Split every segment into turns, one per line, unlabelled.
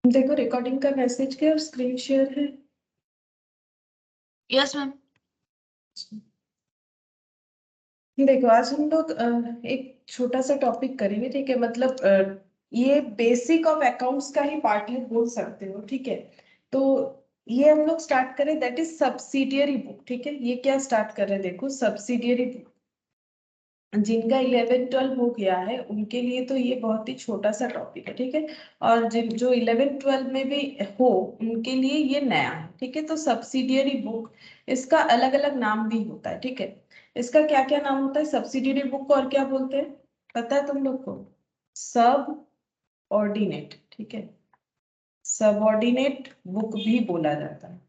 देखो रिकॉर्डिंग का मैसेज क्या और स्क्रीन शेयर है।
Yes ma'am.
देखो आज हम लोग एक छोटा सा टॉपिक करेंगे, ठीक है। मतलब ये बेसिक ऑफ अकाउंट्स का ही पार्ट है, बोल सकते हो, ठीक है। तो ये हम लोग स्टार्ट करें, दैट इज सब्सिडियरी बुक, ठीक है। ये क्या स्टार्ट कर रहे हैं, देखो सब्सिडियरी बुक। जिनका 11-12 हो गया है उनके लिए तो ये बहुत ही छोटा सा टॉपिक है, ठीक है। और जिन जो 11-12 में भी हो उनके लिए ये नया है, ठीक है। तो सब्सिडियरी बुक, इसका अलग अलग नाम भी होता है, ठीक है। इसका क्या क्या नाम होता है सब्सिडियरी बुक को, और क्या बोलते हैं पता है तुम लोग को? सब ऑर्डिनेट, ठीक है। सबऑर्डिनेट बुक भी बोला जाता है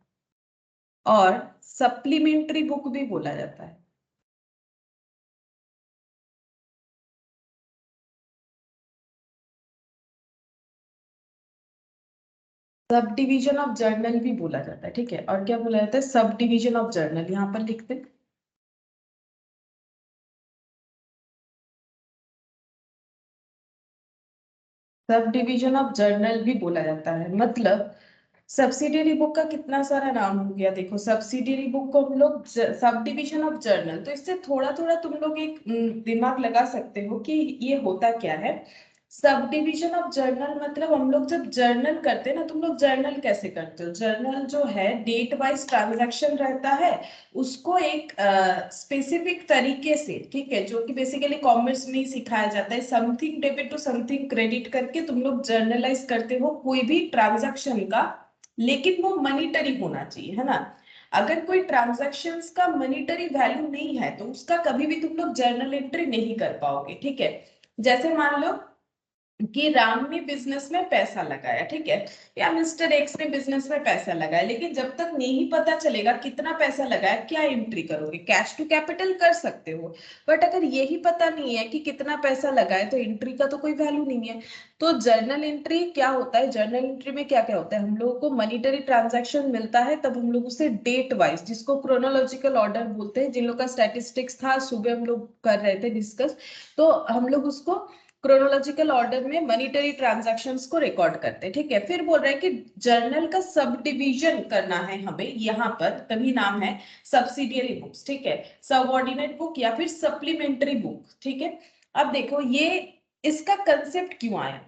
और सप्लीमेंट्री बुक भी बोला जाता है। सब डिवीजन ऑफ जर्नल भी बोला जाता है, ठीक है। और क्या बोला जाता है? सब डिवीजन ऑफ जर्नल, यहाँ पर लिखते हैं। सब डिवीजन ऑफ जर्नल भी बोला जाता है। मतलब सब्सिडियरी बुक का कितना सारा नाम हो गया, देखो सब्सिडियरी बुक को हम लोग सब डिवीजन ऑफ जर्नल, तो इससे थोड़ा थोड़ा तुम लोग एक दिमाग लगा सकते हो कि ये होता क्या है। सब डिवीजन ऑफ जर्नल मतलब हम लोग जब जर्नल करते हैं ना, तुम लोग जर्नल कैसे करते हो? जर्नल जो है डेट वाइज ट्रांजैक्शन रहता है, उसको एक स्पेसिफिक तरीके से, ठीक है, जो कि बेसिकली कॉमर्स में ही सिखाया जाता है, something debit to something credit करके तुम लोग जर्नलाइज करते हो कोई भी ट्रांजैक्शन का। लेकिन वो मनीटरी होना चाहिए, है ना। अगर कोई ट्रांजैक्शंस का मनीटरी वैल्यू नहीं है तो उसका कभी भी तुम लोग जर्नल एंट्री नहीं कर पाओगे, ठीक है। जैसे मान लो कि राम ने बिजनेस में पैसा लगाया, ठीक है, या मिस्टर एक्स ने बिजनेस में पैसा लगाया, लेकिन जब तक नहीं पता चलेगा कितना पैसा लगाया, क्या एंट्री करोगे? कैश टू कैपिटल कर सकते हो, बट अगर यही पता नहीं है कि कितना पैसा लगाए तो एंट्री का तो कोई वैल्यू नहीं है। तो जर्नल एंट्री क्या होता है? जर्नल एंट्री में क्या क्या होता है, हम लोगों को मॉनिटरी ट्रांजैक्शन मिलता है तब हम लोग उसे डेट वाइज, जिसको क्रोनोलॉजिकल ऑर्डर बोलते हैं, जिन लोग का स्टैटिस्टिक्स था सुबह हम लोग कर रहे थे डिस्कस, तो हम लोग उसको क्रोनोलॉजिकल ऑर्डर में मॉनिटरी ट्रांजैक्शंस को रिकॉर्ड करते हैं, ठीक है। फिर बोल रहे हैं कि जर्नल का सब डिवीजन करना है हमें यहाँ पर, तभी नाम है सब्सिडियरी बुक्स, ठीक है। सबऑर्डिनेट बुक या फिर सप्लीमेंट्री बुक, ठीक है। अब देखो ये इसका कंसेप्ट क्यों आया।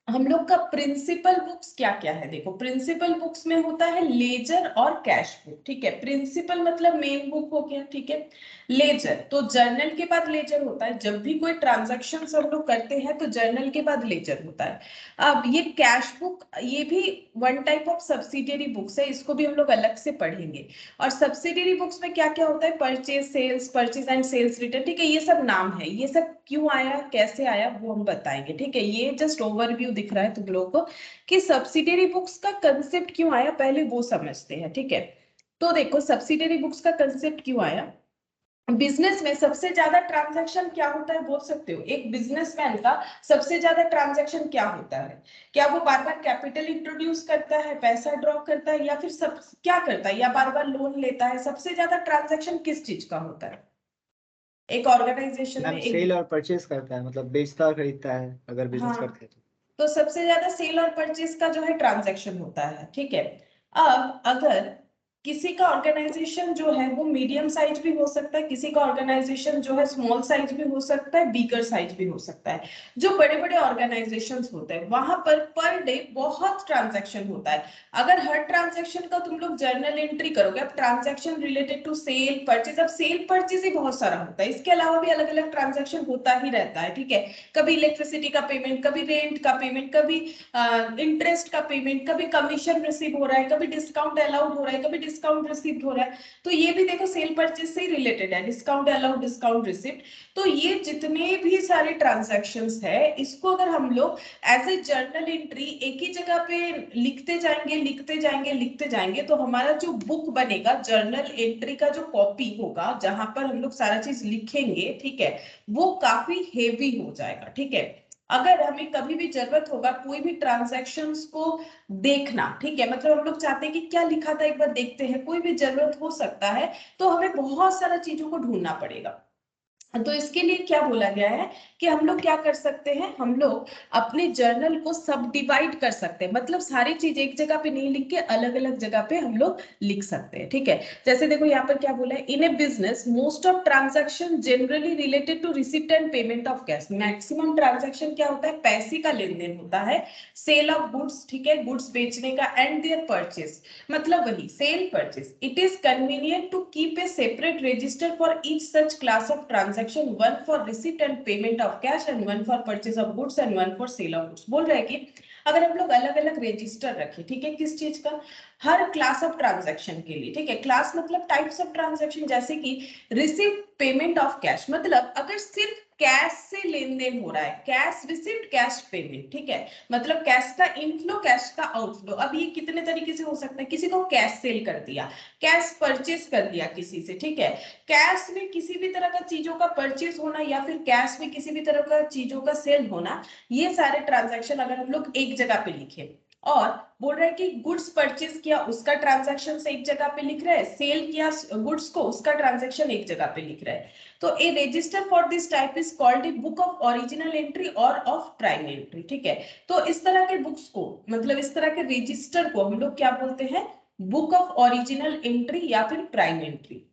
हम लोग का प्रिंसिपल बुक्स क्या क्या है, देखो प्रिंसिपल बुक्स में होता है लेजर और कैश बुक, ठीक है। प्रिंसिपल मतलब मेन बुक हो गया, ठीक है। लेजर तो जर्नल के बाद लेजर होता है, जब भी कोई ट्रांजैक्शन हम लोग करते हैं तो जर्नल के बाद लेजर होता है। अब ये कैश बुक ये भी one type of subsidiary books है, इसको भी हम लोग अलग से पढ़ेंगे। और सब्सिडियरी बुक्स में क्या क्या होता है? Purchase sales, purchase and sales return, ठीक है। ये सब नाम है, ये सब क्यों आया कैसे आया वो हम बताएंगे, ठीक है। ये जस्ट ओवरव्यू दिख रहा है तुम लोगों को कि सब्सिडियरी बुक्स का कंसेप्ट क्यों आया, पहले वो समझते हैं, ठीक है। तो देखो सब्सिडियरी बुक्स का कंसेप्ट क्यों आया। बिजनेस में सबसे ज्यादा ट्रांजैक्शन क्या होता है बोल सकते हो? एक बिजनेसमैन का सबसे ज्यादा ट्रांजैक्शन क्या होता है? क्या वो बार बार कैपिटल इंट्रोड्यूस करता है, पैसा ड्रॉ करता है, या फिर सब क्या करता है, या बार बार लोन लेता है? सबसे ज्यादा ट्रांजैक्शन किस चीज का होता है एक ऑर्गेनाइजेशन
मैम
में?
सेल
एक,
और परचेज करता है, मतलब बेचता और खरीदता है अगर बिजनेस
हाँ,
करते हैं
तो सबसे ज्यादा सेल और परचेज का जो है ट्रांजैक्शन होता है, ठीक है। अब अगर किसी का ऑर्गेनाइजेशन जो है वो मीडियम साइज भी हो सकता है, किसी का ऑर्गेनाइजेशन जो है स्मॉल साइज भी हो सकता है, बिगर साइज भी हो सकता है। जो बड़े बड़े ऑर्गेनाइजेशंस होते हैं वहां पर डे बहुत ट्रांजैक्शन होता है। अगर हर ट्रांजैक्शन का तुम लोग जर्नल एंट्री करोगे, अब transaction related to sale purchase, अब सेल परचेज ही बहुत सारा होता है, इसके अलावा भी अलग अलग ट्रांजैक्शन होता ही रहता है, ठीक है। कभी इलेक्ट्रिसिटी का पेमेंट, कभी रेंट का पेमेंट, कभी इंटरेस्ट का पेमेंट, कभी कमीशन रिसीव हो रहा है, कभी डिस्काउंट अलाउड हो रहा है, कभी डिस्काउंट रिसीव हो रहा है। तो ये भी देखो सेल परचेज से ही रिलेटेड है, डिस्काउंट अलाउड, डिस्काउंट रिसिप्ट। तो ये जितने भी सारे ट्रांजैक्शंस है, इसको अगर हम लोग एज ए जर्नल एंट्री एक ही जगह पे लिखते जाएंगे लिखते जाएंगे लिखते जाएंगे, तो हमारा जो बुक बनेगा जर्नल एंट्री का जो कॉपी होगा जहां पर हम लोग सारा चीज लिखेंगे, ठीक है, वो काफी हेवी हो जाएगा, ठीक है। अगर हमें कभी भी जरूरत होगा कोई भी ट्रांजैक्शंस को देखना, ठीक है, मतलब हम लोग चाहते हैं कि क्या लिखा था एक बार देखते हैं, कोई भी जरूरत हो सकता है, तो हमें बहुत सारा चीजों को ढूंढना पड़ेगा। तो इसके लिए क्या बोला गया है कि हम लोग क्या कर सकते हैं, हम लोग अपने जर्नल को सब डिवाइड कर सकते हैं, मतलब सारी चीज एक जगह पे नहीं लिख के अलग अलग जगह पे हम लोग लिख सकते हैं, ठीक है। जैसे देखो यहाँ पर क्या बोला है, in a business most of transaction generally related to receipt and payment of cash. Maximum transaction क्या होता है, पैसे का लेन देन होता है, सेल ऑफ गुड्स, ठीक है, गुड्स बेचने का, एंड देयर परचेस, मतलब वही sale purchase. It is convenient to keep a separate register for each such class of transaction, one for receipt and payment of cash and one for purchase of goods and one for sale of goods. बोल रहे हैं कि अगर हम लोग अलग अलग register रखें, ठीक है, किस चीज का, हर क्लास ऑफ ट्रांजैक्शन के लिए, ठीक है, क्लास मतलब टाइप्स ऑफ ट्रांजैक्शन, जैसे कि रिसीप्ट पेमेंट ऑफ कैश, मतलब अगर सिर्फ कैश से लेन देन हो रहा है, कैश रिसीप्ट कैश पेमेंट, ठीक है, मतलब कैश का इनफ्लो कैश का आउटफ्लो। अब ये कितने तरीके से हो सकता है, किसी को कैश सेल कर दिया, कैश परचेस कर दिया किसी से, ठीक है, कैश में किसी भी तरह का चीजों का परचेस होना या फिर कैश में किसी भी तरह का चीजों का सेल होना, ये सारे ट्रांजैक्शन अगर हम लोग एक जगह पे लिखे, और बोल रहे हैं कि गुड्स परचेस किया उसका ट्रांजैक्शन से एक जगह पे लिख रहे हैं, सेल किया गुड्स को उसका ट्रांजैक्शन एक जगह पे लिख रहे हैं, तो a register for this type is called a book of original entry और ऑफ प्राइम एंट्री, ठीक है। तो इस तरह के बुक्स को, मतलब इस तरह के रजिस्टर को हम लोग क्या बोलते हैं, बुक ऑफ ओरिजिनल एंट्री या फिर prime entry.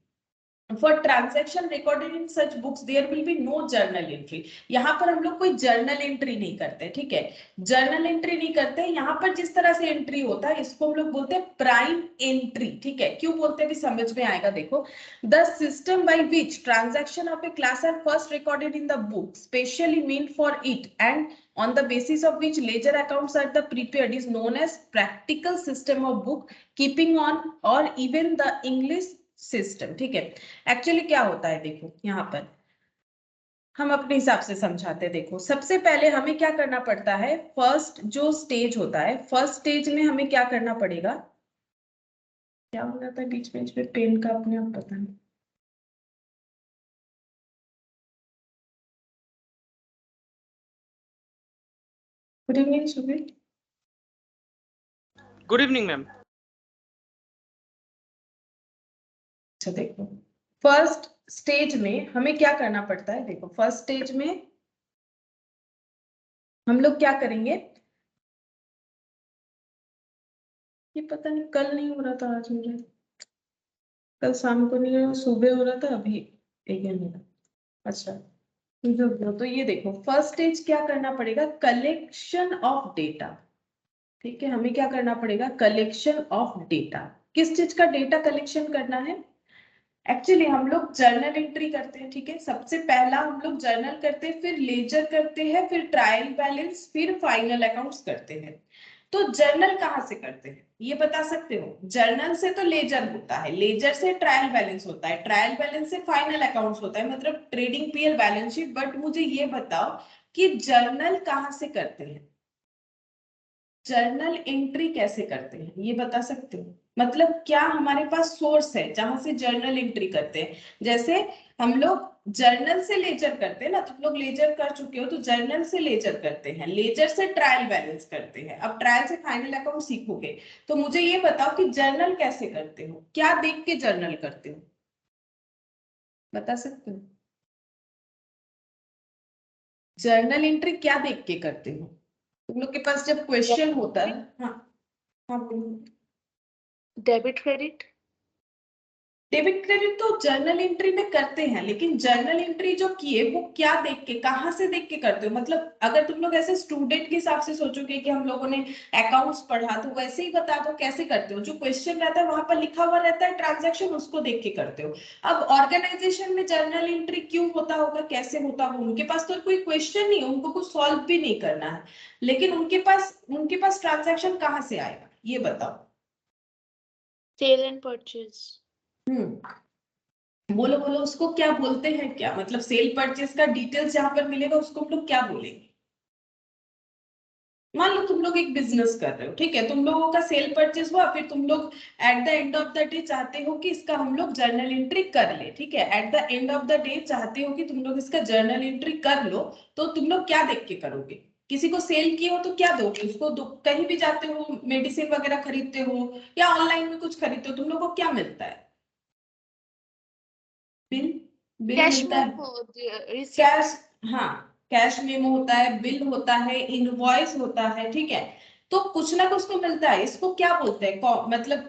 For transaction recorded in such books there will be no journal entry। यहाँ पर हम लोग कोई जर्नल एंट्री नहीं करते, ठीक है, जर्नल एंट्री नहीं करते। यहाँ पर जिस तरह से एंट्री होता है इसको हम लोग बोलते हैं प्राइम एंट्री, ठीक है। क्यों बोलते हैं भी समझ में आएगा, देखो, the system by which transaction of a class are first recorded in the book specially mean for it and on the basis of which ledger accounts are the prepared is known as practical system of book keeping on or even the English system, ठीक है। Actually क्या होता है, देखो यहाँ पर हम अपने हिसाब से समझाते हैं। देखो सबसे पहले हमें क्या करना पड़ता है, फर्स्ट जो स्टेज होता है, फर्स्ट स्टेज में हमें क्या करना पड़ेगा, क्या हो जाता है बीच बीच में पेन का अपने आप पता नहीं। Good evening Subir.
Good evening ma'am.
अच्छा देखो, फर्स्ट स्टेज में हमें क्या करना पड़ता है, देखो फर्स्ट स्टेज में हम लोग क्या करेंगे, ये पता नहीं कल नहीं हो रहा था, आज मुझे कल शाम को नहीं हो रहा, सुबह हो रहा था, अभी एक घंटे। अच्छा तो ये देखो फर्स्ट स्टेज क्या करना पड़ेगा, कलेक्शन ऑफ डेटा, ठीक है, हमें क्या करना पड़ेगा, कलेक्शन ऑफ डेटा। किस चीज का डेटा कलेक्शन करना है, एक्चुअली हम लोग जर्नल एंट्री करते हैं, ठीक है, सबसे पहला हम लोग जर्नल करते हैं, फिर लेजर करते हैं, फिर ट्रायल बैलेंस, फिर फाइनल अकाउंट्स करते हैं। तो जर्नल कहाँ से करते हैं ये बता सकते हो, जर्नल से तो लेजर होता है, लेजर से ट्रायल बैलेंस होता है, ट्रायल बैलेंस से फाइनल अकाउंट्स होता है, मतलब trading PL balance sheet. But मुझे ये बताओ कि जर्नल कहाँ से करते हैं, जर्नल एंट्री कैसे करते हैं ये बता सकते हो, मतलब क्या हमारे पास सोर्स है जहां से जर्नल एंट्री करते हैं। जैसे हम लोग जर्नल से लेजर करते हैं ना, तुम लोग लेजर कर चुके हो, तो जर्नल से लेजर करते हैं, लेजर से ट्रायल बैलेंस करते हैं, अब ट्रायल से फाइनल अकाउंट सीखोगे। तो मुझे ये बताओ कि जर्नल कैसे करते हो, क्या देख के जर्नल करते हो, बता सकते हो, जर्नल एंट्री क्या देख के करते हो, तुम लोग के पास जब क्वेश्चन होता है। हाँ हाँ बोलो।
Debit credit.
डेबिट क्रेडिट तो जर्नल एंट्री में करते हैं, लेकिन जर्नल एंट्री जो किए वो क्या देख के, कहाँ से देख के करते हो, मतलब अगर तुम लोग ऐसे स्टूडेंट के हिसाब से सोचोगे कि हम लोगों ने अकाउंट्स पढ़ा, तो वैसे ही बता दो कैसे करते हो, जो क्वेश्चन रहता है वहां पर लिखा हुआ रहता है ट्रांजैक्शन, उसको देख के करते हो। अब ऑर्गेनाइजेशन में जर्नल एंट्री क्यों होता होगा, कैसे होता होगा, उनके पास तो कोई क्वेश्चन नहीं है, उनको कुछ सॉल्व भी नहीं करना है, लेकिन उनके पास ट्रांजैक्शन कहाँ से आएगा ये बताओ।
Sale and purchase.
बोलो बोलो, उसको क्या बोलते हैं, क्या मतलब सेल परचेस का डिटेल्स जहां पर मिलेगा उसको हम लोग क्या बोलेंगे। मान लो तुम लोग एक बिजनेस कर रहे हो, ठीक है, तुम लोगों का सेल परचेस हुआ, फिर तुम लोग at the end of the day चाहते हो कि इसका हम लोग जर्नल एंट्री कर ले, ठीक है, at the end of the day चाहते हो कि तुम लोग इसका जर्नल एंट्री कर लो, तो तुम लोग क्या देख के करोगे, किसी को सेल किए हो तो क्या दोगे उसको, कहीं भी जाते हो मेडिसिन वगैरह खरीदते हो या ऑनलाइन में कुछ खरीदते हो, तुम लोग को क्या मिलता है, बिल, बिल
कैश
मिलता है,
मेमो, रिसिप्ट।
कैश, हाँ कैश मेमो होता है, बिल होता है, इनवॉइस होता है, ठीक है। तो कुछ ना कुछ तो मिलता है। इसको क्या बोलते हैं, मतलब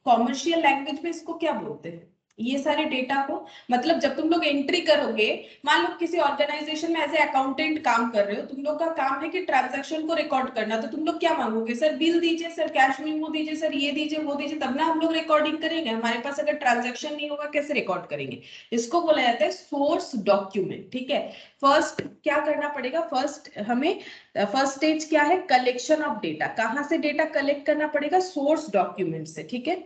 कॉमर्शियल लैंग्वेज में इसको क्या बोलते हैं, ये सारे डेटा को। मतलब जब तुम लोग एंट्री करोगे, मान लो किसी ऑर्गेनाइजेशन में एज ए अकाउंटेंट काम कर रहे हो, तुम लोग का काम है कि ट्रांजैक्शन को रिकॉर्ड करना, तो तुम लोग क्या मांगोगे, सर बिल दीजिए, सर कैश मेमो दीजिए, सर ये दीजिए वो दीजिए, तब ना हम लोग रिकॉर्डिंग करेंगे। हमारे पास अगर ट्रांजैक्शन नहीं होगा कैसे रिकॉर्ड करेंगे। इसको बोला जाता है सोर्स डॉक्यूमेंट, ठीक है। फर्स्ट क्या करना पड़ेगा, फर्स्ट स्टेज क्या है, कलेक्शन ऑफ डेटा। कहां से डेटा कलेक्ट करना पड़ेगा, सोर्स डॉक्यूमेंट से, ठीक है,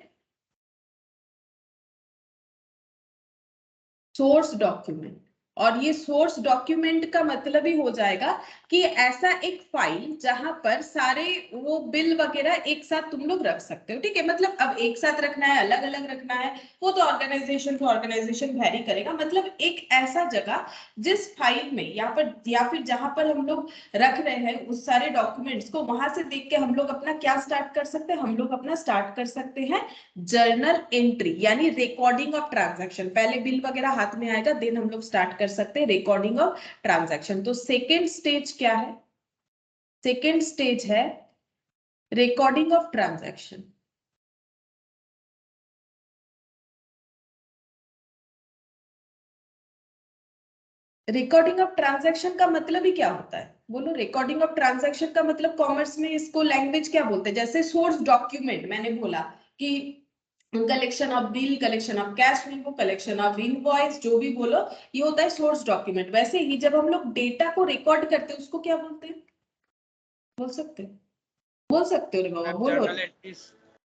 सोर्स डॉक्यूमेंट। और ये सोर्स डॉक्यूमेंट का मतलब ही हो जाएगा कि ऐसा एक फाइल जहां पर सारे वो बिल वगैरह एक साथ तुम लोग रख सकते हो, ठीक है। मतलब अब एक साथ रखना है, अलग अलग रखना है, वो तो ऑर्गेनाइजेशन टू ऑर्गेनाइजेशन वेरी करेगा। मतलब एक ऐसा जगह जिस फाइल में या फिर जहां पर हम लोग रख रहे हैं उस सारे डॉक्यूमेंट्स को, वहां से देख के हम लोग अपना क्या स्टार्ट कर सकते हैं, हम लोग अपना स्टार्ट कर सकते हैं जर्नल एंट्री, यानी रिकॉर्डिंग ऑफ ट्रांजैक्शन। पहले बिल वगैरह हाथ में आएगा, देन हम लोग स्टार्ट कर सकते हैं रिकॉर्डिंग ऑफ ट्रांजैक्शन। तो सेकेंड स्टेज क्या है, सेकेंड स्टेज है recording of transaction. Recording of transaction का मतलब ही क्या होता है, बोलो। रिकॉर्डिंग ऑफ ट्रांजैक्शन का मतलब कॉमर्स में इसको लैंग्वेज क्या बोलते हैं, जैसे सोर्स डॉक्यूमेंट मैंने बोला कि collection of bill, collection of cash memo, collection of invoice, जो भी बोलो, ये होता है सोर्स डॉक्यूमेंट। वैसे ही जब हम लोग डेटा को रिकॉर्ड करते हैं उसको क्या बोलते हैं, बोल सकते हो, बोल सकते हो रे बाबा, बोलो।
Journal entries.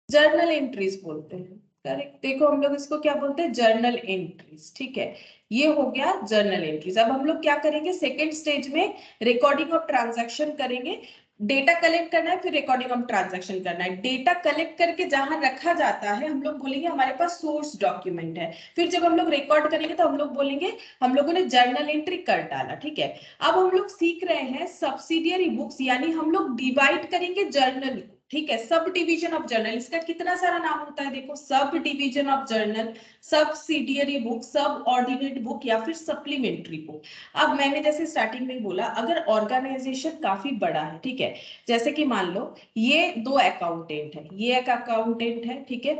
जर्नल एंट्रीज बोलते हैं, करेक्ट। देखो हम लोग इसको क्या बोलते हैं, जर्नल एंट्रीज, ठीक है। ये हो गया जर्नल एंट्रीज। अब हम लोग क्या करेंगे, सेकेंड स्टेज में रिकॉर्डिंग ऑफ ट्रांजैक्शन करेंगे। डेटा कलेक्ट करना है, फिर रिकॉर्डिंग ऑफ ट्रांजैक्शन करना है। डेटा कलेक्ट करके जहां रखा जाता है हम लोग बोलेंगे हमारे पास सोर्स डॉक्यूमेंट है। फिर जब हम लोग रिकॉर्ड करेंगे तो हम लोग बोलेंगे हम लोगों ने जर्नल एंट्री कर डाला, ठीक है। अब हम लोग सीख रहे हैं सब्सिडियरी बुक्स, यानी हम लोग डिवाइड करेंगे जर्नल, ठीक है। सब डिवीजन ऑफ जर्नल, इसका कितना सारा नाम होता है, देखो, sub division of journal, subsidiary book, सब ऑर्डिनेट बुक, या फिर सप्लीमेंट्री बुक। अब मैंने जैसे स्टार्टिंग में बोला, अगर ऑर्गेनाइजेशन काफी बड़ा है, ठीक है, जैसे कि मान लो ये दो अकाउंटेंट है, ये एक अकाउंटेंट है, ठीक है,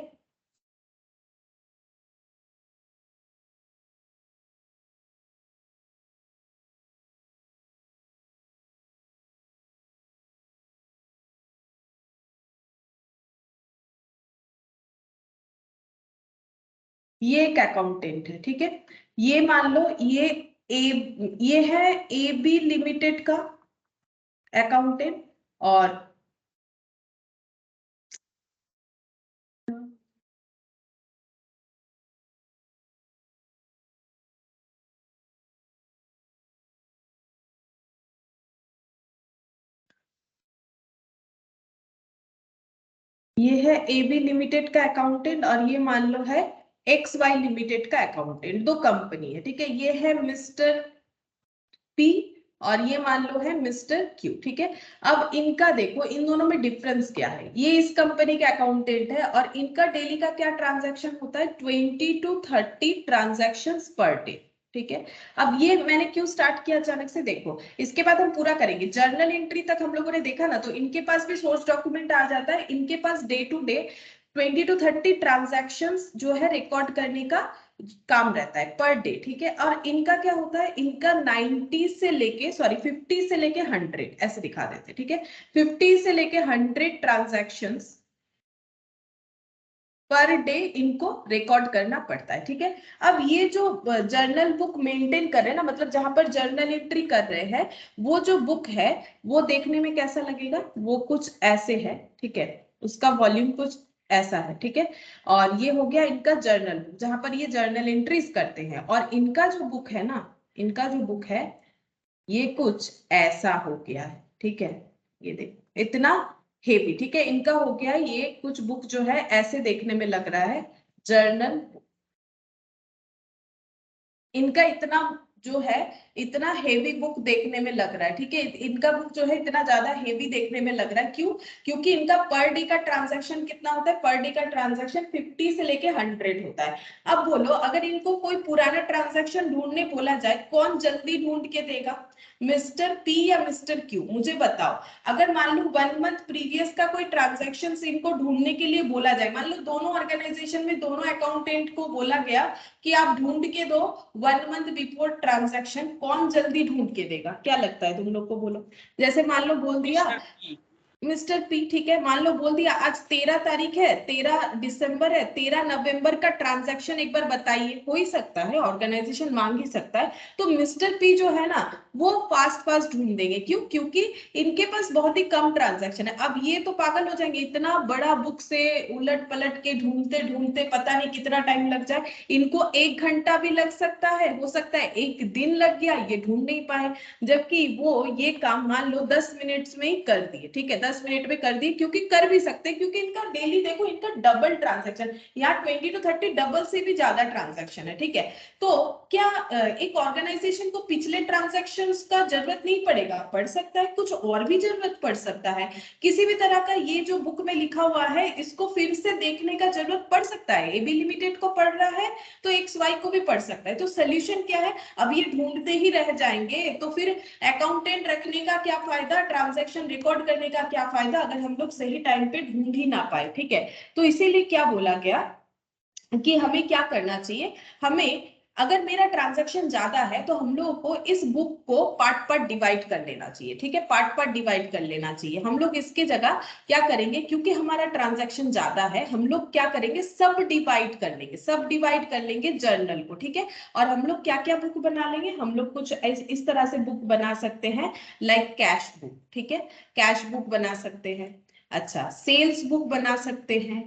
ये एक अकाउंटेंट है, ठीक है। ये मान लो ए ये है ए बी लिमिटेड का अकाउंटेंट, और ये है ए बी लिमिटेड का अकाउंटेंट, और ये मान लो है एक्स वाई लिमिटेड का अकाउंटेंट। दो कंपनी है, ठीक है। ये है मिस्टर पी और ये मान लो है मिस्टर क्यू, ठीक है। अब इनका देखो, इन दोनों में डिफरेंस क्या है। ये इस कंपनी के अकाउंटेंट है और इनका डेली का क्या ट्रांजैक्शन होता है, 20 to 30 ट्रांजैक्शन पर डे, ठीक है। अब ये मैंने क्यों स्टार्ट किया अचानक से, देखो इसके बाद हम पूरा करेंगे। जर्नल एंट्री तक हम लोगों ने देखा ना, तो इनके पास भी सोर्स डॉक्यूमेंट आ जाता है। इनके पास day to day 20 to 30 transaction जो है रिकॉर्ड करने का काम रहता है पर डे, ठीक है। और इनका क्या होता है, इनका 50 से लेके 100 ऐसे दिखा देते, ठीक है। 50 से लेके 100 ट्रांजैक्शंस पर डे इनको रिकॉर्ड करना पड़ता है, ठीक है। अब ये जो जर्नल बुक मेंटेन कर रहे हैं ना, मतलब जहां पर जर्नल एंट्री कर रहे हैं, वो जो बुक है वो देखने में कैसा लगेगा, वो कुछ ऐसे है, ठीक है। उसका वॉल्यूम कुछ ऐसा है, ठीक है। और ये हो गया इनका जर्नल बुक, जहां पर ये जर्नल एंट्रीज करते हैं। और इनका जो बुक है ना, इनका जो बुक है ये कुछ ऐसा हो गया है, ठीक है। ये देखो इतना हेवी, ठीक है। इनका हो गया ये कुछ बुक जो है ऐसे देखने में लग रहा है, जर्नल। इनका इतना जो है इतना हेवी बुक देखने में लग रहा है, ठीक है, इनका बुक जो है इतना ज्यादा हेवी देखने में लग रहा है, क्यों? क्योंकि इनका पर डे का ट्रांजैक्शन कितना होता है? पर डे का ट्रांजैक्शन 50 से लेके 100 होता है। अब बोलो, अगर इनको कोई पुराना ट्रांजैक्शन ढूंढने बोला जाए, कौन जल्दी ढूंढ के देगा, मिस्टर पी या मिस्टर क्यू? मुझे बताओ। अगर मान लो 1 मंथ प्रीवियस का कोई ट्रांजैक्शन इनको ढूंढने के लिए बोला जाए, मान लो दोनों ऑर्गेनाइजेशन में दोनों अकाउंटेंट को बोला गया कि आप ढूंढ के दो 1 मंथ बिफोर ट्रांजैक्शन, कौन जल्दी ढूंढ के देगा? क्या लगता है तुम लोग को? बोलो। जैसे मान लो बोल दिया मिस्टर पी, ठीक है, मान लो बोल दिया आज 13 तारीख है, 13 दिसंबर है, 13 नवंबर का ट्रांजैक्शन एक बार बताइए। हो ही सकता है, ऑर्गेनाइजेशन मांग ही सकता है। तो मिस्टर पी जो है ना, वो फास्ट फास्ट ढूंढ देंगे। क्यों? क्योंकि इनके पास बहुत ही कम ट्रांजैक्शन है। अब ये तो पागल हो जाएंगे, इतना बड़ा बुक से उलट पलट के ढूंढते ढूंढते पता नहीं कितना टाइम लग जाए। इनको 1 घंटा भी लग सकता है, हो सकता है 1 दिन लग गया, ये ढूंढ नहीं पाए। जबकि वो ये काम मान लो 10 मिनट्स में ही कर दिए, ठीक है, 10 मिनट में कर दिए, क्योंकि कर भी सकते हैं, क्योंकि इनका डेली देखो, इनका डबल ट्रांजैक्शन, यहाँ 20 to 30 डबल से भी ज्यादा ट्रांजैक्शन है, ठीक है। तो क्या एक ऑर्गेनाइजेशन को पिछले ट्रांजैक्शंस का जरूरत नहीं पड़ेगा? पड़ सकता है, कुछ और भी जरूरत पड़ सकता है। किसी भी तरह का ये जो बुक में लिखा हुआ है, इसको फिर से देखने का जरूरत पड़ सकता है। एबी लिमिटेड को पढ़ रहा है तो एक्स वाई को भी पढ़ सकता है। तो सोल्यूशन क्या है? अब ये ढूंढते ही रह जाएंगे तो फिर अकाउंटेंट रखने का क्या फायदा, ट्रांजैक्शन रिकॉर्ड करने का क्या फायदा, अगर हम लोग सही टाइम पे ढूंढ ही ना पाए, ठीक है। तो इसीलिए क्या बोला गया कि हमें क्या करना चाहिए, हमें अगर मेरा ट्रांजैक्शन ज्यादा है तो हम लोगों को इस बुक को पार्ट पार्ट डिवाइड कर लेना चाहिए, ठीक है, पार्ट पार्ट डिवाइड कर लेना चाहिए। हम लोग इसके जगह क्या करेंगे, क्योंकि हमारा ट्रांजैक्शन ज्यादा है, हम लोग क्या करेंगे, सब डिवाइड कर लेंगे, सब डिवाइड कर लेंगे जर्नल को, ठीक है। और हम लोग क्या क्या बुक बना लेंगे, हम लोग कुछ इस तरह से बुक बना सकते हैं, लाइक कैश बुक, ठीक है, कैश बुक बना सकते हैं। अच्छा, सेल्स बुक बना सकते हैं।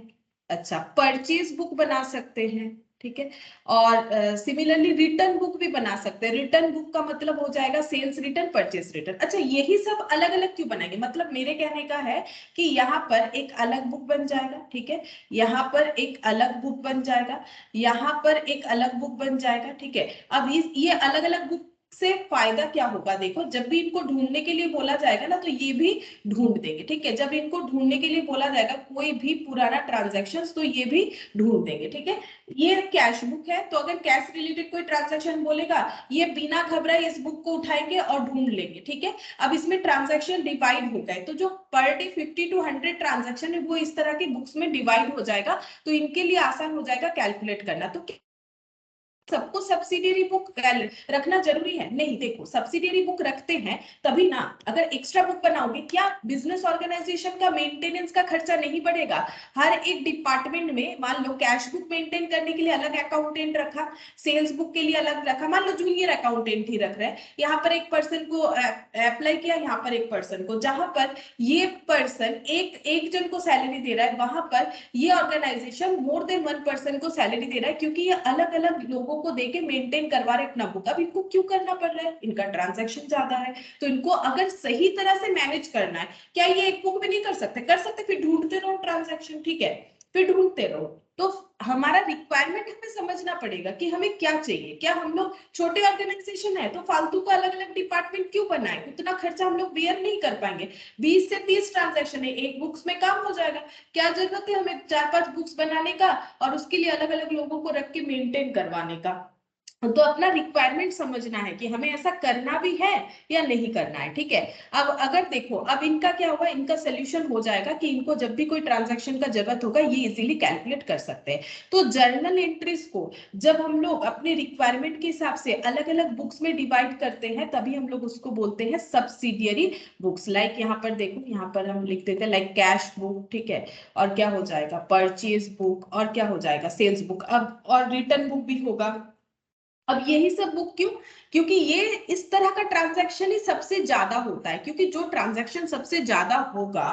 अच्छा, परचेज बुक बना सकते हैं, ठीक है। और सिमिलरली रिटर्न बुक भी बना सकते हैं। रिटर्न बुक का मतलब हो जाएगा सेल्स रिटर्न, परचेज रिटर्न। अच्छा, यही सब अलग अलग क्यों बनाएंगे? मतलब मेरे कहने का है कि यहाँ पर एक अलग बुक बन जाएगा, ठीक है, यहाँ पर एक अलग बुक बन जाएगा, यहाँ पर एक अलग बुक बन जाएगा, ठीक है। अब ये अलग अलग बुक से फायदा क्या होगा, देखो, जब भी इनको ढूंढने के लिए बोला जाएगा ना, तो ये भी ढूंढ देंगे, ठीक है। जब इनको ढूंढने के लिए बोला जाएगा कोई भी पुराना ट्रांजैक्शन, तो ये भी ढूंढ देंगे, ठीक है। ये कैश बुक है, तो अगर कैश रिलेटेड कोई ट्रांजैक्शन बोलेगा, ये बिना घबराए इस बुक को उठाएंगे और ढूंढ लेंगे, ठीक है। अब इसमें ट्रांजैक्शन डिवाइड हो गए, तो जो पर डे 50 to 100 ट्रांजैक्शन है वो इस तरह की बुक्स में डिवाइड हो जाएगा, तो इनके लिए आसान हो जाएगा कैलकुलेट करना। तो सबको सब्सिडियरी बुक रखना जरूरी है? नहीं, देखो, सब्सिडियरी बुक रखते हैं तभी ना, अगर एक्स्ट्रा बुक बनाओगे, क्या बिजनेस ऑर्गेनाइजेशन का मेंटेनेंस का खर्चा नहीं बढ़ेगा? हर एक डिपार्टमेंट में मान लो कैश बुक मेंटेन करने के लिए अलग अकाउंटेंट रखा, सेल्स बुक के लिए अलग रखा, मान लो जूनियर अकाउंटेंट ही रख रहे हैं, यहाँ पर एक पर्सन को अप्लाई किया, यहाँ पर एक पर्सन को, जहां पर ये पर्सन एक जन को सैलरी दे रहा है, वहां पर ये ऑर्गेनाइजेशन मोर देन 1 पर्सन को सैलरी दे रहा है, क्योंकि ये अलग अलग लोगों को देके मेंटेन करवा रहे अपना बुक। अब इनको क्यों करना पड़ रहा है? इनका ट्रांजैक्शन ज्यादा है, तो इनको अगर सही तरह से मैनेज करना है, क्या ये एक बुक में नहीं कर सकते? कर सकते, फिर ढूंढते रहो ट्रांजैक्शन, ठीक है, फिर ढूंढते रहो। तो हमारा रिक्वायरमेंट हमें समझना पड़ेगा कि हमें क्या चाहिए। क्या हम लोग छोटे ऑर्गेनाइजेशन है तो फालतू का अलग अलग डिपार्टमेंट क्यों बनाए? उतना खर्चा हम लोग बेयर नहीं कर पाएंगे। 20 से 30 ट्रांजैक्शन है, एक बुक्स में काम हो जाएगा। क्या जरूरत है हमें 4-5 बुक्स बनाने का और उसके लिए अलग अलग लोगों को रख के मेंटेन करवाने का? तो अपना रिक्वायरमेंट समझना है कि हमें ऐसा करना भी है या नहीं करना है, ठीक है। अब अगर देखो, अब इनका क्या होगा, इनका सोल्यूशन हो जाएगा कि इनको जब भी कोई ट्रांजैक्शन का जरूरत होगा, ये इजीली कैलकुलेट कर सकते हैं। तो जर्नल एंट्रीज को जब हम लोग अपने रिक्वायरमेंट के हिसाब से अलग अलग बुक्स में डिवाइड करते हैं, तभी हम लोग उसको बोलते हैं सब्सिडियरी बुक्स। लाइक यहाँ पर देखो, यहाँ पर हम लिख देते हैं लाइक कैश बुक, ठीक है, और क्या हो जाएगा, परचेज बुक, और क्या हो जाएगा, सेल्स बुक, अब और रिटर्न बुक भी होगा। अब यही सब बुक क्यों? क्योंकि ये इस तरह का ट्रांजैक्शन ही सबसे ज्यादा होता है, क्योंकि जो ट्रांजैक्शन सबसे ज्यादा होगा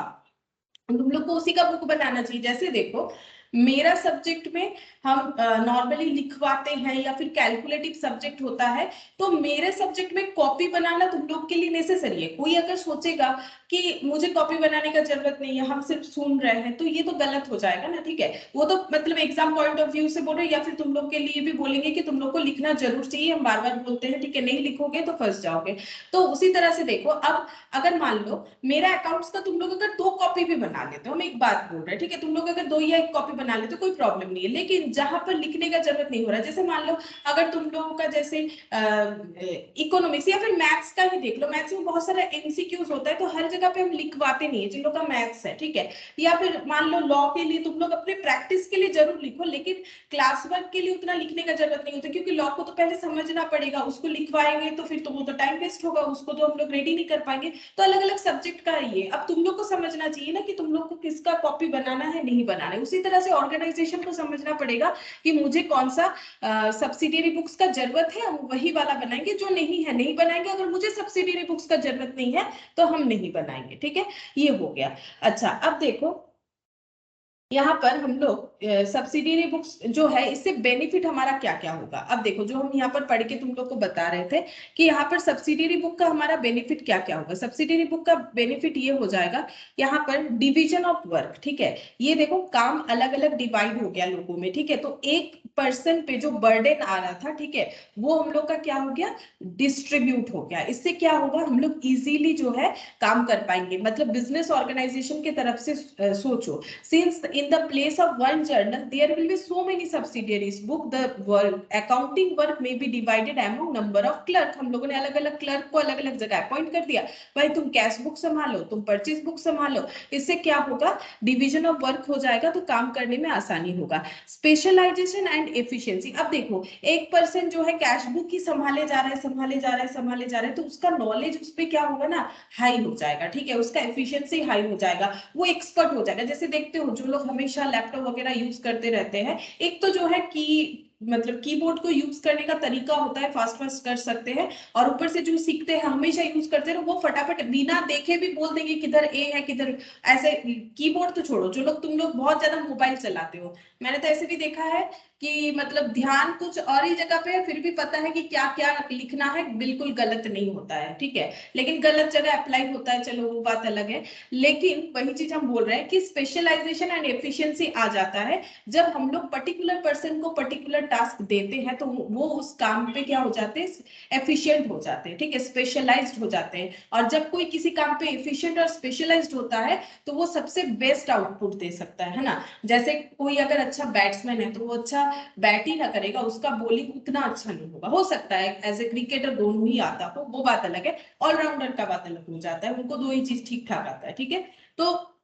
तुम लोग को उसी का बुक बनाना चाहिए। जैसे देखो, मेरा सब्जेक्ट में हम नॉर्मली लिखवाते हैं या फिर कैलकुलेटिव सब्जेक्ट होता है, तो मेरे सब्जेक्ट में कॉपी बनाना तुम लोग के लिए नेसेसरी है। कोई अगर सोचेगा कि मुझे कॉपी बनाने का जरूरत नहीं है, हम सिर्फ सुन रहे हैं, तो ये तो गलत हो जाएगा ना, ठीक है। वो तो मतलब एग्जाम पॉइंट ऑफ व्यू से बोल रहे हैं, या फिर तुम लोग के लिए भी बोलेंगे कि तुम लोग को लिखना जरूर चाहिए, हम बार बार बोलते हैं, ठीक है, नहीं लिखोगे तो फंस जाओगे। तो उसी तरह से देखो, अब अगर मान लो मेरा अकाउंट्स का तुम लोग अगर 2 कॉपी भी बना लेते हो, हम एक बात बोल रहे हैं, ठीक है, तुम लोग अगर 2 या 1 कॉपी बना लेते हो कोई प्रॉब्लम नहीं है, लेकिन जहां पर लिखने का जरूरत नहीं हो रहा है, जैसे मान लो अगर तुम लोगों का जैसे इकोनॉमिक्स या फिर मैथ्स का ही देख लो, मैथ्स में बहुत सारा एमसीक्यूज होता है, तो हर जगह पे हम लिखवाते नहीं है जिन लोग का मैथ्स है, ठीक है। या फिर मान लो लॉ के लिए तुम लोग अपने प्रैक्टिस के लिए जरूर लिखो, लेकिन क्लास वर्क के लिए उतना लिखने का जरूरत नहीं होता, क्योंकि लॉ को तो पहले समझना पड़ेगा, उसको लिखवाएंगे तो फिर तो वो तो टाइम वेस्ट होगा, उसको तो हम लोग रेडी नहीं कर पाएंगे। तो अलग अलग सब्जेक्ट का ये अब तुम लोग को समझना चाहिए ना कि तुम लोग को किसका कॉपी बनाना है, नहीं बनाना है। उसी तरह से ऑर्गेनाइजेशन को समझना पड़ेगा कि मुझे कौन सा सब्सिडियरी बुक्स का जरूरत है, हम वही वाला बनाएंगे, जो नहीं है नहीं बनाएंगे। अगर मुझे सब्सिडियरी बुक्स का जरूरत नहीं है तो हम नहीं बनाएंगे, ठीक है, ये हो गया। अच्छा, अब देखो यहाँ पर हम लोग सब्सिडियरी बुक्स जो है, इससे बेनिफिट हमारा क्या क्या होगा। अब देखो, जो हम यहाँ पर पढ़ के तुम लोग को बता रहे थे कि यहाँ पर सब्सिडियरी बुक का हमारा बेनिफिट क्या क्या होगा। सब्सिडियरी बुक का बेनिफिट ये हो जाएगा, यहाँ पर डिवीजन ऑफ वर्क, ठीक है, ये देखो काम अलग अलग डिवाइड हो गया लोगों में, ठीक है। तो एक पर्सन पे जो बर्डन आ रहा था, ठीक है, वो हम लोग का क्या हो गया, डिस्ट्रीब्यूट हो गया। इससे क्या होगा, हम लोग इजीली जो है काम कर पाएंगे। मतलब बिजनेस ऑर्गेनाइजेशन की तरफ से सोचो, since in the place of one journal there will be so many subsidiaries book, the work accounting work may be divided among number of clerk। हम लोगों ने अलग अलग क्लर्क को अलग अलग जगह अपॉइंट कर दिया, भाई तुम कैश बुक संभालो, तुम परचेज बुक संभालो। इससे क्या होगा, डिवीजन ऑफ वर्क हो जाएगा, तो काम करने में आसानी होगा। स्पेशलाइजेशन एंड एफिशिएंसी, अब देखो एक पर्सन जो है कैश बुक ही संभाले जा रहा है, संभाले जा रहा है, संभाले जा रहा है, तो उसका नॉलेज उस पर क्या होगा ना, हाई हो जाएगा, ठीक है, उसका एफिशिएंसी हाई हो जाएगा, वो एक्सपर्ट हो जाएगा। जैसे देखते हो जो लोग हमेशा लैपटॉप वगैरह यूज करते रहते हैं, एक तो जो है की मतलब कीबोर्ड को यूज करने का तरीका होता है, फास्ट फास्ट कर सकते हैं, और ऊपर से जो सीखते हैं हमेशा यूज करते हैं, वो फटाफट बिना देखे भी बोल देंगे किधर ए है किधर। ऐसे कीबोर्ड तो छोड़ो, जो लोग तुम लोग बहुत ज्यादा मोबाइल चलाते हो, मैंने तो ऐसे भी देखा है कि मतलब ध्यान कुछ और ही जगह पे है, फिर भी पता है कि क्या क्या लिखना है, बिल्कुल गलत नहीं होता है, ठीक है, लेकिन गलत जगह अप्लाई होता है, चलो वो बात अलग है। लेकिन वही चीज हम बोल रहे हैं कि स्पेशलाइजेशन एंड एफिशिएंसी आ जाता है जब हम लोग पर्टिकुलर पर्सन को पर्टिकुलर टास्क देते हैं, तो वो उस काम पे क्या हो जाते हैं, एफिशिएंट हो जाते हैं, ठीक है, स्पेशलाइज्ड हो जाते हैं। और जब कोई किसी काम पे एफिशिएंट और स्पेशलाइज्ड होता है तो वो सबसे बेस्ट आउटपुट दे सकता है ना। जैसे कोई अगर अच्छा बैट्समैन है तो वो अच्छा बैट ही ना करेगा, उसका बॉलिंग उतना अच्छा नहीं होगा, हो सकता है एज ए क्रिकेटर दोनों ही आता हो, वो बात अलग है। ऑलराउंडर का बात अलग हो जाता है, उनको 2 ही चीज ठीक ठाक आता है, ठीक है। तो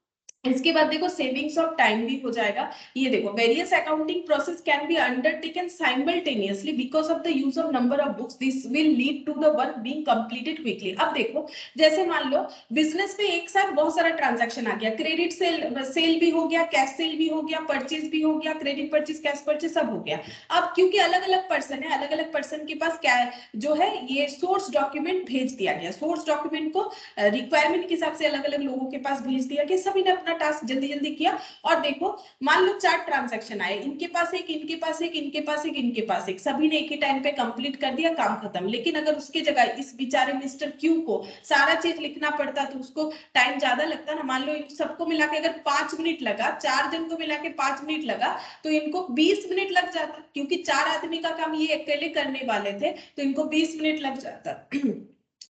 इसके बाद देखो सेविंग्स ऑफ टाइम भी हो जाएगा। ये देखो various accounting process can be undertaken simultaneously because of the use of number of books, this will lead to the work being completed quickly. अब देखो जैसे मान लो बिजनेस में एक साथ बहुत सारा ट्रांजैक्शन आ गया, क्रेडिट सेल सेल भी हो गया, कैश सेल भी हो गया, परचेज भी हो गया, क्रेडिट परचेज कैश परचेज सब हो गया। अब क्योंकि अलग अलग पर्सन है, अलग अलग पर्सन के पास क्या जो है ये सोर्स डॉक्यूमेंट भेज दिया गया, सोर्स डॉक्यूमेंट को रिक्वायरमेंट के हिसाब से अलग अलग लोगों के पास भेज दिया गया, सभी ने अपना टास्क जल्दी जल्दी किया। और देखो मान लो 4 ट्रांजैक्शन आए, इनके पास एक, इनके पास एक, इनके पास एक, इनके पास एक, सभी ने एक ही टाइम पे कंप्लीट कर दिया, काम खत्म। लेकिन अगर उसके जगह इस बेचारे मिस्टर क्यू को सारा चीज लिखना पड़ता तो उसको टाइम ज्यादा लगता ना। मान लो इन सबको मिला के अगर 5 मिनट लगा, 4 जन को मिला के 5 मिनट लगा, तो इनको 20 मिनट लग जाता, क्योंकि 4 आदमी का काम ये अकेले करने वाले थे, तो इनको 20 मिनट लग जाता।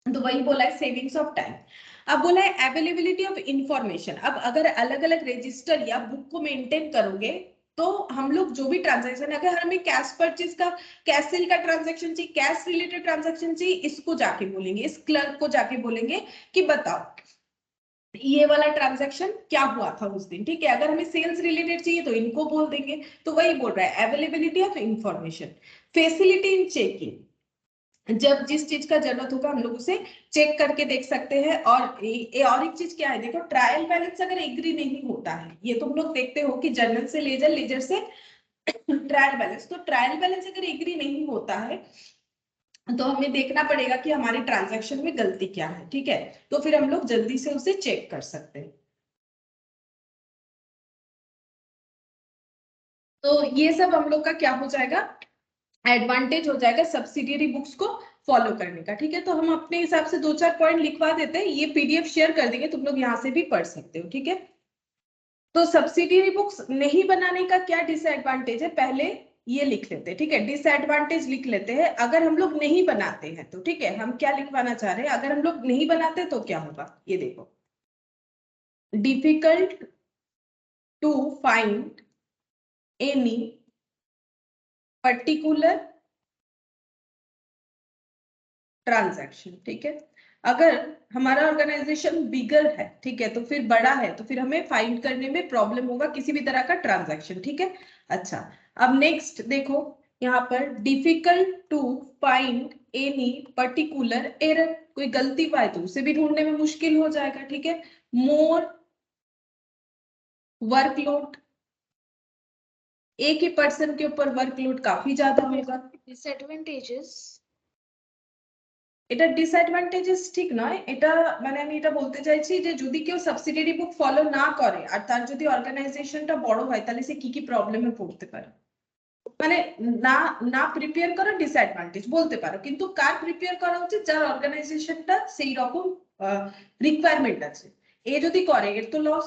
तो वही बोला है सेविंग्स ऑफ टाइम। अब बोला है अवेलेबिलिटी ऑफ इंफॉर्मेशन। अब अगर अलग अलग रजिस्टर या बुक को मेंटेन करोगे तो हम लोग जो भी ट्रांजैक्शन, अगर हमें कैश परचेज का, कैश सेल का ट्रांजैक्शन चाहिए, कैश रिलेटेड ट्रांजैक्शन चाहिए, इसको जाके बोलेंगे, इस क्लर्क को जाके बोलेंगे कि बताओ ये वाला ट्रांजैक्शन क्या हुआ था उस दिन, ठीक है। अगर हमें सेल्स रिलेटेड चाहिए तो इनको बोल देंगे। तो वही बोल रहा है availability of information, facility in checking, जब जिस चीज का जरूरत होगा हम लोग उसे चेक करके देख सकते हैं। और और एक चीज क्या है, देखो ट्रायल बैलेंस अगर एग्री नहीं होता है, ये तुम लोग देखते हो कि जर्नल से लेजर, लेजर से ट्रायल बैलेंस, तो ट्रायल बैलेंस अगर एग्री नहीं होता है तो हमें देखना पड़ेगा कि हमारे ट्रांजैक्शन में गलती क्या है, ठीक है। तो फिर हम लोग जल्दी से उसे चेक कर सकते हैं। तो ये सब हम लोग का क्या हो जाएगा, एडवांटेज हो जाएगा सब्सिडियरी बुक्स को फॉलो करने का। ठीक है, तो हम अपने हिसाब से 2-4 पॉइंट लिखवा देते हैं, ये पीडीएफ शेयर कर देंगे, तुम लोग यहाँ से भी पढ़ सकते हो। ठीक है, तो सब्सिडियरी बुक्स नहीं बनाने का क्या डिसएडवांटेज है, पहले ये लिख लेते हैं। ठीक है, डिसएडवांटेज लिख लेते हैं अगर हम लोग नहीं बनाते हैं तो। ठीक है, हम क्या लिखवाना चाह रहे हैं, अगर हम लोग नहीं बनाते तो क्या होगा, ये देखो, difficult to find any particular transaction. ठीक है, अगर हमारा ऑर्गेनाइजेशन बिगर है, ठीक है, तो फिर बड़ा है, तो फिर हमें फाइंड करने में प्रॉब्लम होगा किसी भी तरह का ट्रांजैक्शन। ठीक है, अच्छा, अब नेक्स्ट देखो, यहाँ पर difficult to find any particular error, कोई गलती पाए तो उसे भी ढूंढने में मुश्किल हो जाएगा। ठीक है, मोर वर्कलोड, एक ही पर्सन के ऊपर वर्कलोड काफी ज्यादा होगा।
Disadvantages.
এটা ডিসঅ্যাডভান্টেজেস ঠিক নয়, এটা মানে আমি এটা বলতে চাইছি যে যদি কেউ সাবসিডিয়ারি বুক ফলো না করে আর তার যদি অর্গানাইজেশনটা বড় হয় তাহলে সে কি কি প্রবলেমে পড়তে পারে, মানে না না প্রিপেয়ার করা ডিসঅ্যাডভান্টেজ বলতে পারো, কিন্তু কার প্রিপেয়ার করা উচিত, যার অর্গানাইজেশনটা সেই রকম রিকোয়ারমেন্ট আছে। এ যদি করে এর তো লস,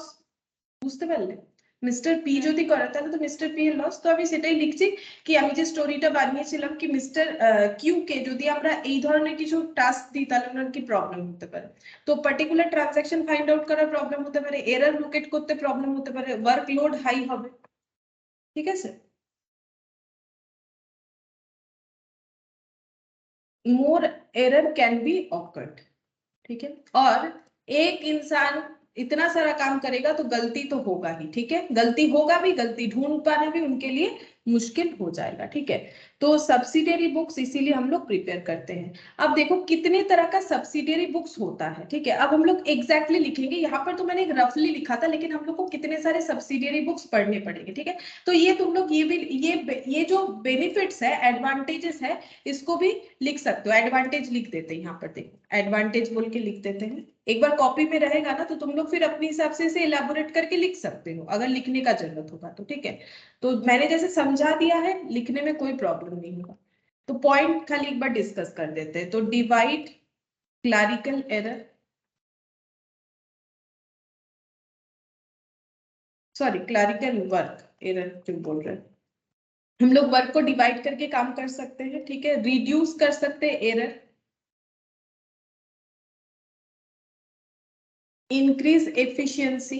বুঝতে পারলে, মিস্টার পি যদি করে তাহলে তো মিস্টার পি এর লস। তো আমি সেটাই লিখছি কি আমি যে স্টোরিটা বানিয়েছিলাম কি মিস্টার কিউ কে যদি আমরা এই ধরনের কিছু টাস্ক দিই তাহলে ওনার কি প্রবলেম হতে পারে, তো পার্টিকুলার ট্রানজাকশন ফাইন্ড আউট করার প্রবলেম হতে পারে, এরর লোকেট করতে প্রবলেম হতে পারে, ওয়ার্কলোড হাই হবে। ঠিক আছে, मोर एरर कैन बी ऑकर्ड। ठीक है, और एक इंसान इतना सारा काम करेगा तो गलती तो होगा ही। ठीक है, गलती होगा भी, गलती ढूंढ पाना भी उनके लिए मुश्किल हो जाएगा। ठीक है, तो सब्सिडियरी बुक्स इसीलिए हम लोग प्रिपेयर करते हैं। अब देखो कितने तरह का सब्सिडियरी बुक्स होता है। ठीक है, अब हम लोग एग्जैक्टली लिखेंगे, यहाँ पर तो मैंने एक रफली लिखा था, लेकिन हम लोग को कितने सारे सब्सिडियरी बुक्स पढ़ने पड़ेंगे। ठीक है, तो ये तुम लोग ये भी ये जो बेनिफिट्स है, एडवांटेजेस है, इसको भी लिख सकते हो। एडवांटेज लिख देते हैं, यहाँ पर देखो एडवांटेज बोल के लिख देते हैं, एक बार कॉपी में रहेगा ना तो तुम लोग फिर अपने हिसाब से इसे इलेबोरेट करके लिख सकते हो अगर लिखने का जरूरत होगा तो। ठीक है, तो मैंने जैसे समझा दिया है, लिखने में कोई प्रॉब्लम नहीं होगा। तो पॉइंट खाली एक बार डिस्कस कर देते हैं। तो divide clerical error, sorry clerical work error क्यों बोल रहे हैं, हम लोग वर्क को डिवाइड करके काम कर सकते हैं। ठीक है, रिड्यूस कर सकते हैं error, increase efficiency,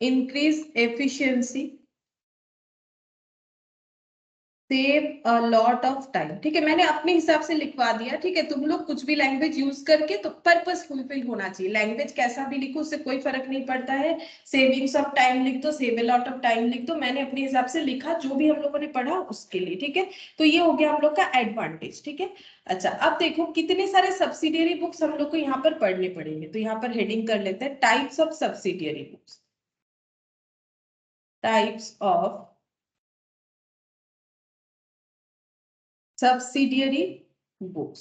increase efficiency, save a lot of time. ठीक है, मैंने अपने हिसाब से लिखवा दिया। ठीक है, तुम लोग कुछ भी लैंग्वेज यूज करके, तो पर्पस फुलफिल होना चाहिए, लैंग्वेज कैसा भी लिखो उससे कोई फर्क नहीं पड़ता है। सेविंग्स ऑफ टाइम लिख दो, save a lot of time लिख दो, मैंने अपने हिसाब से लिखा जो भी हम लोगों ने पढ़ा उसके लिए। ठीक है, तो ये हो गया हम लोग का एडवांटेज। ठीक है, अच्छा, अब देखो कितने सारे सब्सिडियरी बुक्स हम लोग को यहाँ पर पढ़ने पड़ेंगे, तो यहाँ पर हेडिंग कर लेते हैं types of subsidiary books. Types of subsidiary books.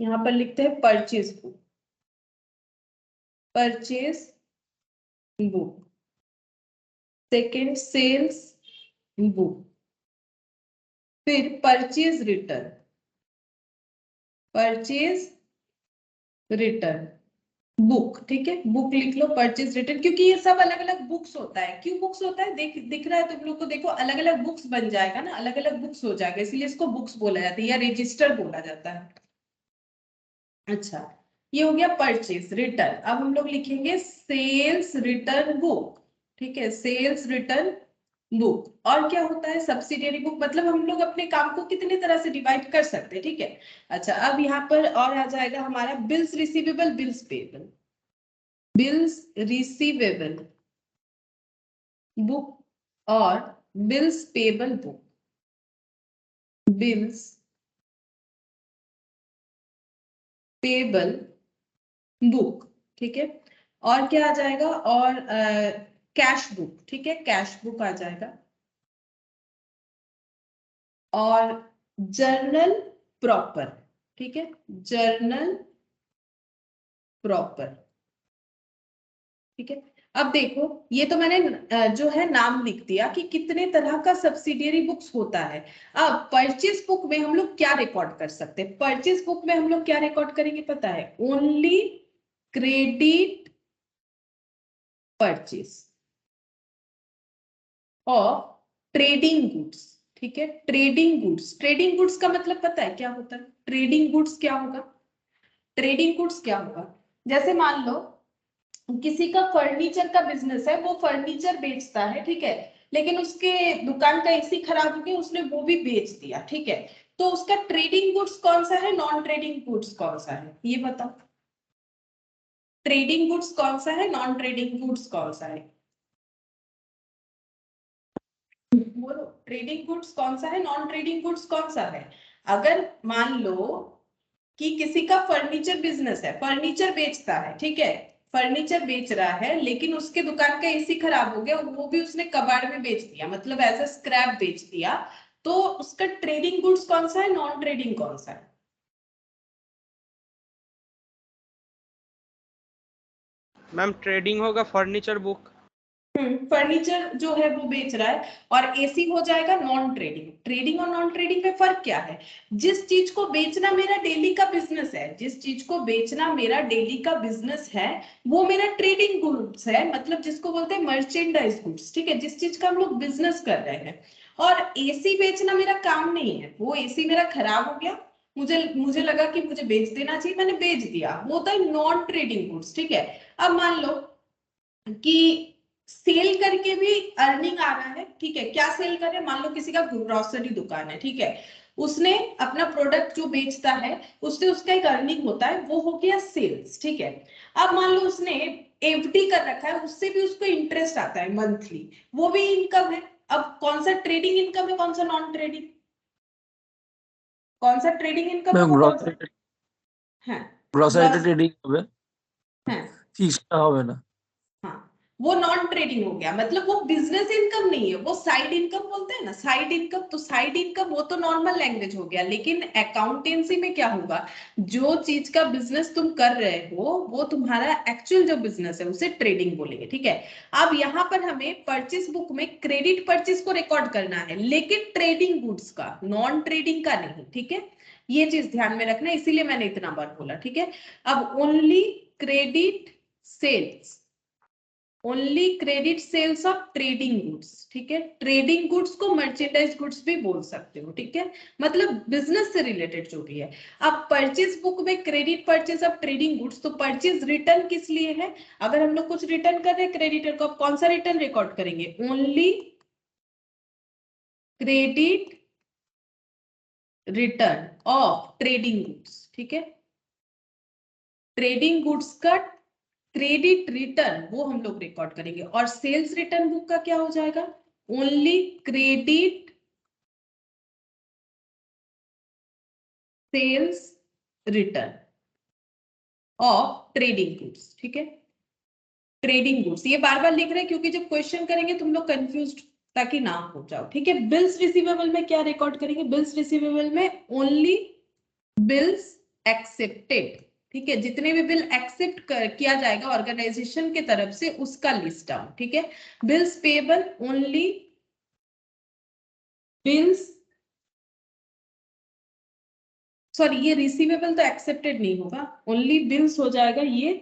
यहाँ पर लिखते हैं purchase book, purchase book, second sales book, फिर purchase return, purchase return book. ठीक है, बुक लिख लो, परचेज रिटर्न, क्योंकि ये सब अलग अलग बुक्स होता है। क्यों बुक्स होता है, दिख रहा है तुम लोग को, देखो अलग अलग बुक्स बन जाएगा ना, अलग अलग बुक्स हो जाएगा, इसलिए इसको बुक्स बोला जाता है या रजिस्टर बोला जाता है। अच्छा, ये हो गया परचेज रिटर्न। अब हम लोग लिखेंगे सेल्स रिटर्न बुक। ठीक है, सेल्स रिटर्न बुक। और क्या होता है सब्सिडियरी बुक, मतलब हम लोग अपने काम को कितने तरह से डिवाइड कर सकते हैं। ठीक है, अच्छा, अब यहाँ पर और आ जाएगा हमारा bills receivable, bills payable, bills receivable book और bills payable book, bills payable book. ठीक है, और क्या आ जाएगा, और कैश बुक। ठीक है, कैश बुक आ जाएगा, और जर्नल प्रॉपर, ठीक है, जर्नल प्रॉपर, ठीक है। अब देखो ये तो मैंने जो है नाम लिख दिया कि कितने तरह का सब्सिडियरी बुक्स होता है। अब परचेस बुक में हम लोग क्या रिकॉर्ड कर सकते हैं? परचेस बुक में हम लोग क्या रिकॉर्ड करेंगे पता है? Only credit purchase of trading goods, ठीक है। ट्रेडिंग गुड्स, ट्रेडिंग गुड्स का मतलब पता है क्या होता है? ट्रेडिंग गुड्स क्या होगा? ट्रेडिंग गुड्स क्या होगा? जैसे मान लो किसी का फर्नीचर का बिजनेस है, वो फर्नीचर बेचता है, ठीक है, लेकिन उसके दुकान का एसी खराब हो गया, उसने वो भी बेच दिया, ठीक है, तो उसका ट्रेडिंग गुड्स कौन सा है, नॉन ट्रेडिंग गुड्स कौन सा है, ये बताओ। ट्रेडिंग गुड्स कौन सा है, नॉन ट्रेडिंग गुड्स कौन सा है? बोलो, ट्रेडिंग गुड्स कौन सा है, नॉन ट्रेडिंग गुड्स कौन सा है? अगर मान लो कि किसी का फर्नीचर बिजनेस है, फर्नीचर बेचता है, ठीक है, फर्नीचर बेच रहा है, लेकिन उसके दुकान का एसी खराब हो गया, वो भी उसने कबाड़ में बेच दिया, मतलब एज अ स्क्रैप बेच दिया, तो उसका ट्रेडिंग गुड्स कौन सा है, नॉन ट्रेडिंग कौन सा है?
मैम ट्रेडिंग होगा फर्नीचर बुक।
फर्नीचर जो है वो बेच रहा है, और एसी हो जाएगा नॉन ट्रेडिंग। ट्रेडिंग और नॉन ट्रेडिंग में फर्क क्या है? जिस चीज को बेचना मेरा डेली का बिजनेस है, जिस चीज को बेचना मेरा डेली का बिजनेस है, वो मेरा ट्रेडिंग गुड्स है, मतलब जिसको बोलते हैं मर्चेंडाइज गुड्स, ठीक है, जिस चीज का हम लोग बिजनेस कर रहे हैं। और एसी बेचना मेरा काम नहीं है, वो एसी मेरा खराब हो गया, मुझे मुझे लगा कि मुझे बेच देना चाहिए, मैंने बेच दिया, वो होता है नॉन ट्रेडिंग गुड्स, ठीक है। अब मान लो कि सेल करके भी अर्निंग आ रहा है, ठीक है, क्या सेल कर रहे हैं? मान लो किसी का ग्रोसरी दुकान है, ठीक है, उसने अपना प्रोडक्ट जो बेचता है उससे उसका एक अर्निंग होता है, वो हो गया सेल्स, ठीक है। अब मान लो उसने एफडी कर रखा है, उससे भी उसको इंटरेस्ट आता है मंथली, वो भी इनकम है। अब कौन सा ट्रेडिंग इनकम है, कौन सा नॉन ट्रेडिंग? कौन सा ट्रेडिंग इनकम है,
ম্যাম
वो कौन सा? हाँ,
গ্রসারিতে
ग्रॉस,
ট্রেডিং হবে,
हाँ
ফিক্সড হবে না।
हाँ, वो नॉन ट्रेडिंग हो गया, मतलब वो बिजनेस इनकम नहीं है, वो साइड इनकम बोलते हैं ना, साइड इनकम। तो साइड इनकम वो तो नॉर्मल लैंग्वेज हो गया, लेकिन अकाउंटेंसी में क्या होगा? जो चीज का बिजनेस तुम कर रहे हो वो तुम्हारा एक्चुअल जो बिजनेस है उसे ट्रेडिंग बोलेंगे, ठीक है। अब यहाँ पर हमें परचेस बुक में क्रेडिट परचेस को रिकॉर्ड करना है, लेकिन ट्रेडिंग गुड्स का, नॉन ट्रेडिंग का नहीं, ठीक है। ये चीज ध्यान में रखना, इसीलिए मैंने इतना बार बोला, ठीक है। अब only credit sales, only credit sales of trading goods, ठीक है। ट्रेडिंग गुड्स को मर्चेंडाइज गुड्स भी बोल सकते हो, ठीक है, मतलब बिजनेस से रिलेटेड जो भी है। अब परचेज बुक में credit purchase of trading goods, तो परचेज रिटर्न किस लिए है? अगर हम लोग कुछ रिटर्न कर रहे हैं क्रेडिटर को, कौन सा रिटर्न रिकॉर्ड करेंगे? Only credit return of trading goods, ठीक है। ट्रेडिंग गुड्स का क्रेडिट रिटर्न वो हम लोग रिकॉर्ड करेंगे, और सेल्स रिटर्न बुक का क्या हो जाएगा? Only credit sales return of trading goods, ठीक है। ट्रेडिंग गुड्स ये बार बार लिख रहे हैं क्योंकि जब क्वेश्चन करेंगे तुम लोग कंफ्यूज ताकि ना हो जाओ, ठीक है। बिल्स रिसीवेबल में क्या रिकॉर्ड करेंगे? बिल्स रिसीवेबल में ओनली बिल्स एक्सेप्टेड, ठीक है, जितने भी बिल एक्सेप्ट किया जाएगा ऑर्गेनाइजेशन के तरफ से उसका लिस्ट डाउन, ठीक है। Bills payable only bills, sorry ये रिसीवेबल तो एक्सेप्टेड नहीं होगा, ओनली बिल्स हो जाएगा ये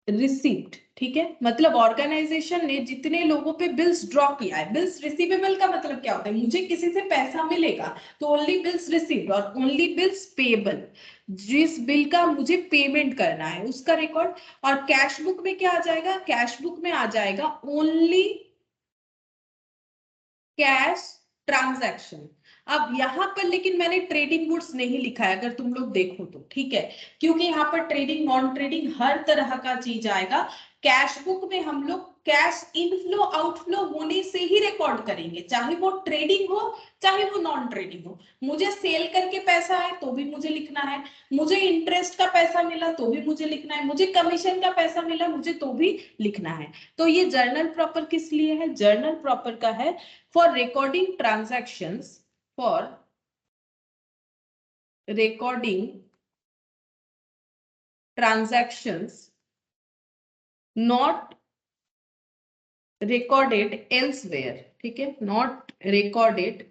रिसीव्ड, ठीक है। मतलब ऑर्गेनाइजेशन ने जितने लोगों पे बिल्स ड्रॉ किया है, बिल्स रिसीवेबल का मतलब क्या होता है? मुझे किसी से पैसा मिलेगा तो ओनली बिल्स रिसीव्ड और ओनली बिल्स पेबल, जिस बिल का मुझे पेमेंट करना है उसका रिकॉर्ड। और कैश बुक में क्या आ जाएगा? कैश बुक में आ जाएगा ओनली कैश ट्रांजैक्शन। अब यहाँ पर लेकिन मैंने ट्रेडिंग गुड्स नहीं लिखा है, अगर तुम लोग देखो तो, ठीक है, क्योंकि यहाँ पर ट्रेडिंग नॉन ट्रेडिंग हर तरह का चीज आएगा। कैश बुक में हम लोग कैश इनफ्लो आउटफ्लो होने से ही रिकॉर्ड करेंगे, चाहे वो ट्रेडिंग हो चाहे वो नॉन ट्रेडिंग हो। मुझे सेल करके पैसा आए तो भी मुझे लिखना है, मुझे इंटरेस्ट का पैसा मिला तो भी मुझे लिखना है, मुझे कमीशन का पैसा मिला मुझे तो भी लिखना है। तो ये जर्नल प्रॉपर किस लिए है? जर्नल प्रॉपर का है for recording transactions, for recording transactions not recorded elsewhere, ठीक है, not recorded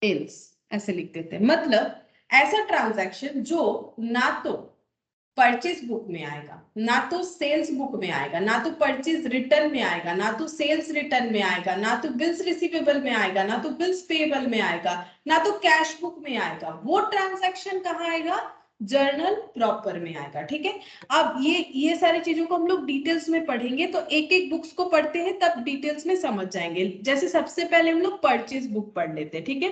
else, ऐसे लिख देते हैं। मतलब ऐसा ट्रांजैक्शन जो ना तो परचेज बुक में आएगा, ना तो सेल्स बुक में आएगा, ना तो परचेज रिटर्न में आएगा, ना तो सेल्स रिटर्न में आएगा, ना तो बिल्स रिसीवेबल में आएगा, ना तो बिल्स पेएबल में आएगा, ना तो कैश बुक में आएगा, वो ट्रांजैक्शन कहाँ आएगा? जर्नल प्रॉपर में आएगा। ठीक है, अब ये सारी चीजों को हम लोग डिटेल्स में पढ़ेंगे, तो एक एक बुक्स को पढ़ते हैं तब डिटेल्स में समझ जाएंगे। जैसे सबसे पहले हम लोग परचेज बुक पढ़ लेते हैं। ठीक है,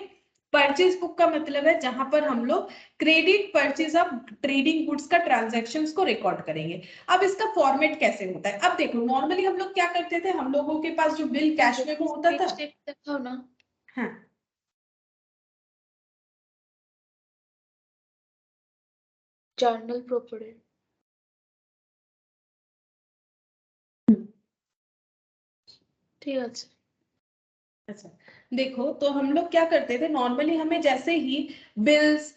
परचेज बुक का मतलब है जहां पर हम लोग credit purchase of trading goods का ट्रांजैक्शंस को रिकॉर्ड करेंगे। अब इसका फॉर्मेट कैसे होता है? अब देखो, नॉर्मली हम लोग क्या करते थे, हम लोगों के पास जो बिल कैश में वो होता था।
दिखाओ ना।
हाँ,
जर्नल प्रॉपर है। ठीक है।
अच्छा देखो, तो हम लोग क्या करते थे, नॉर्मली हमें जैसे ही बिल्स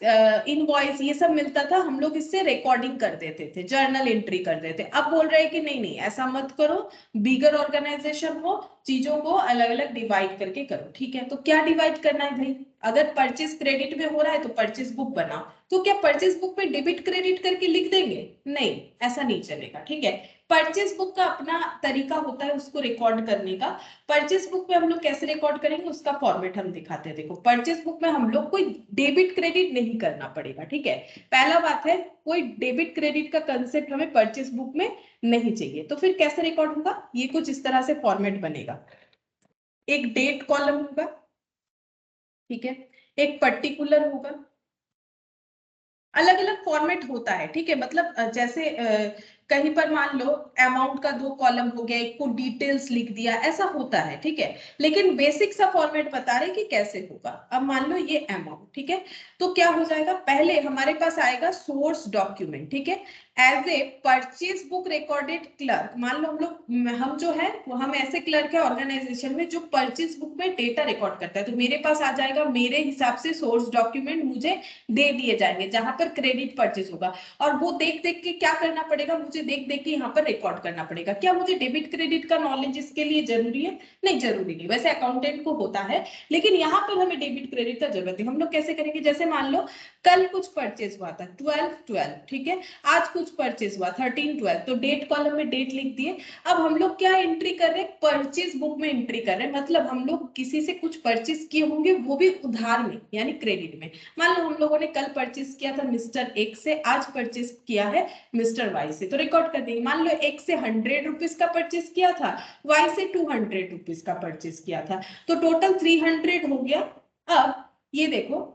इनवॉइस ये सब मिलता था, हम लोग इससे रिकॉर्डिंग कर देते थे, जर्नल एंट्री कर देते। अब बोल रहे हैं कि नहीं नहीं ऐसा मत करो, बिगर ऑर्गेनाइजेशन हो, चीजों को अलग अलग डिवाइड करके करो। ठीक है, तो क्या डिवाइड करना है भाई? अगर परचेज क्रेडिट में हो रहा है तो परचेज बुक बनाओ। तो क्या परचेज बुक में डेबिट क्रेडिट करके लिख देंगे? नहीं, ऐसा नहीं चलेगा। ठीक है, परचेज बुक का अपना तरीका होता है उसको रिकॉर्ड करने का। परचेज बुक में हम लोग कैसे रिकॉर्ड करेंगे उसका फॉर्मेट हम दिखाते हैं। देखो, परचेज बुक में हम लोग कोई डेबिट क्रेडिट नहीं करना पड़ेगा। ठीक है, पहला बात है, कोई डेबिट क्रेडिट का कंसेप्ट हमें परचेज बुक में नहीं चाहिए। तो फिर कैसे रिकॉर्ड होगा? ये कुछ इस तरह से फॉर्मेट बनेगा। एक डेट कॉलम होगा, ठीक है, एक पर्टिकुलर होगा, अलग अलग फॉर्मेट होता है। ठीक है, मतलब जैसे कहीं पर मान लो अमाउंट का 2 कॉलम हो गया, एक को डिटेल्स लिख दिया, ऐसा होता है। ठीक है, लेकिन बेसिक सा फॉर्मेट बता रहे कि कैसे होगा। अब मान लो ये अमाउंट, ठीक है, तो क्या हो जाएगा, पहले हमारे पास आएगा सोर्स डॉक्यूमेंट। ठीक है, as a purchase book recorded clerk, मान लो हम जो है वो हम ऐसे क्लर्क है ऑर्गेनाइजेशन में जो परचेज बुक में डेटा रिकॉर्ड करता है। तो मेरे पास आ जाएगा, मेरे हिसाब से सोर्स डॉक्यूमेंट मुझे दे दिए जाएंगे जहां पर क्रेडिट परचेज होगा, और वो देख देख के क्या करना पड़ेगा, मुझे देख देख के यहाँ पर रिकॉर्ड करना पड़ेगा। क्या मुझे डेबिट क्रेडिट का नॉलेज इसके लिए जरूरी है? नहीं, जरूरी नहीं। वैसे अकाउंटेंट को होता है, लेकिन यहाँ पर हमें डेबिट क्रेडिट का जरूरत है। हम लोग कैसे करेंगे, जैसे मान लो कल कुछ परचेज हुआ था 12/12, ठीक है, आज कुछ परचेज हुआ 13/12, तो डेट कॉलम में डेट लिख दिए। अब हम लोग क्या एंट्री कर रहे हैं, परचेज बुक में एंट्री कर रहे हैं। मतलब हम लोग किसी से कुछ परचेज किए होंगे, वो भी उधार में यानी क्रेडिट में। मान लो हम लोगों ने कल परचेज किया था मिस्टर एक्स से, आज परचेज किया है मिस्टर वाई से, तो रिकॉर्ड कर देंगे। मान लो एक्स से 100 रुपीज का परचेज किया था, वाई से 200 रुपीज का परचेज किया था, तो टोटल 300 हो गया। अब ये देखो,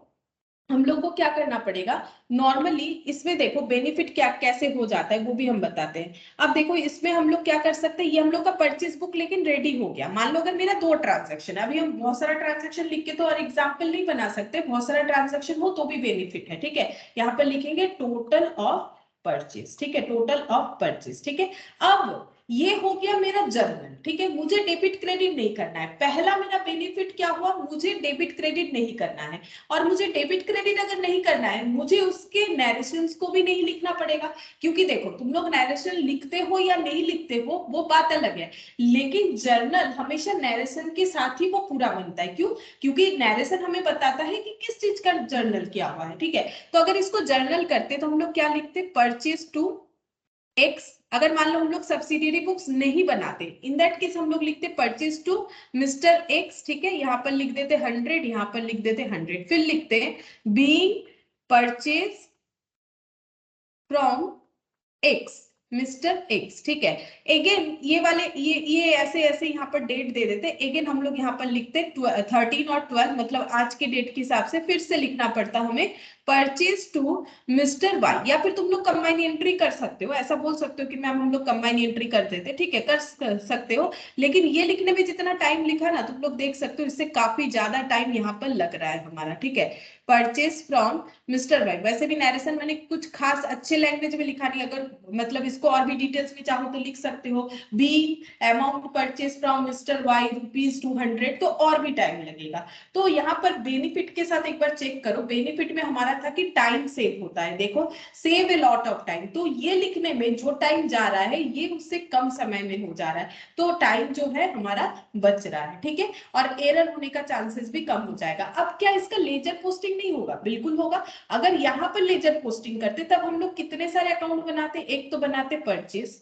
हम लोग को क्या करना पड़ेगा, नॉर्मली इसमें देखो बेनिफिट क्या कैसे हो जाता है वो भी हम बताते हैं। अब देखो, इसमें हम लोग क्या कर सकते हैं, ये हम लोग का परचेज बुक लेकिन रेडी हो गया। मान लो अगर मेरा 2 ट्रांजैक्शन है, अभी हम बहुत सारा ट्रांजैक्शन लिख के तो और एग्जाम्पल नहीं बना सकते, बहुत सारा ट्रांजैक्शन हो तो भी बेनिफिट है। ठीक है, यहाँ पर लिखेंगे टोटल ऑफ परचेज। ठीक है, टोटल ऑफ परचेज। ठीक है, अब ये हो गया मेरा जर्नल। ठीक है, मुझे डेबिट क्रेडिट नहीं करना है। पहला मेरा बेनिफिट क्या हुआ, मुझे डेबिट क्रेडिट नहीं करना है। और मुझे डेबिट क्रेडिट अगर नहीं करना है, मुझे उसके नैरेशंस को भी नहीं लिखना पड़ेगा। क्योंकि देखो, तुम लोग नैरेशन लिखते हो या नहीं लिखते हो वो बात अलग है, लेकिन जर्नल हमेशा नैरेशन के साथ ही वो पूरा बनता है। क्यों? क्योंकि नैरेशन हमें बताता है कि किस चीज का जर्नल किया हुआ है। ठीक है, तो अगर इसको जर्नल करते तो हम लोग क्या लिखते, परचेज टू एक्स। अगर मान लो हम लोग सब्सिडियरी बुक्स नहीं बनाते, इन दैट केस हम लोग लिखते परचेज टू मिस्टर एक्स। ठीक है, यहाँ पर लिख देते 100, यहाँ पर लिख देते 100, फिर लिखते being purchase from x. Mister x, ठीक है। अगेन ये वाले ये ऐसे ऐसे यहाँ पर डेट दे देते, अगेन हम लोग यहाँ पर लिखते 13 और 12, मतलब आज के डेट के हिसाब से फिर से लिखना पड़ता हमें परचेज टू मिस्टर वाई, या फिर तुम लोग कंबाइन एंट्री कर सकते हो, ऐसा बोल सकते हो कि मैम हम लोग कंबाइन एंट्री कर देते, ठीक है, कर सकते हो। लेकिन ये लिखने में जितना टाइम लिखा ना, तुम लोग देख सकते हो इससे काफी ज्यादा टाइम यहाँ पर लग रहा है हमारा, ठीक है। परचेज फ्रॉम मिस्टर वाई, वैसे भी नरेशन मैंने कुछ खास अच्छे लैंग्वेज में लिखा नहीं, अगर मतलब इसको और भी डिटेल्स में चाहो तो लिख सकते हो। Be amount purchase from Mr Y ₹200, तो और भी टाइम लगेगा। तो यहाँ पर बेनिफिट के साथ एक बार चेक करो, बेनिफिट में हमारा था कि टाइम सेव होता है, देखो save a lot of time, तो ये लिखने में जो टाइम जा रहा है ये उससे कम समय में हो जा रहा है, तो टाइम जो है हमारा बच रहा है, ठीक है, और एरर होने का चांसेस भी कम हो जाएगा। अब क्या इसका लेजर पोस्टिंग नहीं होगा? बिल्कुल होगा। अगर यहाँ पर लेजर पोस्टिंग करते तब हम लोग कितने सारे अकाउंट बनाते, एक तो बनाते परचेज,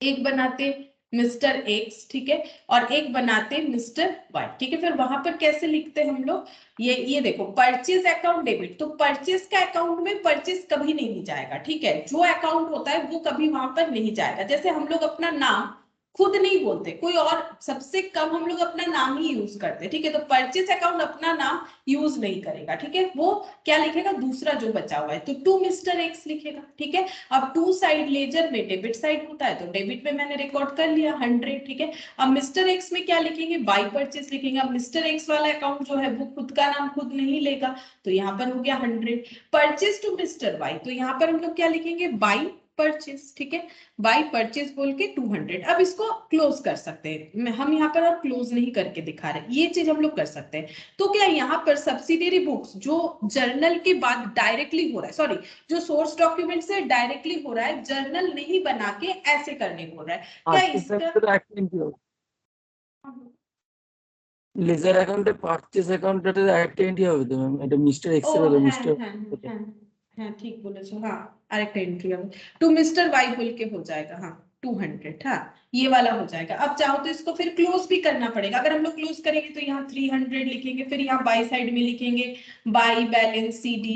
एक बनाते मिस्टर एक्स, ठीक है, और एक बनाते मिस्टर वाई, ठीक है। फिर वहां पर कैसे लिखते हैं हम लोग, ये देखो परचेज अकाउंट डेबिट, तो परचेज का अकाउंट में परचेज कभी नहीं जाएगा, ठीक है, जो अकाउंट होता है वो कभी वहां पर नहीं जाएगा। जैसे हम लोग अपना नाम खुद नहीं बोलते, कोई और, सबसे कम हम लोग अपना नाम ही यूज करते हैं, ठीक है, तो परचेज अकाउंट अपना नाम यूज नहीं करेगा, ठीक है, वो क्या लिखेगा, दूसरा जो बचा हुआ है, तो टू मिस्टर एक्स लिखेगा, ठीक है। अब टू साइड लेजर में डेबिट साइड होता है, तो डेबिट में मैंने रिकॉर्ड कर लिया 100, ठीक है। अब मिस्टर एक्स में क्या लिखेंगे, बाई परचेज लिखेंगे। अब मिस्टर एक्स वाला अकाउंट जो है वो खुद का नाम खुद नहीं लेगा, तो यहाँ पर हो गया 100। परचेज टू मिस्टर वाई, तो यहाँ पर हम लोग क्या लिखेंगे, बाई परचेज, ठीक है, बाई परचेज बोल के 200। अब इसको क्लोज कर सकते हैं, हम यहाँ पर और क्लोज नहीं करके दिखा रहे, ये चीज हम लोग कर सकते हैं। तो क्या यहाँ पर सब्सिडियरी बुक्स जो जर्नल के बाद डायरेक्टली हो रहा है, सॉरी, जो सोर्स डॉक्यूमेंट से डायरेक्टली हो रहा है, जर्नल नहीं बना के ऐसे करने को हो रहा है, क्या इसका
লেজার অ্যাকাউন্টে পারচেজ অ্যাকাউন্টে অ্যাক্টিভিটি হবে তো ম্যাম, এটা মিস্টার এক্স
ও
এর হবে
হ্যাঁ
মিস্টার
হ্যাঁ হ্যাঁ হ্যাঁ ঠিক বলেছো, हाँ আরেকটা एंट्री হবে टू मिस्टर वाई बोल के हो जाएगा, हाँ 200, हाँ ये वाला हो जाएगा। अब चाहो तो इसको फिर क्लोज भी करना पड़ेगा, अगर हम लोग क्लोज करेंगे तो यहाँ 300 लिखेंगे, फिर यहाँ बाई साइड में लिखेंगे बाई बैलेंस सी डी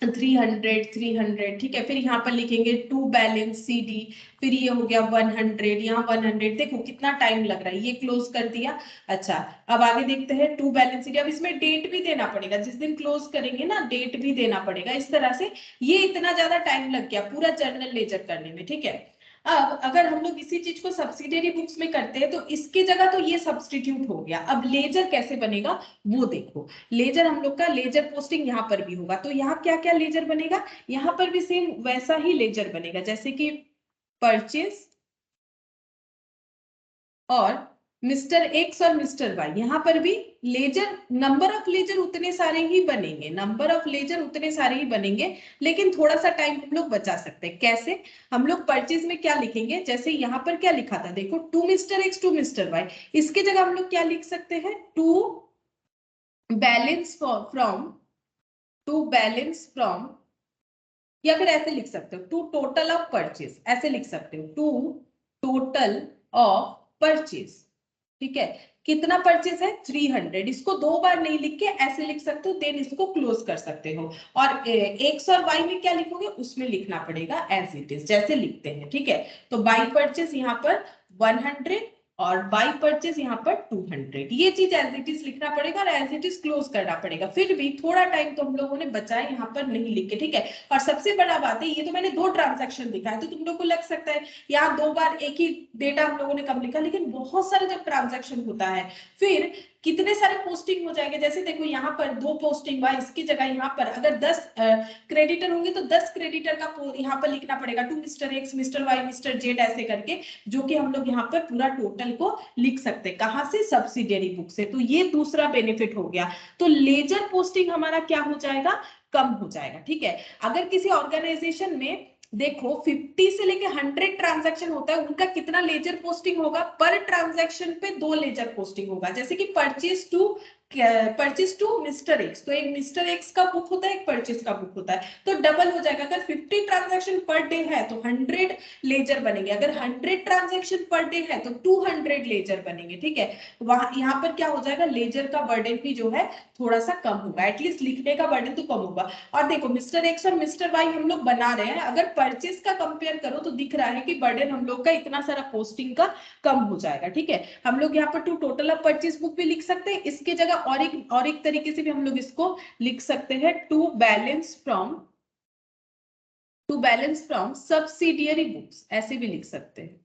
300, ठीक है, फिर यहाँ पर लिखेंगे टू बैलेंस सी डी, फिर ये हो गया 100, यहाँ 100, देखो कितना टाइम लग रहा है, ये क्लोज कर दिया। अच्छा अब आगे देखते हैं टू बैलेंस सी डी, अब इसमें डेट भी देना पड़ेगा, जिस दिन क्लोज करेंगे ना डेट भी देना पड़ेगा, इस तरह से ये इतना ज्यादा टाइम लग गया पूरा जर्नल लेजर करने में, ठीक है। अब अगर हम लोग इसी चीज को सब्सिडियरी बुक्स में करते हैं तो इसकी जगह तो ये सब्स्टिट्यूट हो गया। अब लेजर कैसे बनेगा वो देखो, लेजर हम लोग का लेजर पोस्टिंग यहाँ पर भी होगा, तो यहाँ क्या क्या लेजर बनेगा, यहाँ पर भी सेम वैसा ही लेजर बनेगा, जैसे कि परचेज और मिस्टर एक्स और मिस्टर वाई, यहाँ पर भी लेजर नंबर ऑफ लेजर उतने सारे ही बनेंगे, नंबर ऑफ लेजर उतने सारे ही बनेंगे, लेकिन थोड़ा सा टाइम हम लोग बचा सकते हैं। कैसे, हम लोग परचेज में क्या लिखेंगे, जैसे यहाँ पर क्या लिखा था, देखो to Mr X to Mr Y, इसकी जगह हम लोग क्या लिख सकते हैं, टू बैलेंस फ्रॉम, या फिर ऐसे लिख सकते हो टू टोटल ऑफ परचेज, ऐसे लिख सकते हो टू टोटल ऑफ परचेज, ठीक है, कितना परचेज है 300, इसको दो बार नहीं लिख के ऐसे लिख सकते हो, देन इसको क्लोज कर सकते हो। और एक्स और वाई में क्या लिखोगे, उसमें लिखना पड़ेगा एज इट इज, जैसे लिखते हैं, ठीक है। तो बाई परचेज यहाँ पर 100 और बाई परचेज यहाँ पर 200, ये चीज एज इट इज लिखना पड़ेगा और एज इट इज क्लोज करना पड़ेगा। फिर भी थोड़ा टाइम तो हम लोगों ने बचाया यहाँ पर नहीं लिख के, ठीक है। और सबसे बड़ा बात है, ये तो मैंने 2 ट्रांजैक्शन दिखा है, तो तुम लोग को लग सकता है यहाँ 2 बार एक ही डेटा हम लोगों ने कम लिखा, लेकिन बहुत सारे जब ट्रांजैक्शन होता है फिर कितने सारे पोस्टिंग हो जाएंगे। जैसे देखो यहाँ पर 2 पोस्टिंग हुआ, इसकी जगह यहाँ पर अगर 10 क्रेडिटर होंगे तो 10 क्रेडिटर का यहाँ पर लिखना पड़ेगा, to Mr X Mr Y Mr Z ऐसे करके, जो कि हम लोग यहाँ पर पूरा टोटल को लिख सकते हैं, कहाँ से, सब्सिडियरी बुक से। तो ये दूसरा बेनिफिट हो गया, तो लेजर पोस्टिंग हमारा क्या हो जाएगा, कम हो जाएगा, ठीक है। अगर किसी ऑर्गेनाइजेशन में देखो 50 से लेके 100 ट्रांजैक्शन होता है, उनका कितना लेजर पोस्टिंग होगा, पर ट्रांजैक्शन पे 2 लेजर पोस्टिंग होगा। जैसे कि purchase to purchase to Mr X, तो एक मिस्टर एक्स का बुक होता है, एक परचेज का बुक होता है, तो डबल हो जाएगा। अगर 50 ट्रांजैक्शन पर डे है तो 100 लेजर बनेंगे, अगर 100 ट्रांजैक्शन पर डे है तो 200 लेजर बनेंगे, ठीक है। वहां यहाँ पर क्या हो जाएगा, लेजर का बर्डन भी जो है थोड़ा सा कम होगा, एटलीस्ट लिखने का बर्डन तो कम होगा। और देखो मिस्टर एक्स और मिस्टर वाई हम लोग बना रहे हैं, अगर परचेज का कंपेयर करो तो दिख रहा है कि बर्डन हम लोग का इतना सारा पोस्टिंग का कम हो जाएगा, ठीक है। हम लोग यहाँ पर to total of purchase book भी लिख सकते हैं, इसके जगह और एक तरीके से भी हम लोग इसको लिख सकते हैं, to balance from subsidiary books, ऐसे भी लिख सकते हैं,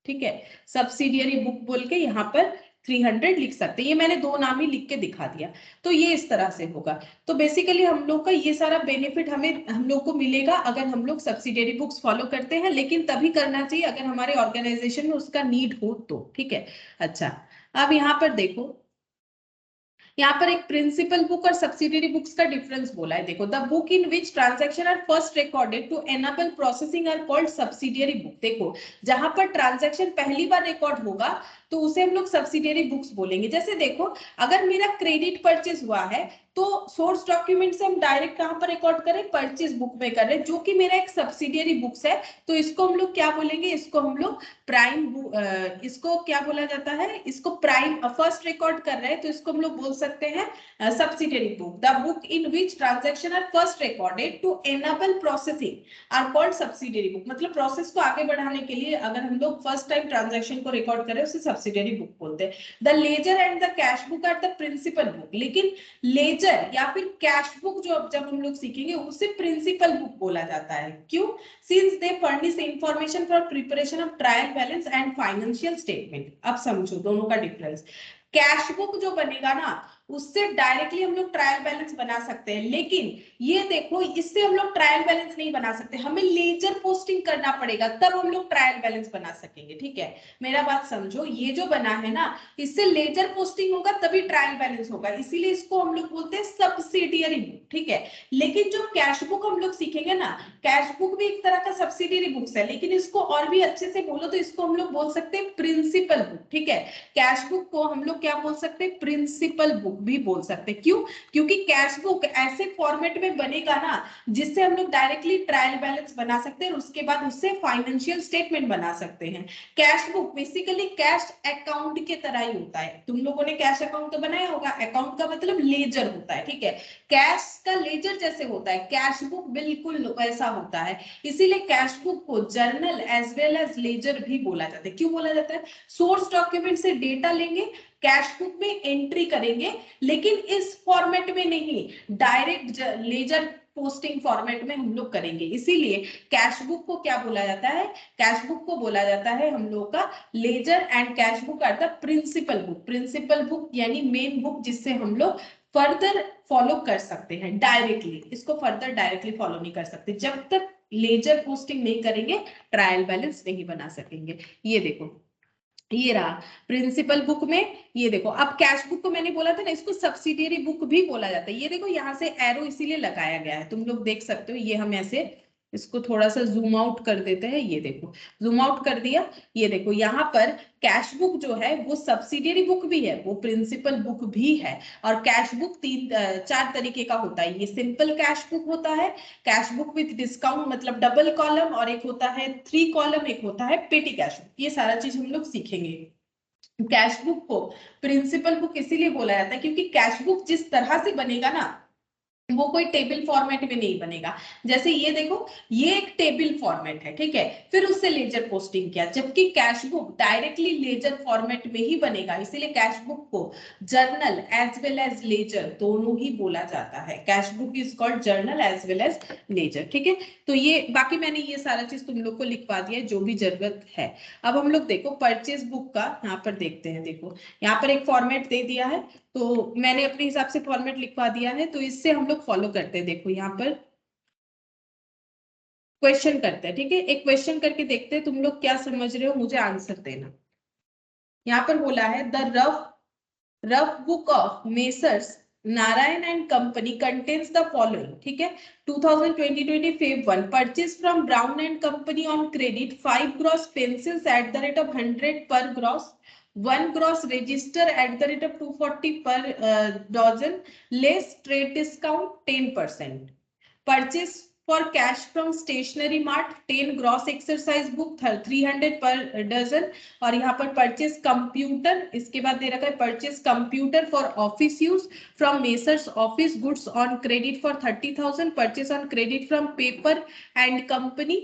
ठीक है। सब्सिडियरी बुक बोल के यहाँ पर 300 लिख सकते हैं, ये मैंने दो नाम ही लिख के दिखा दिया, तो ये इस तरह से होगा। तो बेसिकली हम लोग का ये सारा बेनिफिट हम लोग को मिलेगा अगर हम लोग सब्सिडियरी बुक्स फॉलो करते हैं, लेकिन तभी करना चाहिए अगर हमारे ऑर्गेनाइजेशन में उसका नीड हो तो, ठीक है। अच्छा, अब यहाँ पर देखो, यहाँ पर एक प्रिंसिपल बुक और सब्सिडियरी बुक्स का डिफरेंस बोला है। देखो, the book in which transaction are first recorded to enable processing are called subsidiary book. देखो, जहां पर ट्रांजैक्शन पहली बार रिकॉर्ड होगा तो उसे हम लोग सब्सिडियरी बुक्स बोलेंगे। जैसे देखो, अगर मेरा क्रेडिट परचेज हुआ है तो सोर्स डॉक्यूमेंट से हम डायरेक्ट कहां पर रिकॉर्ड करें, परचेज बुक में कर रहे हैं, जो कि मेरा एक सब्सिडियरी बुक्स है, तो इसको हम लोग क्या बोलेंगे, इसको हम लोग प्राइम, इसको क्या बोला जाता है, इसको प्राइम फर्स्ट रिकॉर्ड कर रहे हैं तो इसको हम लोग बोल सकते हैं subsidiary book. The book in which transaction are first recorded to enable processing are called subsidiary book. मतलब प्रोसेस को आगे बढ़ाने के लिए अगर हम लोग फर्स्ट टाइम ट्रांजैक्शन को रिकॉर्ड करें उसे सब्सिडियरी बुक बोलते हैं। The ledger and the cash book are the principal book, लेकिन लेजर या फिर कैश बुक जो जब हम लोग सीखेंगे उसे प्रिंसिपल बुक बोला जाता है। क्यों? Since they furnish information for preparation of trial balance and financial statement. अब समझो दोनों का डिफरेंस। कैश बुक जो बनेगा ना, उससे डायरेक्टली हम लोग ट्रायल बैलेंस बना सकते हैं, लेकिन ये देखो, इससे हम लोग ट्रायल बैलेंस नहीं बना सकते, हमें लेजर पोस्टिंग करना पड़ेगा तब हम लोग ट्रायल बैलेंस बना सकेंगे, ठीक है। मेरा बात समझो, ये जो बना है ना, इससे लेजर पोस्टिंग होगा तभी ट्रायल बैलेंस होगा, इसीलिए इसको हम लोग बोलते हैं सब्सिडियरी बुक, ठीक है। लेकिन जो कैश बुक हम लोग सीखेंगे ना, कैश बुक भी एक तरह का सब्सिडियरी बुक्स है, लेकिन इसको और भी अच्छे से बोलो तो इसको हम लोग बोल सकते हैं प्रिंसिपल बुक, ठीक है। कैश बुक को हम लोग क्या बोल सकते हैं, प्रिंसिपल बुक भी बोल सकते हैं। क्यों? क्योंकि कैश बुक ऐसे फॉर्मेट में बनेगा ना जिससे हम लोग डायरेक्टली ट्रायल बैलेंस बना सकते हैं और उसके बाद उससे फाइनेंशियल स्टेटमेंट बना सकते हैं। Cash book basically cash account के तरह ही होता है, तुम लोगों ने कैश अकाउंट तो बनाया होगा, अकाउंट का मतलब लेजर होता है, ठीक है। कैश का लेजर जैसे होता है, कैश बुक बिल्कुल वैसा होता है, इसीलिए कैश बुक को journal as well as ledger भी बोला जाता है। क्यों बोला जाता है? सोर्स डॉक्यूमेंट से डेटा लेंगे, कैश बुक में एंट्री करेंगे, लेकिन इस फॉर्मेट में नहीं, डायरेक्ट लेजर पोस्टिंग फॉर्मेट में हम लोग करेंगे। इसीलिए कैश बुक को क्या बोला जाता है, कैश बुक को बोला जाता है हम लोग का ledger and cash book are the principal book. Principal book यानी मेन बुक जिससे हम लोग फर्दर फॉलो कर सकते हैं डायरेक्टली, इसको फर्दर डायरेक्टली फॉलो नहीं कर सकते, जब तक लेजर पोस्टिंग नहीं करेंगे ट्रायल बैलेंस नहीं बना सकेंगे। ये देखो, ये रहा प्रिंसिपल बुक में, ये देखो। अब कैश बुक को मैंने बोला था ना, इसको सब्सिडियरी बुक भी बोला जाता है। ये देखो, यहाँ से एरो इसीलिए लगाया गया है, तुम लोग देख सकते हो, ये हम ऐसे इसको थोड़ा सा जूम आउट कर देते हैं, ये देखो जूम आउट कर दिया। ये देखो, यहाँ पर कैश बुक जो है वो सब्सिडियरी बुक भी है, वो प्रिंसिपल बुक भी है। और कैश बुक चार तरीके का होता है। ये सिंपल कैश बुक होता है, कैश बुक विद डिस्काउंट मतलब डबल कॉलम, और एक होता है 3 कॉलम, एक होता है पेटी कैश बुक। ये सारा चीज हम लोग सीखेंगे। कैश बुक को प्रिंसिपल बुक इसीलिए बोला जाता है क्योंकि कैश बुक जिस तरह से बनेगा ना, वो कोई टेबल फॉर्मेट में नहीं बनेगा। जैसे ये देखो, ये एक टेबल फॉर्मेट है, ठीक है, फिर उससे लेजर पोस्टिंग किया, जबकि cash book directly ledger format में ही बनेगा। इसीलिए कैश बुक को journal as well as ledger दोनों ही बोला जाता है। Cash book is called journal as well as ledger, ठीक है। तो ये बाकी मैंने ये सारा चीज तुम लोग को लिखवा दिया है जो भी जरूरत है। अब हम लोग देखो परचेज बुक का यहाँ पर देखते हैं। देखो, यहाँ पर एक फॉर्मेट दे दिया है, तो मैंने अपने हिसाब से फॉर्मेट लिखवा दिया है, तो इससे हम लोग फॉलो करते हैं। देखो, यहाँ पर क्वेश्चन करते हैं, ठीक है। एक क्वेश्चन करके देखते हैं तुम लोग क्या समझ रहे हो, मुझे आंसर देना। यहाँ पर बोला है the rough book of messrs Narayan and company contains the following, ठीक है। 2020 Feb 1 purchase from brown and company on credit 5 gross pencils eight the rate of 100 पर gross 1 gross register at the rate of 240 per dozen, less trade discount 10%. Purchase for cash from stationery mart 10 gross exercise book 300 per dozen. और यहाँ पर purchase computer, इसके बाद दे रखा है purchase computer for office use from messrs office goods on credit for 30,000, purchase on credit from paper and company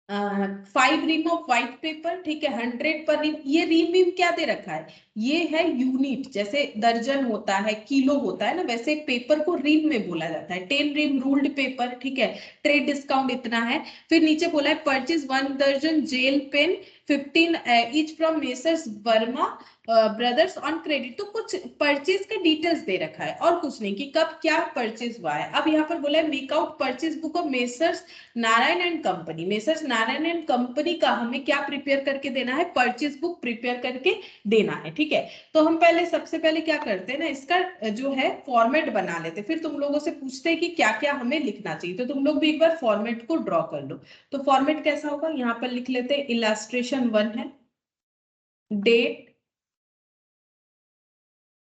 5 ream of white paper, ठीक है, 100 पर रीम। ये रीम क्या दे रखा है, ये है यूनिट, जैसे दर्जन होता है, किलो होता है ना, वैसे पेपर को रीम में बोला जाता है। 10 रीम रूल्ड पेपर, ठीक है, ट्रेड डिस्काउंट इतना है। फिर नीचे बोला है परचेज 1 दर्जन gel pen 15 each from Messrs Verma brothers on credit. तो कुछ परचेज का डिटेल्स दे रखा है और कुछ नहीं कि कब क्या परचेज हुआ है। अब यहाँ पर बोला है make out purchase book of messrs Narayan and company. Messrs Narayan and company का हमें क्या प्रिपेयर करके देना है, परचेज बुक प्रिपेयर करके देना है, ठीक है। तो हम पहले सबसे पहले क्या करते हैं ना, इसका जो है फॉर्मेट बना लेते, फिर तुम लोगों से पूछते हैं कि क्या क्या हमें लिखना चाहिए। तो तुम लोग भी एक बार फॉर्मेट को ड्रॉ कर लो। तो फॉर्मेट कैसा होगा, यहाँ पर लिख लेते हैं इलस्ट्रेशन 1 है, date,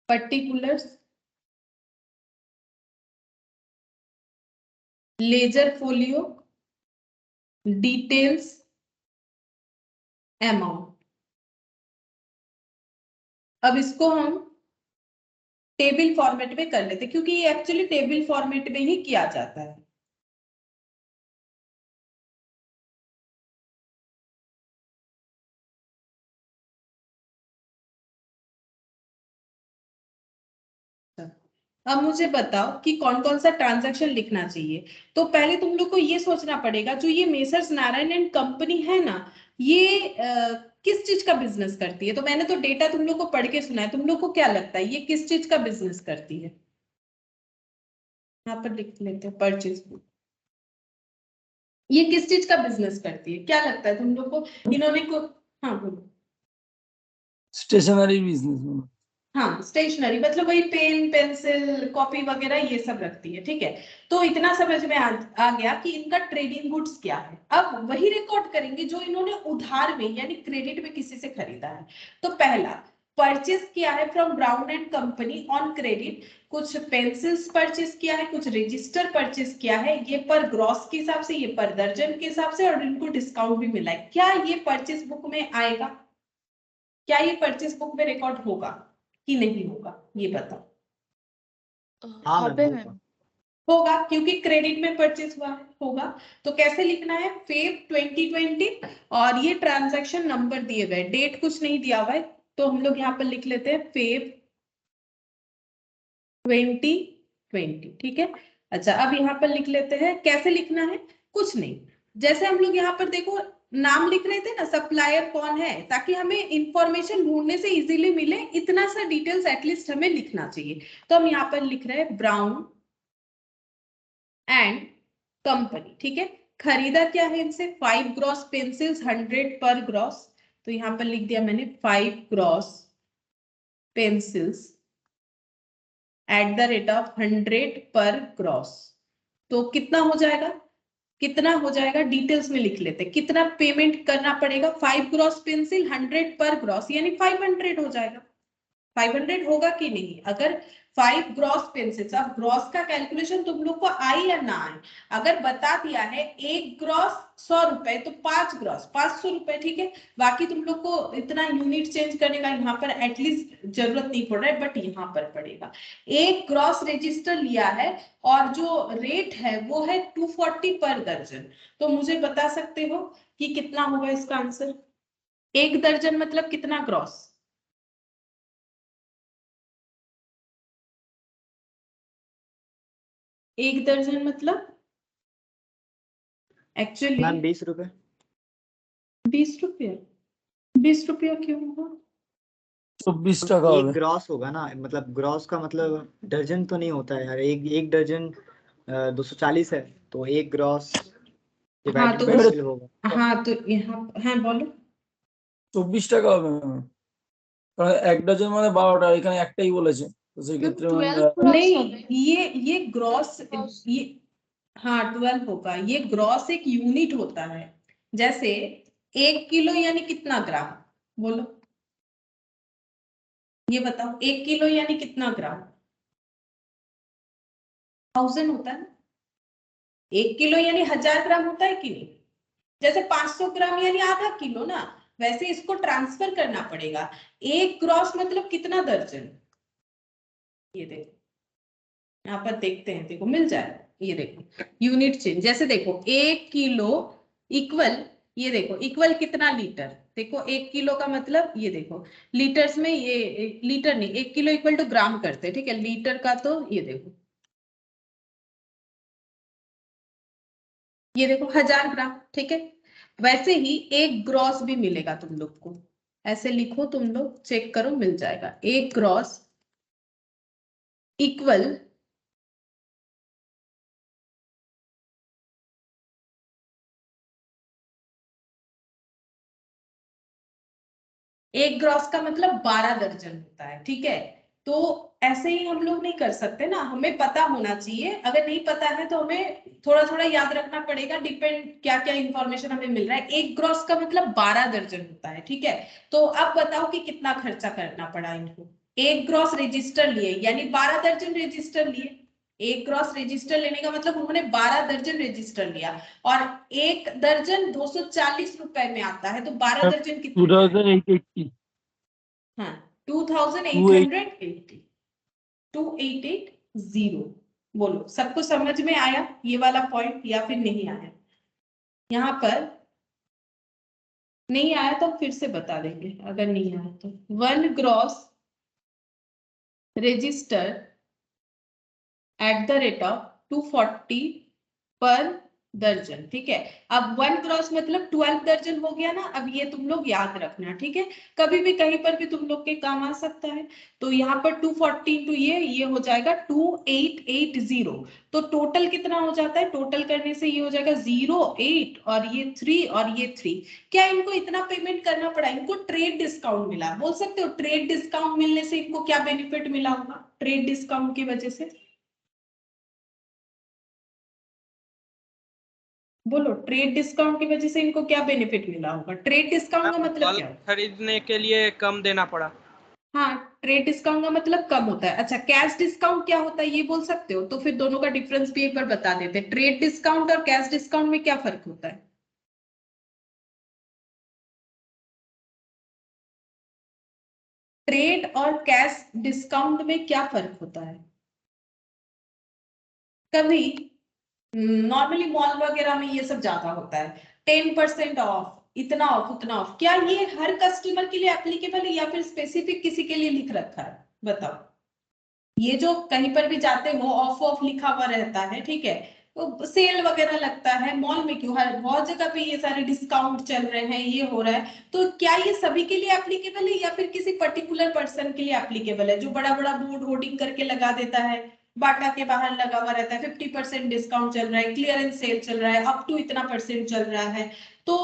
particulars, ledger folio, details, amount. अब इसको हम टेबल फॉर्मेट में कर लेते क्योंकि ये एक्चुअली टेबल फॉर्मेट में ही किया जाता है। अब मुझे बताओ कि कौन कौन सा ट्रांजैक्शन लिखना चाहिए। तो पहले तुम लोग को ये सोचना पड़ेगा, जो ये मेसर्स नारायण एंड कंपनी है ना, ये किस चीज का बिजनेस करती है। तो मैंने तो डेटा तुम लोग को पढ़ के सुना है, तुम लोग को क्या लगता है ये किस चीज का बिजनेस करती है। यहाँ पर लिख लेते हैं परचेज बुक, ये किस चीज का बिजनेस करती है, क्या लगता है तुम लोग को। इन्होंने को, हाँ बोलो।
स्टेशनरी बिजनेस में।
हाँ, स्टेशनरी मतलब वही पेन पेंसिल कॉपी वगैरह ये सब रखती है, ठीक है। तो इतना समझ में आ गया कि इनका ट्रेडिंग गुड्स क्या है। अब वही रिकॉर्ड करेंगे जो इन्होंने उधार में यानी क्रेडिट में किसी से खरीदा है। तो पहला परचेस किया है from brown and company on credit, कुछ पेंसिल्स परचेस किया है, कुछ रजिस्टर परचेस किया है, ये पर ग्रॉस के हिसाब से, ये पर दर्जन के हिसाब से, और इनको डिस्काउंट भी मिला है। क्या ये परचेस बुक में आएगा, क्या ये परचेस बुक में रिकॉर्ड होगा कि नहीं होगा, ये बताओ।
हाँ
হবে
मैम,
मैम।
होगा क्योंकि क्रेडिट में परचेस हुआ है, होगा। तो कैसे लिखना है, फेब 2020, और ये ट्रांजैक्शन नंबर दिए गए, डेट कुछ नहीं दिया हुआ है, तो हम लोग यहाँ पर लिख लेते हैं फेब 2020, ठीक है। अच्छा, अब यहाँ पर लिख लेते हैं, कैसे लिखना है, कुछ नहीं, जैसे हम लोग यहाँ पर देखो नाम लिख रहे थे ना, सप्लायर कौन है, ताकि हमें इंफॉर्मेशन ढूंढने से इजीली मिले, इतना सा डिटेल्स एटलीस्ट हमें लिखना चाहिए। तो हम यहाँ पर लिख रहे हैं ब्राउन एंड कंपनी, ठीक है। खरीदा क्या है इनसे, 5 ग्रॉस पेंसिल्स 100 पर ग्रॉस। तो यहाँ पर लिख दिया मैंने 5 gross pencils eight the rate of 100 पर ग्रॉस। तो कितना हो जाएगा, कितना हो जाएगा डिटेल्स में लिख लेते, कितना पेमेंट करना पड़ेगा। 5 ग्रॉस पेंसिल 100 पर ग्रॉस यानी 500 हो जाएगा। 500 होगा कि नहीं, अगर 5 ग्रॉस पेंसिल्स। अब ग्रॉस का कैलकुलेशन तुम लोग को आए या ना आए, अगर बता दिया है 1 ग्रॉस 100 रुपए, तो 5 ग्रॉस 500 रुपए, ठीक है। बाकी तुम लोग को इतना यूनिट चेंज करने का यहाँ पर एटलीस्ट जरूरत नहीं पड़ रहा है, बट यहाँ पर पड़ेगा। 1 ग्रॉस रजिस्टर लिया है और जो रेट है वो है 240 पर दर्जन। तो मुझे बता सकते हो कि कितना होगा इसका आंसर। 1 दर्जन मतलब कितना ग्रॉस, 1 दर्जन मतलब एक्चुअली
मैम 20 रुपए।
20 रुपया। 20 रुपया क्यों होगा,
24 টাকা
एक
হবে।
ग्रॉस होगा ना, मतलब ग्रॉस का मतलब दर्जन तो नहीं होता है यार, एक एक दर्जन 240 है, तो एक ग्रॉस
हाँ
डिवाइडेड
तो
बाय
उस,
12 होगा।
हाँ तो यहाँ, हाँ बोलो।
24 টাকা হবে ম্যাম, কারণ এক ডজন মানে 12টা, এখানে একটাই বলেছে, তো সেই
मैम
ক্ষেত্রে
12 ग्रॉस
नहीं,
হবে।
ये ग्रॉस,
12
ये हाँ 12 होगा। ये ग्रॉस एक यूनिट होता है, जैसे 1 किलो यानी कितना ग्राम, बोलो। ये बताओ 1 किलो यानी कितना ग्राम? 1000 होता है ना। 1 किलो यानी 1000 ग्राम होता है कि नहीं? जैसे 500 ग्राम यानी आधा किलो ना, वैसे इसको ट्रांसफर करना पड़ेगा। एक ग्रॉस मतलब कितना दर्जन? ये देखो, यहाँ पर देखते हैं, देखो मिल जाए। ये देखो यूनिट चेंज, जैसे देखो 1 किलो इक्वल, ये देखो इक्वल कितना लीटर? देखो 1 किलो का मतलब ये देखो लीटर्स में, ये लीटर नहीं, 1 किलो इक्वल टू ग्राम करते हैं, ठीक है। लीटर का तो ये देखो, ये देखो 1000 ग्राम, ठीक है। वैसे ही एक ग्रॉस भी मिलेगा तुम लोग को, ऐसे लिखो, तुम लोग चेक करो, मिल जाएगा। एक ग्रॉस इक्वल एक ग्रॉस का मतलब 12 दर्जन होता है, ठीक है। तो ऐसे ही हम लोग नहीं कर सकते ना, हमें पता होना चाहिए। अगर नहीं पता है तो हमें थोड़ा थोड़ा याद रखना पड़ेगा, डिपेंड क्या क्या इंफॉर्मेशन हमें मिल रहा है। एक ग्रॉस का मतलब 12 दर्जन होता है, ठीक है। तो अब बताओ कि कितना खर्चा करना पड़ा इनको। एक ग्रॉस रजिस्टर लिए यानी 12 दर्जन रजिस्टर लिए। एक ग्रॉस रजिस्टर लेने का मतलब उन्होंने 12 दर्जन रजिस्टर लिया, और एक दर्जन 240 रुपए में आता है, तो 12 दर्जन कितने का है?
2880
हाँ 2880, 2880। बोलो, सबको समझ में आया ये वाला पॉइंट या फिर नहीं आया? यहाँ पर नहीं आया तो फिर से बता देंगे, अगर नहीं आया तो। 1 gross register eight the rate of 240 पर दर्जन, ठीक है। अब 1 ग्रॉस मतलब 12 दर्जन हो गया ना। अब ये तुम लोग याद रखना, ठीक है, कभी भी कहीं पर भी तुम लोग के काम आ सकता है। तो यहाँ पर 240 टू ये हो जाएगा 2880। तो टोटल कितना हो जाता है? टोटल करने से ये हो जाएगा 08 और ये 3 और ये 3। क्या इनको इतना पेमेंट करना पड़ा? इनको ट्रेड डिस्काउंट मिला। बोल सकते हो ट्रेड डिस्काउंट मिलने से इनको क्या बेनिफिट मिला होगा ट्रेड डिस्काउंट की वजह से? बोलो, ट्रेड डिस्काउंट की वजह से इनको क्या बेनिफिट मिला होगा? ट्रेड डिस्काउंट का
मैम
मतलब क्या
बल्क
होता
खरीदने के लिए कम देना पड़ा।
है? हाँ, ट्रेड डिस्काउंट का मतलब कम होता है। अच्छा, कैश डिस्काउंट क्या होता है ये बोल सकते हो? तो फिर दोनों का डिफरेंस भी एक बार बता देते हैं। ट्रेड डिस्काउंट और कैश डिस्काउंट में क्या फर्क होता है? ट्रेड और कैश डिस्काउंट में क्या फर्क होता है? कभी नॉर्मली मॉल वगैरह में ये सब ज्यादा होता है, 10% ऑफ, इतना ऑफ, उतना ऑफ। क्या ये हर कस्टमर के लिए एप्लीकेबल है या फिर स्पेसिफिक किसी के लिए लिख रखा है? बताओ। ये जो कहीं पर भी जाते हो ऑफ ऑफ लिखा हुआ रहता है, ठीक है, तो सेल वगैरह लगता है मॉल में, क्यों? हर बहुत जगह पे ये सारे डिस्काउंट चल रहे हैं, ये हो रहा है। तो क्या ये सभी के लिए एप्लीकेबल है या फिर किसी पर्टिकुलर पर्सन के लिए एप्लीकेबल है, जो बड़ा बड़ा बोर्ड होर्डिंग करके लगा देता है, बाटा के बाहर लगा हुआ रहता है 50% डिस्काउंट चल रहा है, क्लियरेंस सेल चल रहा है, अप टू इतना परसेंट चल रहा है। तो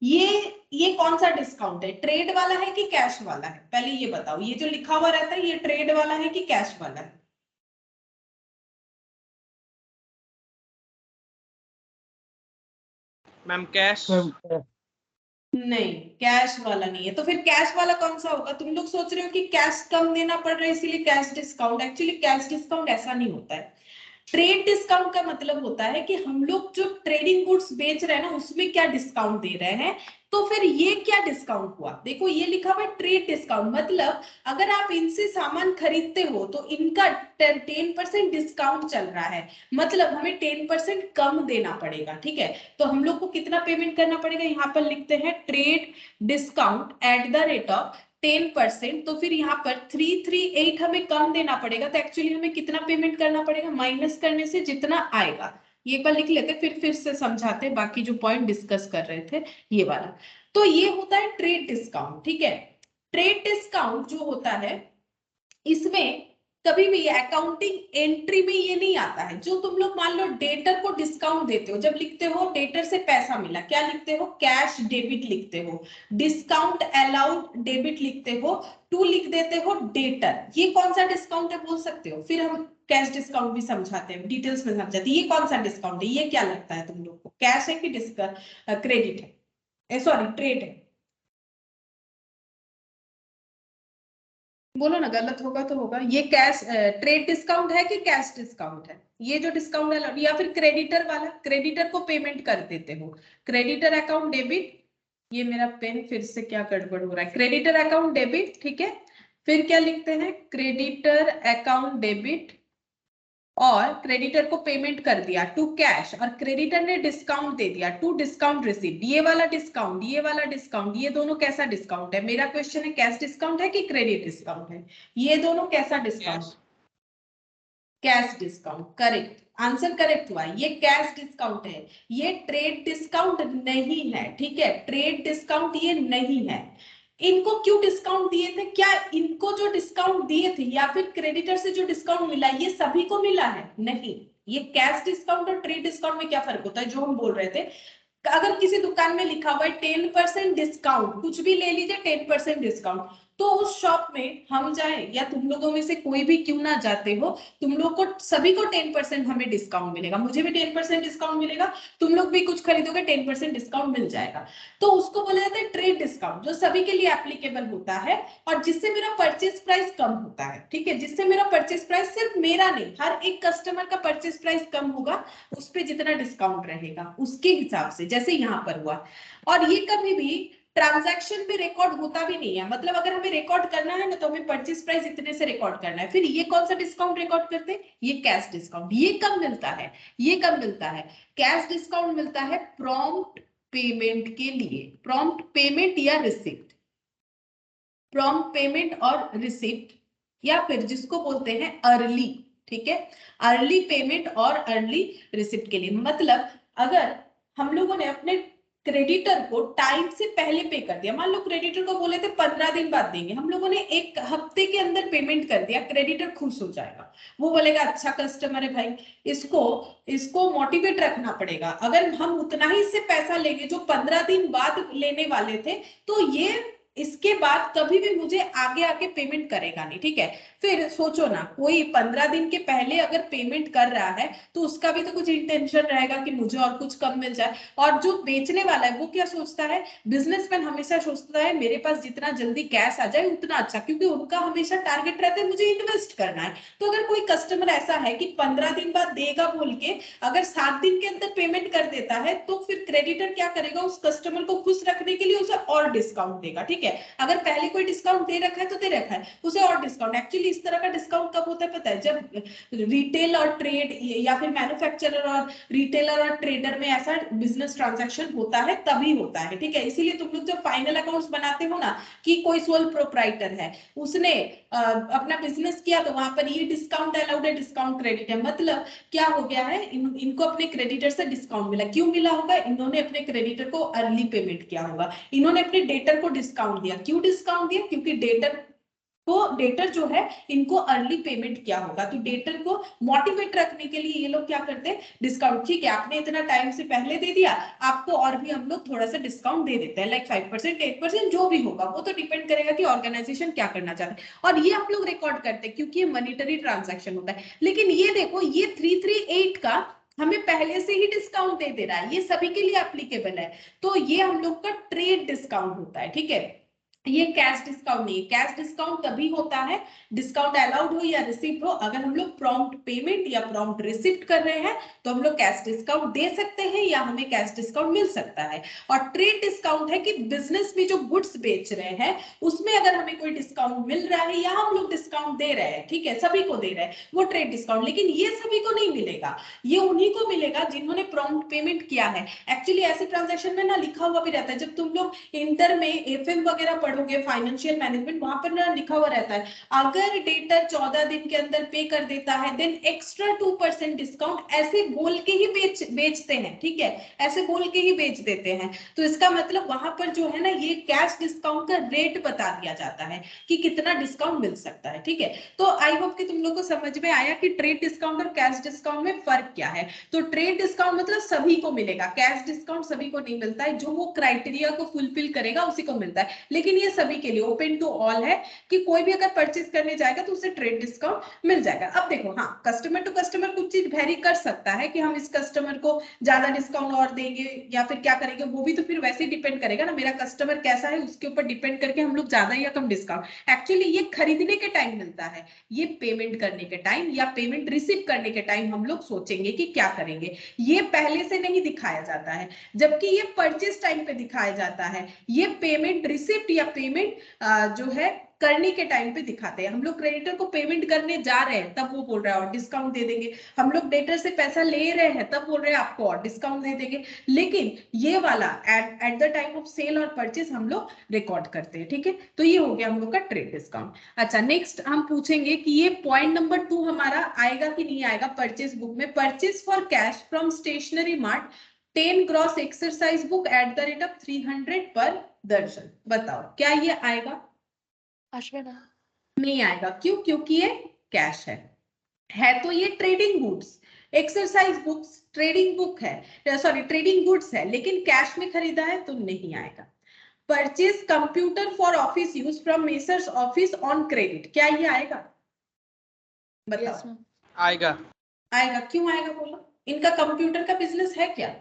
ये ये कौन सा डिस्काउंट है? ट्रेड वाला है कि कैश वाला है? पहले ये बताओ, ये जो लिखा हुआ रहता है ये ट्रेड वाला है कि कैश वाला है?
Ma'am cash.
नहीं, कैश वाला नहीं है। तो फिर कैश वाला कौन सा होगा? तुम लोग सोच रहे हो कि कैश कम देना पड़ रहा है इसीलिए cash discount. Actually cash discount ऐसा नहीं होता है। ट्रेड डिस्काउंट का मतलब होता है कि हम लोग जो ट्रेडिंग गुड्स बेच रहे हैं ना उसमें क्या डिस्काउंट दे रहे हैं। तो फिर ये क्या डिस्काउंट हुआ? देखो ये लिखा हुआ है ट्रेड डिस्काउंट, मतलब अगर आप इनसे सामान खरीदते हो तो इनका 10% डिस्काउंट चल रहा है, मतलब हमें 10% कम देना पड़ेगा, ठीक है। तो हम लोग को कितना पेमेंट करना पड़ेगा? यहाँ पर लिखते हैं trade discount at the rate of 10%। तो फिर यहाँ पर 338 हमें कम देना पड़ेगा, तो एक्चुअली हमें कितना पेमेंट करना पड़ेगा? माइनस करने से जितना आएगा, ये बार लिख लेते, फिर से समझाते बाकी जो पॉइंट डिस्कस कर रहे थे ये वाला। तो ये होता है ट्रेड डिस्काउंट, ठीक है। ट्रेड डिस्काउंट जो होता है इसमें कभी भी अकाउंटिंग एंट्री में ये नहीं आता है। जो तुम लोग मान लो डेटर को डिस्काउंट देते हो, जब लिखते हो डेटर से पैसा मिला, क्या लिखते हो? कैश डेबिट लिखते हो। डिस्काउंट अलाउड डेबिट लिखते हो, टू लिख देते हो डेटर। ये कौन सा डिस्काउंट है बोल सकते हो? फिर हम कैश डिस्काउंट भी समझाते हैं, डिटेल्स में समझाते हैं। ये कौन सा डिस्काउंट है? ये क्या लगता है तुम लोग को? कैश है कि क्रेडिट है, सॉरी ट्रेड है? बोलो ना, गलत होगा तो होगा। ये कैश ट्रेड डिस्काउंट है कि कैश डिस्काउंट है? ये जो डिस्काउंट है, या फिर क्रेडिटर वाला, क्रेडिटर को पेमेंट कर देते हो, क्रेडिटर अकाउंट डेबिट। ये मेरा पेन फिर से क्या गड़बड़ हो रहा है, क्रेडिटर अकाउंट डेबिट, ठीक है। फिर क्या लिखते हैं, क्रेडिटर अकाउंट डेबिट, और क्रेडिटर को पेमेंट कर दिया टू कैश, और क्रेडिटर ने डिस्काउंट दे दिया टू डिस्काउंट रिसीव्ड। ये वाला डिस्काउंट, ये वाला डिस्काउंट, ये दोनों कैसा डिस्काउंट है? मेरा क्वेश्चन है कैश डिस्काउंट है कि क्रेडिट डिस्काउंट है? ये दोनों कैसा discount? Cash discount, correct answer, correct हुआ। ये कैश डिस्काउंट है, ये ट्रेड डिस्काउंट नहीं है, ठीक है। ट्रेड डिस्काउंट ये नहीं है। इनको क्यों डिस्काउंट दिए थे? क्या इनको जो डिस्काउंट दिए थे या फिर क्रेडिटर से जो डिस्काउंट मिला ये सभी को मिला है? नहीं। ये कैश डिस्काउंट और ट्रेड डिस्काउंट में क्या फर्क होता है, जो हम बोल रहे थे, अगर किसी दुकान में लिखा हुआ है 10% डिस्काउंट, कुछ भी ले लीजिए 10% डिस्काउंट, तो उस शॉप में हम जाए या तुम लोगों में से कोई भी क्यों ना जाते हो, तुम लोग को सभी को 10% हमें डिस्काउंट मिलेगा, मुझे भी 10% डिस्काउंट मिलेगा, तुम लोग भी कुछ खरीदोगे 10% डिस्काउंट मिल जाएगा। तो उसको बोला जाता है ट्रेड डिस्काउंट, जो सभी के लिए एप्लीकेबल होता है और जिससे मेरा परचेज प्राइस कम होता है, ठीक है। जिससे मेरा परचेज प्राइस, सिर्फ मेरा नहीं, हर एक कस्टमर का परचेज प्राइस कम होगा उस पे जितना डिस्काउंट रहेगा उसके हिसाब से, जैसे यहाँ पर हुआ। और ये कभी भी ट्रांजैक्शन पे रिकॉर्ड होता भी नहीं है, मतलब अगर हमें रिकॉर्ड करना है ना तो हमें परचेज प्राइस इतने से रिकॉर्ड करना है। फिर ये कौन सा डिस्काउंट रिकॉर्ड करते हैं? ये कैश डिस्काउंट। ये कब मिलता है? ये कब मिलता है? कैश डिस्काउंट मिलता है प्रॉम्प्ट पेमेंट के लिए, प्रॉम्प्ट पेमेंट या रिसिप्ट, प्रॉम्प्ट पेमेंट और रिसिप्ट, या फिर जिसको बोलते हैं अर्ली, ठीक है, अर्ली पेमेंट और अर्ली रिसिप्ट के लिए। मतलब अगर हम लोगों ने अपने क्रेडिटर को टाइम से पहले पे कर दिया, मान लो क्रेडिटर को बोले थे 15 दिन बाद देंगे, हम लोगों ने एक हफ्ते के अंदर पेमेंट कर दिया, क्रेडिटर खुश हो जाएगा, वो बोलेगा अच्छा कस्टमर है भाई, इसको इसको मोटिवेट रखना पड़ेगा। अगर हम उतना ही इससे पैसा लेंगे जो 15 दिन बाद लेने वाले थे, तो ये इसके बाद कभी भी मुझे आगे आके पेमेंट करेगा नहीं, ठीक है। फिर सोचो ना, कोई 15 दिन के पहले अगर पेमेंट कर रहा है तो उसका भी तो कुछ इंटेंशन रहेगा कि मुझे और कुछ कम मिल जाए। और जो बेचने वाला है वो क्या सोचता है, बिजनेसमैन हमेशा सोचता है मेरे पास जितना जल्दी कैश आ जाए उतना अच्छा, क्योंकि उनका हमेशा टारगेट रहता है मुझे इन्वेस्ट करना है। तो अगर कोई कस्टमर ऐसा है कि 15 दिन बाद देगा बोल के अगर 7 दिन के अंदर पेमेंट कर देता है, तो फिर क्रेडिटर क्या करेगा, उस कस्टमर को खुश रखने के लिए उसे और डिस्काउंट देगा, ठीक है। अगर पहले कोई डिस्काउंट दे रखा है तो दे रखा है, उसे और डिस्काउंट। एक्चुअली इस तरह का डिस्काउंट कब होता है पता है, जब रिटेल और ट्रेड या फिर मैन्युफैक्चरर और रिटेलर और ट्रेडर में ऐसा बिजनेस ट्रांजैक्शन होता है तभी होता है, ठीक है। इसीलिए तुम लोग जब फाइनल अकाउंट्स बनाते हो ना, कि कोई सोल प्रोप्राइटर है, उसने अपना बिजनेस किया, तो वहां पर ये डिस्काउंट अलाउड है, डिस्काउंट क्रेडिट है, मतलब क्या हो गया है, इनको अपने क्रेडिटर से डिस्काउंट मिला। क्यों मिला होगा? इन्होंने अपने क्रेडिटर को अर्ली पेमेंट किया होगा, इन्होंने अपने डेटर को डिस्काउंट दिया। क्यों डिस्काउंट दिया? क्योंकि डेटर जो है इनको अर्ली पेमेंट किया होगा, तो डेटर को मोटिवेट रखने के लिए ये लोग क्या करते हैं, डिस्काउंट। ठीक है, आपने इतना टाइम से पहले दे दिया, आपको और भी हम लोग थोड़ा सा डिस्काउंट दे देते हैं, लाइक 5% 8% जो भी होगा, वो तो डिपेंड करेगा कि ऑर्गेनाइजेशन क्या करना चाहते हैं। और ये आप लोग रिकॉर्ड करते हैं क्योंकि ये मॉनिटरी ट्रांजैक्शन होता है। लेकिन ये देखो, ये 338 का हमें पहले से ही डिस्काउंट दे रहा है, ये सभी के लिए एप्लीकेबल है, तो ये हम लोग का ट्रेड डिस्काउंट होता है, ठीक है। ये कैश डिस्काउंट नहीं है। कैश डिस्काउंट तभी होता है, डिस्काउंट अलाउड हो या रिसिप्ट हो, अगर हम लोग प्रॉम्प्ट पेमेंट या प्रॉम्प्ट रिसिप्ट कर रहे हैं तो हम लोग कैश डिस्काउंट दे सकते हैं या हमें कैश डिस्काउंट मिल सकता है। और ट्रेड डिस्काउंट है कि बिजनेस में जो गुड्स बेच रहे हैं उसमें अगर हमें कोई डिस्काउंट मिल रहा है या हम लोग डिस्काउंट दे रहे हैं, ठीक है, सभी को दे रहे हैं, वो ट्रेड डिस्काउंट। लेकिन ये सभी को नहीं मिलेगा, ये उन्हीं को मिलेगा जिन्होंने प्रॉम्प्ट पेमेंट किया है। एक्चुअली ऐसे ट्रांजैक्शन में ना लिखा हुआ भी रहता है, जब तुम लोग इंटर में एफएम वगैरह पढ़ोगे, फाइनेंशियल मैनेजमेंट, वहां पर ना लिखा हुआ रहता है, अगर डेटर 14 दिन के अंदर पे कर देता है देन एक्स्ट्रा 2% डिस्काउंट, ऐसे बोल के ही बेचते हैं, ठीक है, ऐसे बोल के ही बेच देते हैं। तो इसका मतलब वहां पर जो है ना, ये कैश डिस्काउंट का रेट बता दिया जाता है कि कितना डिस्काउंट मिल सकता है, ठीक है। तो आई होप कि तुम लोग को समझ में आया कि ट्रेड डिस्काउंट और कैश डिस्काउंट में फर्क क्या है। तो ट्रेड डिस्काउंट मतलब सभी को मिलेगा, कैश डिस्काउंट सभी को नहीं मिलता है, जो वो क्राइटेरिया को फुलफिल करेगा उसी को मिलता है। लेकिन ये ये सभी के लिए ओपन टू ऑल है कि कोई भी अगर परचेज करने जाएगा तो उसे ट्रेड डिस्काउंट मिल जाएगा। अब देखो हाँ, कस्टमर टू कस्टमर कुछ चीज वेरी कर सकता है कि हम इस कस्टमर को ज्यादा डिस्काउंट और देंगे या फिर क्या करेंगे, वो भी तो फिर वैसे ही डिपेंड करेगा ना, मेरा कस्टमर कैसा है उसके ऊपर डिपेंड करके हम लोग ज्यादा या कम डिस्काउंट। एक्चुअली ये खरीदने के टाइम मिलता है, ये पेमेंट करने के टाइम या पेमेंट रिसीव करने के टाइम हम लोग सोचेंगे कि क्या करेंगे, ये पहले से नहीं दिखाया जाता है, जबकि ये परचेज टाइम पे दिखाया जाता है। ये पेमेंट रिसिप्ट या पेमेंट जो है करने के टाइम पे दिखाते हैं। हम लोग क्रेडिटर को पेमेंट करने जा रहे हैं तब वो बोल रहा है और डिस्काउंट दे देंगे, हम लोग डेटर से पैसा ले रहे हैं तब बोल रहे हैं आपको और डिस्काउंट दे देंगे, लेकिन ये वाला at the time of sale और परचेज हम लोग रिकॉर्ड करते हैं। ठीक है, तो ये हो गया हम लोग का ट्रेड डिस्काउंट। अच्छा, नेक्स्ट हम पूछेंगे कि ये पॉइंट नंबर 2 हमारा आएगा कि नहीं आएगा परचेज बुक में। Purchase for cash from stationery mart 10 gross exercise book at the rate of 300 per दर्जन। बताओ क्या ये आएगा?
আসবে না।
नहीं आएगा, क्यों? क्योंकि ये कैश है तो ये trading goods, exercise books trading book है, सॉरी ट्रेडिंग गुड्स है, लेकिन कैश में खरीदा है तो नहीं आएगा। Purchase computer for office use from messrs office on credit, क्या ये आएगा?
यस
बताओ।
मैम।
आएगा।
आएगा, क्यों आएगा बोलो? इनका कंप्यूटर का बिजनेस है क्या?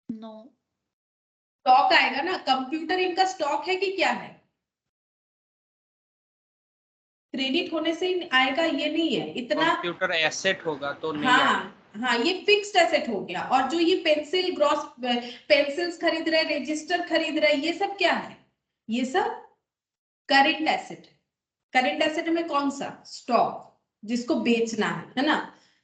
नो।
स्टॉक आएगा ना, कंप्यूटर इनका स्टॉक है कि क्या है? क्रेडिट होने से ही आएगा ये नहीं है इतना।
कंप्यूटर एसेट होगा तो नहीं
हाँ
आएगा।
हाँ, ये फिक्स्ड एसेट हो गया। और जो ये पेंसिल ग्रॉस पेंसिल्स खरीद रहे, रजिस्टर खरीद रहे, ये सब क्या है? ये सब करंट एसेट। करंट एसेट में कौन सा? स्टॉक, जिसको बेचना है ना,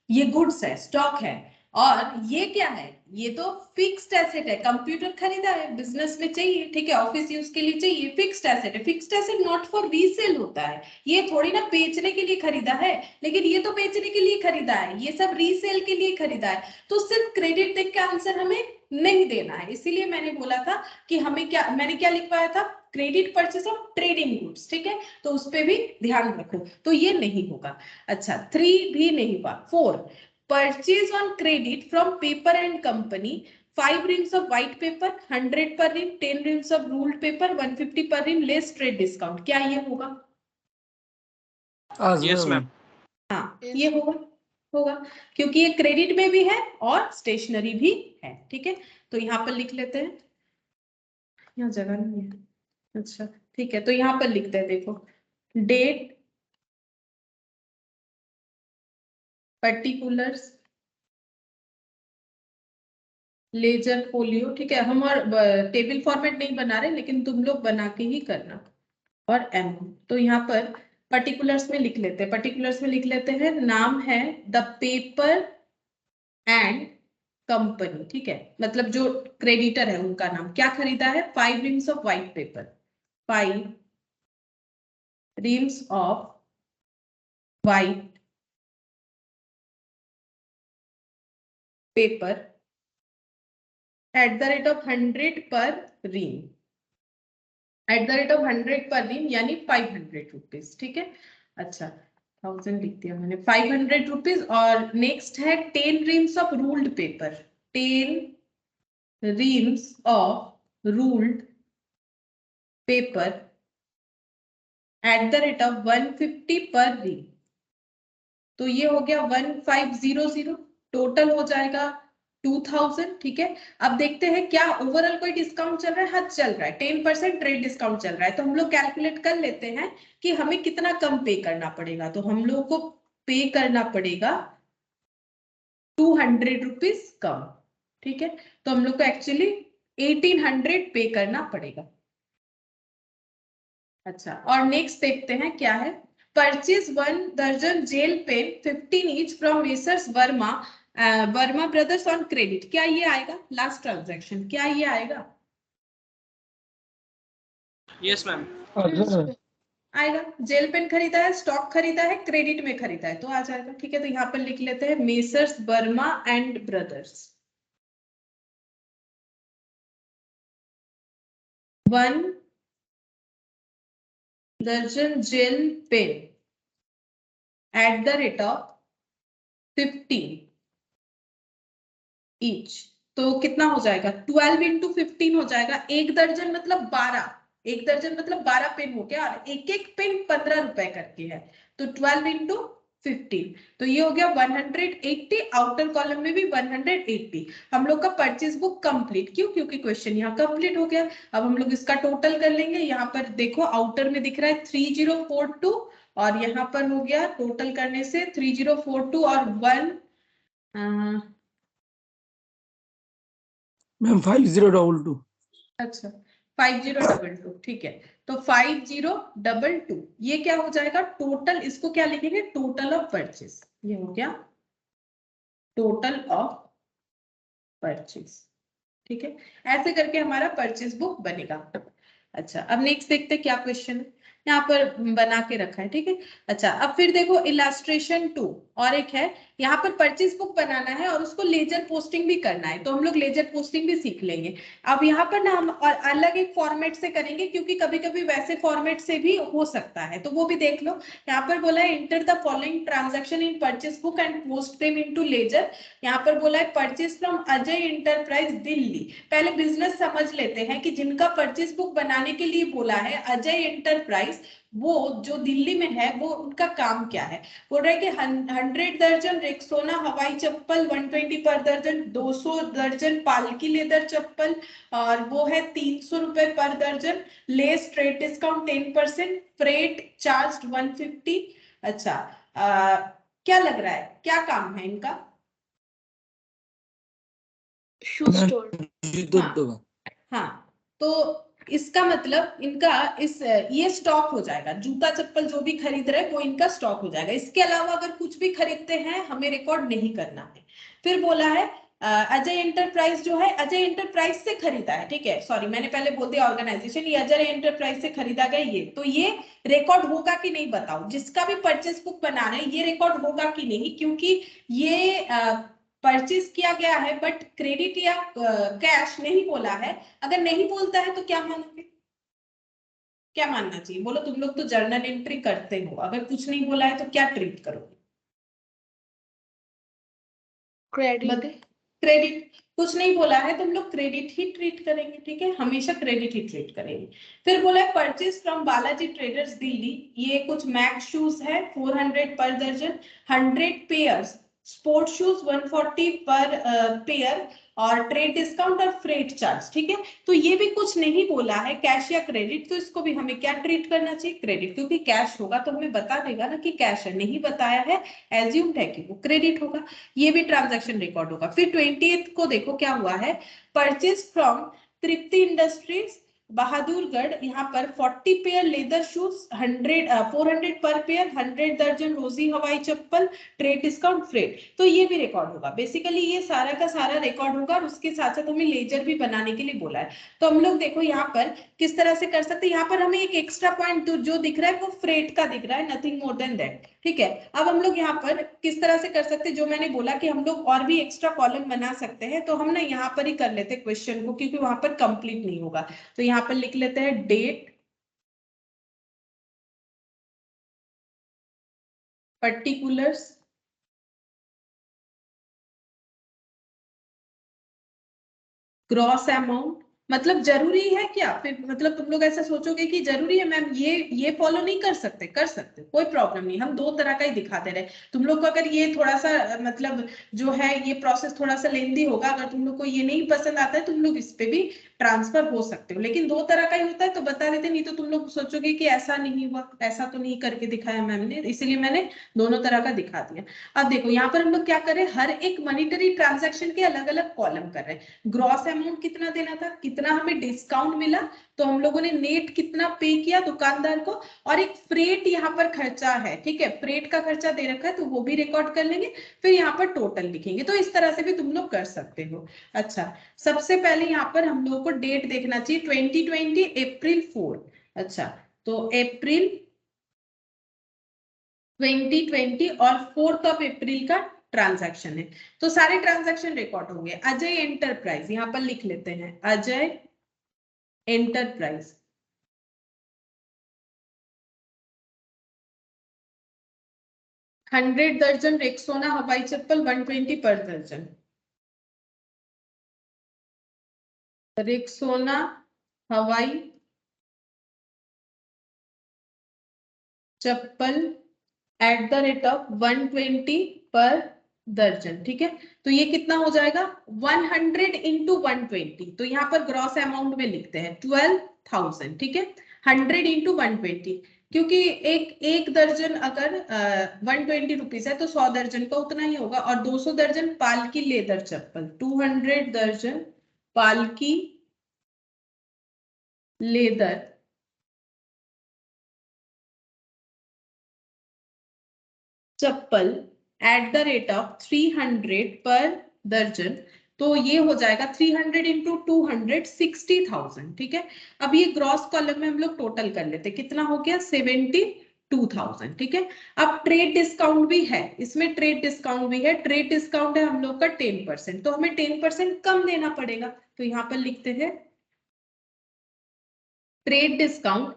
ये गुड्स है, स्टॉक है। और ये क्या है? ये तो फिक्स्ड एसेट है। कंप्यूटर खरीदा है, बिजनेस में चाहिए, ठीक है, ऑफिस यूज के लिए चाहिए, फिक्स्ड एसेट है। Fixed asset not for resale होता है, ये थोड़ी ना बेचने के लिए खरीदा है, लेकिन ये तो बेचने के लिए खरीदा है, ये सब रीसेल के लिए खरीदा है। तो सिर्फ क्रेडिट देख के आंसर हमें नहीं देना है, इसीलिए मैंने बोला था कि हमें क्या, मैंने क्या लिखवाया था? Credit purchase of trading goods, ठीक है, तो उस पर भी ध्यान रखो, तो ये नहीं होगा। अच्छा, 3 भी नहीं हुआ। 4, purchase on credit from paper and company 5 reams of white paper 100 per ream, 10 reams of ruled paper 150 per ream less trade discount, क्या ये होगा?
আসবে
यस मैम।
हाँ
Yes.
ये होगा, होगा, क्योंकि ये क्रेडिट में भी है और स्टेशनरी भी है। ठीक है, तो यहाँ पर लिख लेते हैं, यहाँ जगह नहीं है। अच्छा ठीक है, तो यहाँ पर लिखते हैं, देखो डेट, पर्टिकुलर्स, लेजर फोलियो, ठीक है, हम और टेबल फॉर्मेट नहीं बना रहे, लेकिन तुम लोग बना के ही करना। और एम, तो यहाँ पर पर्टिकुलर्स में लिख लेते हैं, पर्टिकुलर्स में लिख लेते हैं, नाम है द पेपर एंड कंपनी, ठीक है, मतलब जो क्रेडिटर है उनका नाम, क्या खरीदा है? 5 reams of white paper, 5 reams of white paper eight the rate of 100 पर रीम, एट द रेट ऑफ 100 पर रीम यानी 500 रुपीज, ठीक है। अच्छा 1000 लिख दिया मैंने, 500 रुपीज। और नेक्स्ट है 10 reams of ruled paper, 10 reams of ruled paper eight the rate of 150 पर रीम, तो ये हो गया 1500, टोटल हो जाएगा 2000, ठीक है। अब देखते हैं क्या ओवरऑल कोई डिस्काउंट चल रहा है? हाँ चल रहा है, 10% ट्रेड डिस्काउंट चल रहा है, तो हम लोग कैलकुलेट कर लेते हैं कि हमें कितना कम पे करना पड़ेगा। तो हम लोग को पे करना पड़ेगा 200 रुपीज कम, ठीक है, तो हम लोग को एक्चुअली 1800 पे करना पड़ेगा। अच्छा, और नेक्स्ट देखते हैं क्या है। परचेज 1 दर्जन gel pen 15 each from Messrs Verma Verma brothers on credit, क्या ये आएगा? लास्ट ट्रांजैक्शन, क्या ये आएगा?
Yes ma'am.
আসবে
आएगा, जेल पेन खरीदा है, स्टॉक खरीदा है, क्रेडिट में खरीदा है, तो आ जाएगा। ठीक है, तो यहाँ पर लिख लेते हैं मेसर्स वर्मा एंड ब्रदर्स 1 दर्जन gel pen at the rate of 15 each, तो कितना हो जाएगा 12 इंटू 15 हो जाएगा। 1 दर्जन मतलब 12, 1 दर्जन मतलब 12 पेन हो गया, और एक एक पेन 15 रुपए करके है, तो 12 इंटू 15, तो ये हो गया 180। आउटर कॉलम में भी 180। हम लोग का परचेज बुक कंप्लीट, क्यों? क्योंकि क्वेश्चन यहाँ कंप्लीट हो गया। अब हम लोग इसका टोटल कर लेंगे। यहाँ पर देखो आउटर में दिख रहा है 3042, और यहाँ पर हो गया टोटल करने से 3042 और 1
मैम 5022।
अच्छा 5022, ठीक है। तो 5022 ये क्या हो जाएगा टोटल, इसको क्या लिखेंगे टोटल ऑफ परचेज, ये हो गया टोटल ऑफ परचेज, ठीक है। ऐसे करके हमारा परचेज बुक बनेगा। अच्छा अब नेक्स्ट देखते हैं क्या क्वेश्चन है, यहाँ पर बना के रखा है, ठीक है। अच्छा अब फिर देखो इलास्ट्रेशन 2 और एक है, यहाँ पर परचेज बुक बनाना है और उसको लेजर पोस्टिंग भी करना है, तो हम लोग लेजर पोस्टिंग भी सीख लेंगे। अब यहाँ पर ना हम अलग एक फॉर्मेट से करेंगे, क्योंकि कभी कभी वैसे फॉर्मेट से भी हो सकता है, तो वो भी देख लो। यहाँ पर बोला है enter the following transaction in purchase book and post them into ledger. यहाँ पर बोला है purchase from Ajay enterprise Delhi. पहले बिजनेस समझ लेते हैं कि जिनका परचेज बुक बनाने के लिए बोला है अजय एंटरप्राइज, वो जो दिल्ली में है वो उनका काम क्या है। बोल रहा है कि 100 दर्जन रेक्सोना हवाई चप्पल 120 पर दर्जन, 200 दर्जन पालकी लेदर चप्पल, और वो है 300 रुपए पर दर्जन, less trade discount 10%, freight charge 150। अच्छा क्या लग रहा है क्या काम है इनका?
शू
मैम
स्टोर।
जूतों
हाँ
का।
हाँ, तो इसका मतलब इनका इस ये स्टॉक हो जाएगा, जूता चप्पल जो भी खरीद रहे वो इनका स्टॉक हो जाएगा। इसके अलावा अगर कुछ भी खरीदते हैं हमें रिकॉर्ड नहीं करना है। फिर बोला है अजय एंटरप्राइज जो है अजय एंटरप्राइज से खरीदा है, ठीक है, सॉरी मैंने पहले बोल दिया ऑर्गेनाइजेशन, ये अजय एंटरप्राइज से खरीदा गया ये, तो ये रिकॉर्ड होगा कि नहीं बताओ। जिसका भी परचेस बुक बनाना है ये रिकॉर्ड होगा कि नहीं, क्योंकि ये परचेज किया गया है बट क्रेडिट या कैश नहीं बोला है। अगर नहीं बोलता है तो क्या मानोगे, क्या मानना चाहिए बोलो? तुम लोग तो जर्नल एंट्री करते हो, अगर कुछ नहीं बोला है तो क्या ट्रीट करोगे?
क्रेडिट।
क्रेडिट। कुछ नहीं बोला है तुम लोग क्रेडिट ही ट्रीट करेंगे, ठीक है, हमेशा क्रेडिट ही ट्रीट करेंगे। फिर बोला है purchase from Balaji traders Delhi, ये कुछ मैक्स शूज है 400 पर दर्जन, 100 पेयर्स स्पोर्ट शूज 140 पर पेयर, और ट्रेड डिस्काउंट और फ्रेट चार्ज, ठीक है। तो ये भी कुछ नहीं बोला है कैश या क्रेडिट, तो इसको भी हमें क्या ट्रीट करना चाहिए क्रेडिट, क्योंकि कैश होगा तो हमें बता देगा ना कि कैश है, नहीं बताया है एज्यूम्ड है कि वो क्रेडिट होगा, ये भी ट्रांजैक्शन रिकॉर्ड होगा। फिर 20th को देखो क्या हुआ है, purchase from Tripti industries Bahadurgarh, यहाँ पर 40 पेयर लेदर शूज 400 पर पेयर, 100 दर्जन रोजी हवाई चप्पल, ट्रेड डिस्काउंट फ्रेट, तो ये भी रिकॉर्ड होगा। बेसिकली ये सारा का सारा रिकॉर्ड होगा, और उसके साथ साथ हमें लेजर भी बनाने के लिए बोला है। तो हम लोग देखो यहाँ पर किस तरह से कर सकते हैं, यहाँ पर हमें एक एक्स्ट्रा पॉइंट जो दिख रहा है वो फ्रेट का दिख रहा है, नथिंग मोर देन दैट, ठीक है। अब हम लोग यहाँ पर किस तरह से कर सकते हैं, जो मैंने बोला कि हम लोग और भी एक्स्ट्रा कॉलम बना सकते हैं, तो हम ना यहाँ पर ही कर लेते हैं क्वेश्चन को, क्योंकि वहां पर कंप्लीट नहीं होगा। तो यहाँ पर लिख लेते हैं डेट, पर्टिकुलर्स, ग्रॉस अमाउंट। मतलब जरूरी है क्या? फिर मतलब तुम लोग ऐसा सोचोगे कि जरूरी है मैम ये फॉलो नहीं कर सकते, कर सकते, कोई प्रॉब्लम नहीं, हम दो तरह का ही दिखा दे रहे। तुम लोग को अगर ये थोड़ा सा मतलब जो है ये प्रोसेस थोड़ा सा लेंदी होगा, अगर तुम लोग को ये नहीं पसंद आता है तुम लोग इस पे भी ट्रांसफर हो सकते हो, लेकिन दो तरह का ही होता है तो बता देते, नहीं तो तुम लोग सोचोगे कि ऐसा नहीं हुआ, ऐसा तो नहीं करके दिखाया मैम ने, इसीलिए मैंने दोनों तरह का दिखा दिया। अब देखो यहाँ पर हम लोग क्या कर रहे हैं, हर एक मॉनिटरी ट्रांजैक्शन के अलग अलग कॉलम कर रहे हैं। ग्रॉस अमाउंट कितना देना था, कितना हमें डिस्काउंट मिला, तो हम लोगों ने नेट कितना पे किया दुकानदार को, और एक फ्रेट यहाँ पर खर्चा है, ठीक है, फ्रेट का खर्चा दे रखा है तो वो भी रिकॉर्ड कर लेंगे। फिर यहाँ पर टोटल लिखेंगे, तो इस तरह से भी तुम लोग कर सकते हो। अच्छा सबसे पहले यहाँ पर हम लोगों को डेट देखना चाहिए 2020 अप्रैल 4। अच्छा तो अप्रैल 2020 और 4 अप्रैल का ट्रांजैक्शन है, तो सारे ट्रांजैक्शन रिकॉर्ड होंगे। अजय एंटरप्राइज यहाँ पर लिख लेते हैं, अजय एंटरप्राइज, हंड्रेड दर्जन रेक्सोना हवाई चप्पल 120 पर दर्जन, रेक्सोना हवाई चप्पल @120 पर दर्जन, ठीक है। तो ये कितना हो जाएगा 100 इंटू 120, तो यहाँ पर ग्रॉस अमाउंट में लिखते हैं 12,000, ठीक है। 100 इंटू 120, क्योंकि एक दर्जन अगर 120 रुपीज है तो 100 दर्जन का उतना ही होगा। और 200 दर्जन पालकी लेदर चप्पल, 200 दर्जन पालकी लेदर चप्पल @300 पर दर्जन, तो ये हो जाएगा 300 इंटू 200 60,000, ठीक है। अब ये ग्रॉस कॉलम में हम लोग टोटल कर लेते, कितना हो गया 72,000, ठीक है। अब ट्रेड डिस्काउंट भी है इसमें, ट्रेड डिस्काउंट भी है। ट्रेड डिस्काउंट है हम लोग का 10%, तो हमें 10% कम देना पड़ेगा। तो यहाँ पर लिखते हैं ट्रेड डिस्काउंट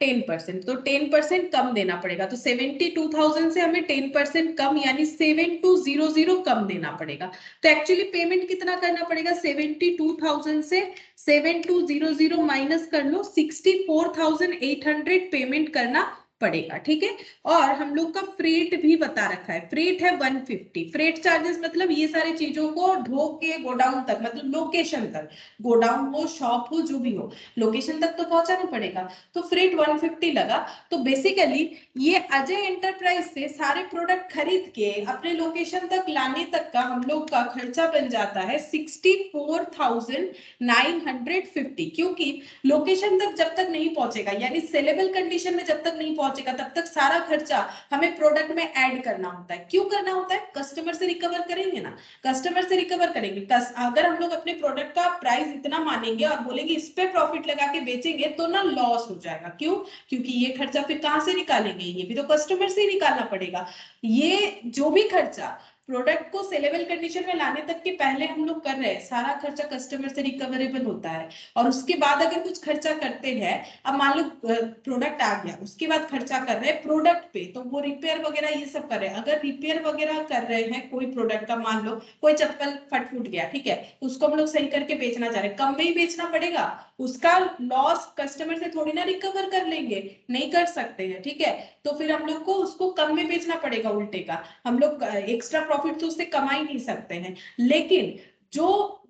@10%, तो 10% कम देना पड़ेगा। तो 72,000 से हमें 10% कम यानी 7200 कम देना पड़ेगा। तो एक्चुअली पेमेंट कितना करना पड़ेगा 72,000 से 7200 माइनस कर लो, 64,800 पेमेंट करना पड़ेगा, ठीक है। और हम लोग का फ्रेट भी बता रखा है, फ्रेट है 150। फ्रेट चार्जेस मतलब ये सारी चीजों को ढो के गोडाउन तक, मतलब लोकेशन तक, गोडाउन हो शॉप हो जो भी हो, लोकेशन तक तो पहुंचाना पड़ेगा। तो फ्रेट 150 लगा। तो बेसिकली ये अजय एंटरप्राइज से सारे प्रोडक्ट खरीद के अपने लोकेशन तक लाने तक का हम लोग का खर्चा बन जाता है 64,950, क्योंकि लोकेशन तक जब तक नहीं पहुंचेगा यानी सेलेबल कंडीशन में जब तक नहीं पहुंचेगा तब तक सारा खर्चा हमें प्रोडक्ट में ऐड करना होता है। क्यों करना होता है, कस्टमर से रिकवर करेंगे ना, कस्टमर से रिकवर करेंगे। अगर हम लोग अपने प्रोडक्ट का प्राइस इतना मानेंगे और बोलेंगे इस पे प्रॉफिट लगा के बेचेंगे तो ना लॉस हो जाएगा। क्यों, क्योंकि ये खर्चा फिर कहां से निकालेंगे, ये भी तो कस्टमर से ही निकालना पड़ेगा। ये जो भी खर्चा प्रोडक्ट को सेलेबल कंडीशन में लाने तक के पहले हम लोग कर रहे हैं, सारा खर्चा कस्टमर से रिकवरेबल होता है। और उसके बाद अगर कुछ खर्चा करते हैं, अब मान लो प्रोडक्ट आ गया, उसके बाद खर्चा कर रहे हैं प्रोडक्ट पे, तो वो रिपेयर वगैरह ये सब कर रहे हैं। अगर रिपेयर वगैरह कर रहे हैं कोई प्रोडक्ट का, मान लो कोई चप्पल फट फूट गया, ठीक है, उसको हम लोग सही करके बेचना चाह रहे हैं, कम में ही बेचना पड़ेगा। उसका लॉस कस्टमर से थोड़ी ना रिकवर कर लेंगे, नहीं कर सकते हैं, ठीक है। तो फिर हम लोग को उसको कम में बेचना पड़ेगा, उल्टे का हम लोग एक्स्ट्रा प्रॉफिट तो उससे कमा ही नहीं सकते हैं। लेकिन जो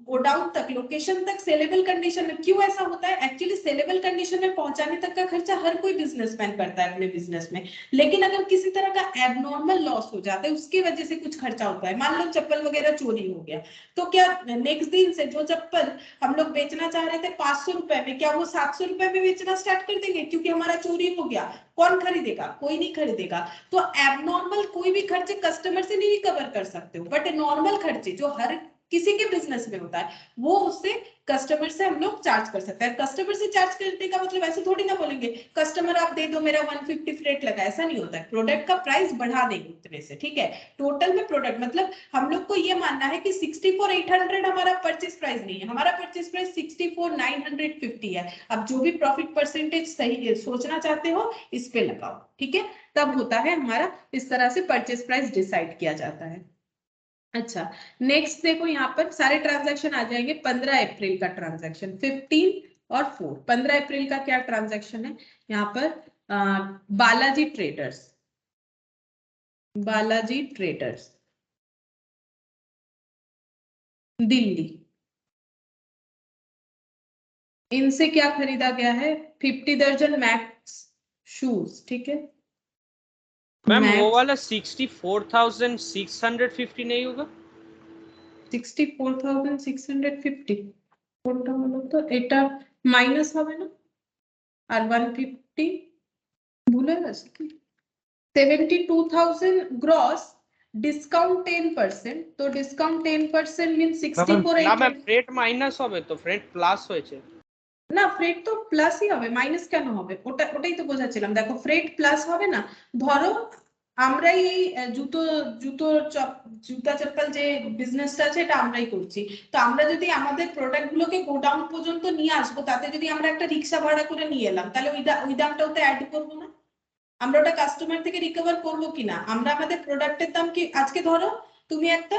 गोडाउन तक, लोकेशन तक सेलेबल कंडीशन में, क्यों ऐसा होता है, एक्चुअली सेलेबल कंडीशन में पहुंचाने तक का खर्चा हर कोई बिजनेसमैन करता है अपने बिजनेस में। लेकिन अगर किसी तरह का एबनॉर्मल लॉस हो जाता है, उसकी वजह से कुछ खर्चा होता है, मान लो चप्पल वगैरह चोरी हो गया, तो क्या नेक्स्ट दिन से जो चप्पल हम लोग बेचना चाह रहे थे 500 रुपए में, क्या वो 700 रुपए में बेचना स्टार्ट कर देंगे क्योंकि हमारा चोरी हो गया? कौन खरीदेगा, कोई नहीं खरीदेगा। तो एबनॉर्मल कोई भी खर्चे कस्टमर से नहीं रिकवर कर सकते हो, बट नॉर्मल खर्चे जो हर किसी के बिजनेस में होता है वो उससे कस्टमर से हम लोग चार्ज कर सकते हैं। कस्टमर से चार्ज करने का मतलब ऐसे थोड़ी ना बोलेंगे कस्टमर आप दे दो मेरा 150 फ्रेट लगा, ऐसा नहीं होता है। प्रोडक्ट का प्राइस बढ़ा देंगे उतने से, ठीक है। टोटल में प्रोडक्ट मतलब हम लोग को ये मानना है कि 64,800 हमारा परचेज प्राइस नहीं है, हमारा परचेज प्राइस 64,950 है। अब जो भी प्रॉफिट परसेंटेज सही सोचना चाहते हो इस पे लगाओ, ठीक है। तब होता है हमारा, इस तरह से परचेज प्राइस डिसाइड किया जाता है। अच्छा, नेक्स्ट देखो यहाँ पर सारे ट्रांजैक्शन आ जाएंगे। 15 अप्रैल का ट्रांजैक्शन, 15 और 4। 15 अप्रैल का क्या ट्रांजैक्शन है यहाँ पर, बालाजी ट्रेडर्स, बालाजी ट्रेडर्स दिल्ली, इनसे क्या खरीदा गया है 50 दर्जन मैक्स शूज, ठीक है।
मैम वो
मैक्स
वाला 64,650 नहीं होगा?
64,650 কোনটা হলো তো, এটা মাইনাস হবে না আর 150 ভুলে গেছে কি, 72,000 ग्रॉस, डिस्काउंट 10%, तो डिस्काउंट 10% मींस
না
64,800
ম্যাম ফ্রেট মাইনাস হবে তো, ফ্রেট প্লাস হয়েছে।
না, ফ্রেট তো প্লাসই হবে, মাইনাস কেন হবে? ওটাই তো বোঝাচ্ছিলাম। দেখো ফ্রেট প্লাস হবে না, ধরো আমরাই এই জুতো জুতো জুতা চপ্পল যে বিজনেসটা আছে এটা আমরাই করছি, তো আমরা যদি আমাদের প্রোডাক্ট গুলোকে গোডাউন পর্যন্ত নিয়ে আসবো, তাতে যদি আমরা একটা রিক্সা ভাড়া করে নিয়ে এলাম, তাহলে ওই দামটাও তো অ্যাড করবো না? আমরা ওটা কাস্টমার থেকে রিকভার করবো কিনা? আমরা আমাদের প্রোডাক্টের দাম কি, আজকে ধরো তুমি একটা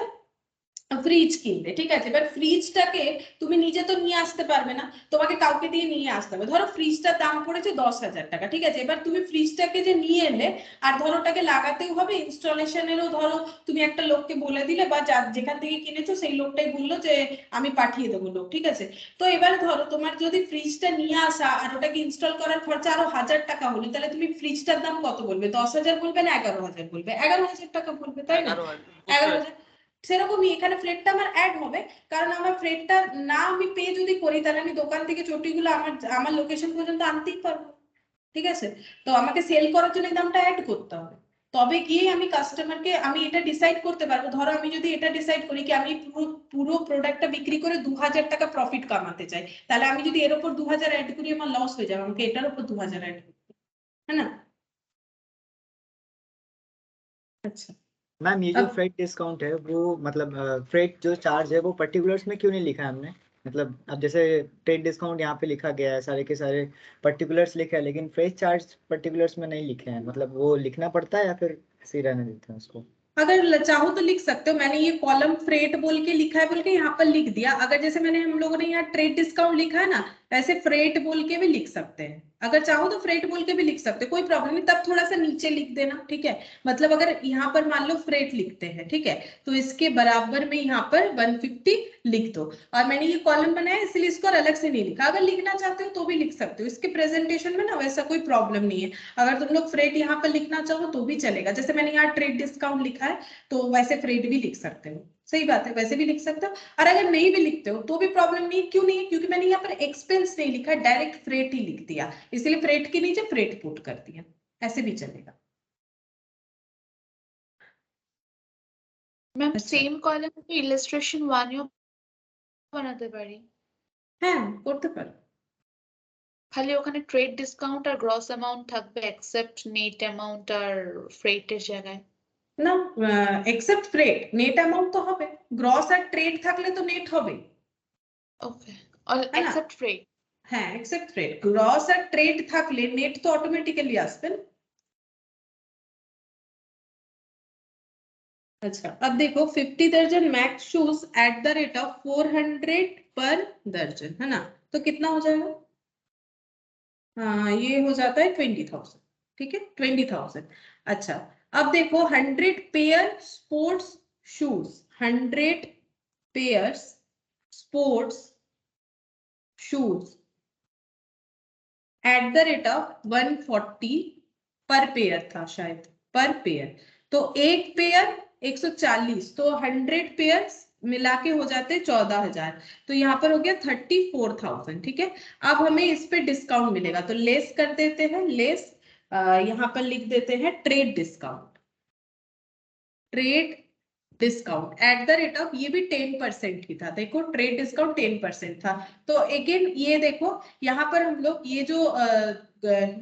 ফ্রিজ কিনবে, ঠিক আছে। এবার ফ্রিজটাকে তুমি নিজে তো নিয়ে আসতে পারবে না, তোমাকে কাউকে দিয়ে নিয়ে আসতে হবে। ধরো ফ্রিজটার দাম পড়েছে 10,000 টাকা, ঠিক আছে। এবার তুমি ফ্রিজটাকে যে নিয়ে এলে, আর ধরো ওটাকে লাগাতেও হবে, ইনস্টলেশনেরও ধরো তুমি একটা লোককে বলে দিলে, বা যেখান থেকে কিনেছো সেই লোকটাই বললো যে আমি পাঠিয়ে দেবো লোক, ঠিক আছে। তো এবার ধরো তোমার যদি ফ্রিজটা নিয়ে আসা আর ওটাকে ইনস্টল করার খরচা আরো 1000 টাকা হলো, তাহলে তুমি ফ্রিজটার দাম কত বলবে? 10,000 বলবে না 11,000 বলবে? 11,000 টাকা বলবে, তাই না? 11,000। সেরকমই এখানে ফ্রেটটা আমার অ্যাড হবে, কারণ আমার ফ্রেটটা না আমি পে যদি করি, তাহলে আমি দোকান থেকে চটিগুলো আমার আমার লোকেশন পর্যন্ত আনতেই পারবো, ঠিক আছে। তো আমাকে সেল করার জন্য এই দামটা অ্যাড করতে হবে, তবে গিয়ে আমি কাস্টমারকে আমি এটা ডিসাইড করতে পারবো। ধরো আমি যদি এটা ডিসাইড করি কি আমি পুরো প্রোডাক্টটা বিক্রি করে 2,000 টাকা প্রফিট কামাতে চাই, তাহলে আমি যদি এর উপর 2,000 অ্যাড করি আমার লস হয়ে যাবে, আমাকে এটার উপর 2,000 অ্যাড করতে হবে, है ना। अच्छा,
मैम ये जो
अब
फ्रेट डिस्काउंट है वो मतलब फ्रेट जो चार्ज है वो पर्टिकुलर्स में क्यों नहीं लिखा है हमने? मतलब अब जैसे ट्रेड डिस्काउंट यहाँ पे लिखा गया है, सारे के सारे पर्टिकुलर्स लिखे हैं, लेकिन फ्रेट चार्ज पर्टिकुलर्स में नहीं लिखे हैं, मतलब वो लिखना पड़ता है या फिर ऐसे ही रहने देते हैं उसको?
अगर चाहो तो लिख सकते हो, मैंने ये कॉलम फ्रेट बोल के लिखा है बोल के यहाँ पर लिख दिया। अगर जैसे मैंने हम लोगों ने यहाँ ट्रेड डिस्काउंट लिखा है ना, वैसे फ्रेट बोल के भी लिख सकते हैं। अगर चाहो तो फ्रेट बोल के भी लिख सकते हो, कोई प्रॉब्लम नहीं। तब थोड़ा सा नीचे लिख देना, ठीक है। मतलब अगर यहाँ पर मान लो फ्रेट लिखते हैं, ठीक है, तो इसके बराबर में यहाँ पर 150 लिख दो। और मैंने ये कॉलम बनाया इसलिए इसको अलग से नहीं लिखा। अगर लिखना चाहते हो तो भी लिख सकते हो, इसके प्रेजेंटेशन में ना वैसा कोई प्रॉब्लम नहीं है। अगर तुम लोग फ्रेट यहाँ पर लिखना चाहो तो भी चलेगा, जैसे मैंने यहाँ ट्रेड डिस्काउंट लिखा है तो वैसे फ्रेट भी लिख सकते हो, सही बात है, वैसे भी लिख सकते हो। और अगर नहीं भी लिखते हो तो भी प्रॉब्लम नहीं है। क्यों नहीं है? क्योंकि मैंने यहाँ पर एक्सपेंस नहीं लिखा, डायरेक्ट फ्रेट ही लिख दिया, इसलिए फ्रेट के नीचे फ्रेट पुट कर दिया, ऐसे भी चलेगा।
ম্যাম
अच्छा,
সেম কলামে ইলাস্ট্রেশন 1 বানাতে পারি,
হ্যাঁ করতে পারো।
খালি ওখানে ট্রেড ডিসকাউন্ট আর গ্রস অ্যামাউন্ট থাকবে এক্সেপ্ট নেট অ্যামাউন্ট আর ফ্রেটের জায়গায়।
না, এক্সেপ্ট ফ্রেট, নেট অ্যামাউন্ট তো হবে, গ্রস আর ট্রেড থাকলে তো নেট হবে,
ওকে, অল
है ना।
Except freight.
হ্যাঁ এক্সেপ্ট ফ্রেট, গ্রস আর ট্রেড থাকলে নেট তো অটোমেটিক্যালি আসবে না। अच्छा, अब देखो 50 दर्जन max shoes eight the rate of 400 पर दर्जन, है ना। तो कितना हो जाएगा? हाँ ये हो जाता है 20,000, ठीक है 20,000। अच्छा, अब देखो 100 pair sports shoes, 100 pairs sports shoes eight the rate of 140 पर पेयर था शायद, पर पेयर। तो एक पेयर 140, तो 100 पेयर मिला के हो जाते 14,000, तो यहाँ पर हो गया 34,000, ठीक है। अब हमें इस पे डिस्काउंट मिलेगा तो लेस कर देते हैं, लेस यहाँ पर लिख देते हैं trade discount, trade discount at the rate of, ये भी 10% ही था, देखो ट्रेड डिस्काउंट 10% था। तो अगेन ये देखो यहाँ पर हम लोग ये जो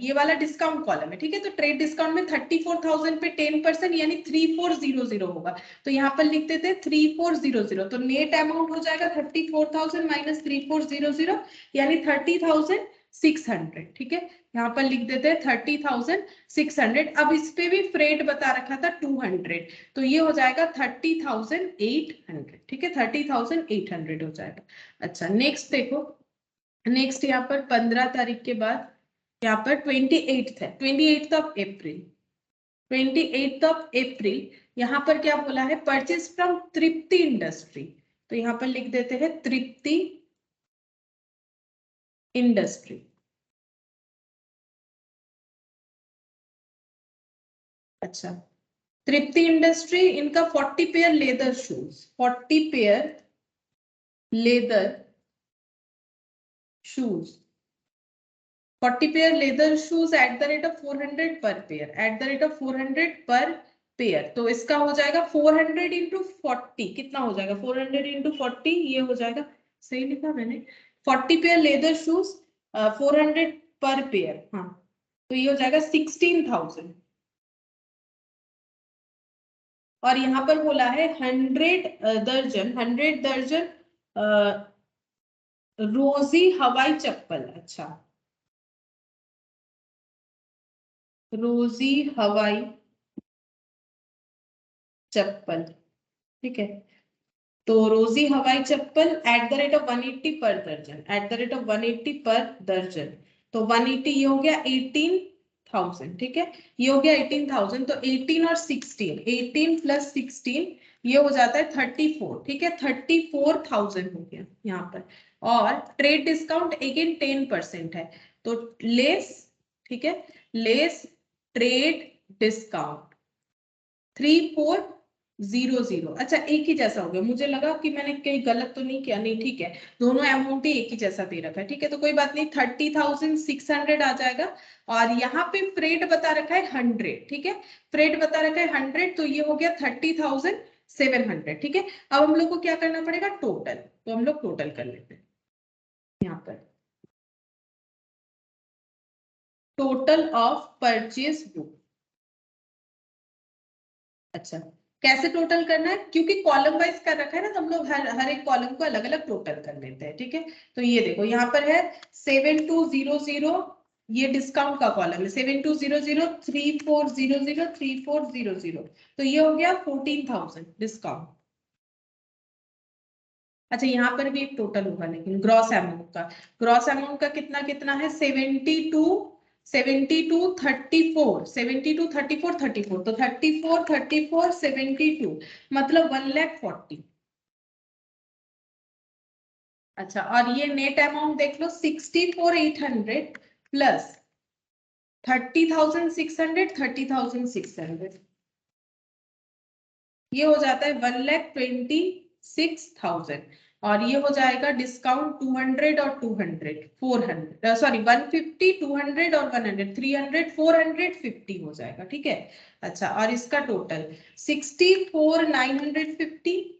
ये वाला डिस्काउंट कॉलम है, ठीक है। तो ट्रेड डिस्काउंट में 34,000 पे 10% यानी 3400 होगा, तो यहाँ पर लिख देते हैं 3400। तो नेट अमाउंट हो जाएगा 34,000 माइनस 3400 यानी 30,600, ठीक है। यहाँ पर लिख देते हैं 30,600। अब इस पे भी फ्रेट बता रखा था 200, तो ये हो जाएगा 30,800, ठीक है 30,800 हो जाएगा। अच्छा नेक्स्ट देखो, नेक्स्ट यहाँ पर 15 तारीख के बाद यहाँ पर 28 है, 28 ऑफ अप्रैल, 28 ऑफ अप्रैल यहाँ पर क्या बोला है? परचेज फ्रॉम तृप्ति इंडस्ट्री, तो यहाँ पर लिख देते हैं तृप्ति इंडस्ट्री। अच्छा, तृप्ति इंडस्ट्री इनका 40 pair leather shoes, 40 pair leather shoes, 40 pair leather shoes eight the rate of 400 पर pair, eight the rate of 400 पर पेयर। तो इसका हो जाएगा 400 इंटू 40, कितना हो जाएगा? 400 इंटू 40, ये हो जाएगा, सही लिखा मैंने, 40 पेयर लेदर शूज 400 पर पेयर, हाँ तो ये हो जाएगा 16,000। और यहाँ पर बोला है 100 दर्जन, 100 दर्जन रोजी हवाई चप्पल, अच्छा रोजी हवाई चप्पल, ठीक है। तो रोजी हवाई चप्पल एट द रेट ऑफ 180 पर दर्जन, एट द रेट ऑफ 180 पर दर्जन। तो 180 ये हो गया 18,000, ठीक है, ये हो गया 18,000। तो 18 और 16, 18 प्लस 16 ये हो जाता है 34, ठीक है, 34,000 हो गया यहाँ पर। और ट्रेड डिस्काउंट अगेन 10% है, तो लेस, ठीक है, लेस ट्रेड डिस्काउंट 3400। अच्छा एक ही जैसा हो गया, मुझे लगा कि मैंने कहीं गलत तो नहीं किया, नहीं ठीक है, दोनों अमाउंट ही एक ही जैसा दे रखा है, ठीक है, तो कोई बात नहीं, 30,600 आ जाएगा। और यहाँ पे फ्रेट बता रखा है 100, ठीक है, फ्रेट बता रखा है 100, तो ये हो गया 30,700, ठीक है। अब हम लोग को क्या करना पड़ेगा, टोटल, तो हम लोग टोटल कर लेते हैं यहाँ पर, टोटल ऑफ परचेज बुक। अच्छा कैसे टोटल करना है, क्योंकि कॉलम वाइज कर रखा है ना, तो हम लोग हर एक कॉलम को अलग अलग टोटल कर लेते हैं, ठीक है। तो ये देखो यहाँ पर है 7200, ये डिस्काउंट का कॉलम है, 7200, 3400, 3400, तो ये हो गया 14,000 डिस्काउंट। अच्छा यहाँ पर भी एक टोटल होगा, लेकिन ग्रॉस अमाउंट का, ग्रॉस अमाउंट का कितना कितना है, 72, 34, तो 34, 34, 72, मतलब 1,40,000। अच्छा और ये नेट अमाउंट देख लो, 64,800 प्लस 30,600, 30,600, ये हो जाता है 1,26,000। और ये हो जाएगा डिस्काउंट 200 और 200, 400, सॉरी 150, 200 और 100, 300, 450 हो जाएगा, ठीक है। अच्छा और इसका टोटल 64,950।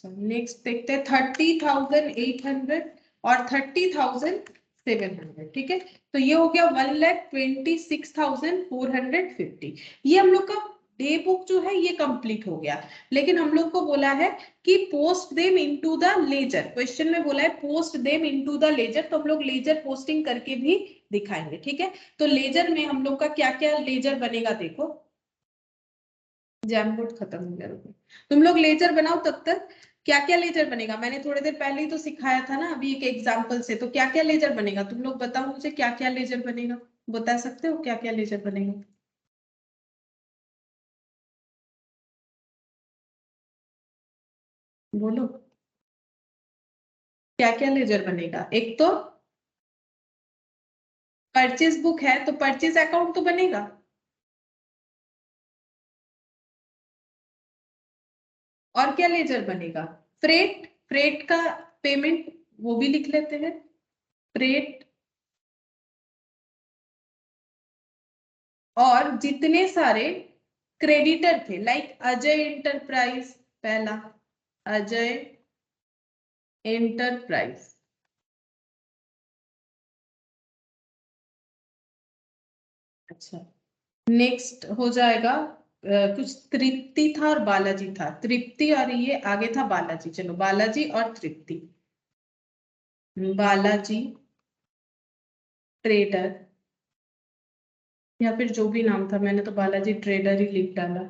नेक्स्ट देखते हैं 30,800 और 30,700, ठीक है, तो ये हो गया 1,26,450। ये हम लोग का डे बुक जो है ये कंप्लीट हो गया, लेकिन हम लोग को बोला है कि post them into the ledger, question में बोला है post them into the ledger, तो हम लोग लेजर पोस्टिंग करके भी दिखाएंगे, ठीक है। तो लेजर में हम लोग का क्या क्या लेजर बनेगा, देखो जैम बोर्ड खत्म हो गया, रुको तुम लोग लेजर बनाओ तब तक। क्या क्या लेजर बनेगा, मैंने थोड़ी देर पहले ही तो सिखाया था ना, अभी एक एग्जांपल से। तो क्या क्या लेजर बनेगा, तुम लोग बताओ मुझे, क्या क्या लेजर बनेगा, बता सकते हो क्या क्या लेजर बनेगा। बोलो क्या क्या लेजर बनेगा। एक तो परचेज बुक है, तो परचेज अकाउंट तो बनेगा, और क्या लेजर बनेगा, फ्रेट, फ्रेट का पेमेंट वो भी लिख लेते हैं, फ्रेट। और जितने सारे क्रेडिटर थे, लाइक अजय एंटरप्राइज, पहला अजय एंटरप्राइज, अच्छा नेक्स्ट हो जाएगा कुछ तृप्ति था और बालाजी था, तृप्ति और ये आगे था बालाजी, चलो बालाजी और तृप्ति, बालाजी ट्रेडर, या फिर जो भी नाम था, मैंने तो बालाजी ट्रेडर ही लिख डाला,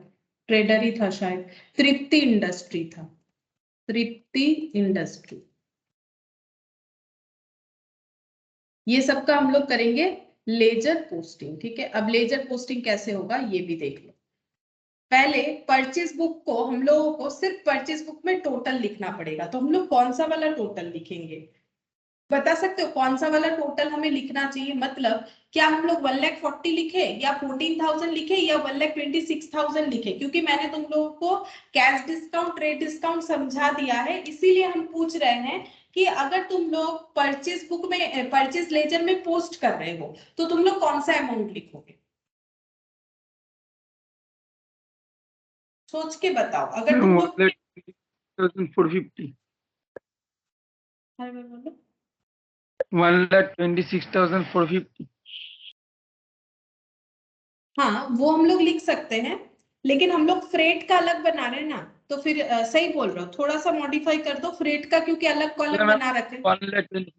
ट्रेडर ही था शायद, तृप्ति इंडस्ट्री था, तृप्ति इंडस्ट्री। ये सबका हम लोग करेंगे लेजर पोस्टिंग, ठीक है। अब लेजर पोस्टिंग कैसे होगा ये भी देख लो। पहले परचेज बुक को हम लोगों को सिर्फ परचेज बुक में टोटल लिखना पड़ेगा, तो हम लोग कौन सा वाला टोटल लिखेंगे, बता सकते हो कौन सा वाला टोटल हमें लिखना चाहिए, मतलब क्या हम लोग 1,40,000 लिखे या 14,000 लिखे या 1,26,000 लिखे, क्योंकि मैंने तुम लोगों को कैश डिस्काउंट ट्रेड डिस्काउंट समझा दिया है, इसीलिए हम पूछ रहे हैं कि अगर तुम लोग परचेज बुक में परचेज लेजर में पोस्ट कर रहे हो तो तुम लोग कौन सा अमाउंट लिखोगे, सोच के बताओ। अगर तुम लोग
1,26,450, 1,26,450।
हाँ वो हम लोग लिख सकते हैं, लेकिन हम लोग फ्रेट का अलग बना रहे हैं ना, तो फिर सही बोल रहे हो, थोड़ा सा मॉडिफाई कर दो फ्रेट का, क्योंकि अलग कॉलम बना रखे हैं।
1,20,000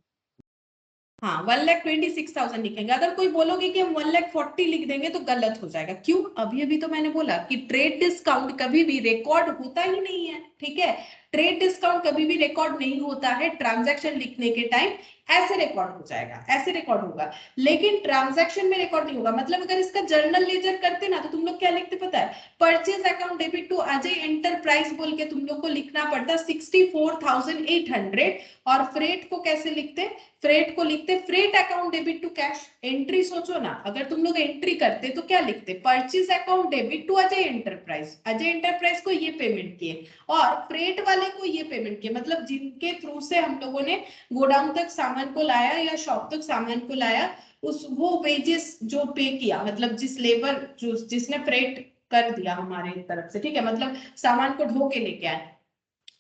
हाँ 1,26,000 लिखेंगे। अगर कोई बोलोगे कि हम 1,40,000 लिख देंगे तो गलत हो जाएगा। क्यों? अभी अभी तो मैंने बोला कि ट्रेड डिस्काउंट कभी भी रिकॉर्ड होता ही नहीं है, ठीक है। ट्रेड डिस्काउंट कभी भी रिकॉर्ड नहीं होता है ट्रांजैक्शन लिखने के टाइम, ऐसे रिकॉर्ड हो जाएगा, ऐसे रिकॉर्ड होगा, लेकिन ट्रांजैक्शन में रिकॉर्ड नहीं होगा। मतलब अगर इसका जर्नल लेजर करते ना तो तुम लोग क्या लिखते पता है? Purchase account debit to Ajay enterprise बोल के तुम लोग को लिखना पड़ता 64,800। और फ्रेट को कैसे लिखते? फ्रेट को लिखते freight account debit to cash. Entry सोचो ना, अगर तुम लोग एंट्री करते तो क्या लिखते? Purchase account debit to Ajay enterprise, Ajay enterprise को ये पेमेंट किए और फ्रेट वाले को ये पेमेंट किए, मतलब जिनके थ्रू से हम लोगों ने गोडाउन तक सामान को लाया या शॉप तक सामान को लाया, उस वो वेजेस जो पे किया, मतलब जिस लेबर जो जिसने फ्रेट कर दिया हमारे तरफ से, ठीक है, मतलब सामान को ढो के लेके आए,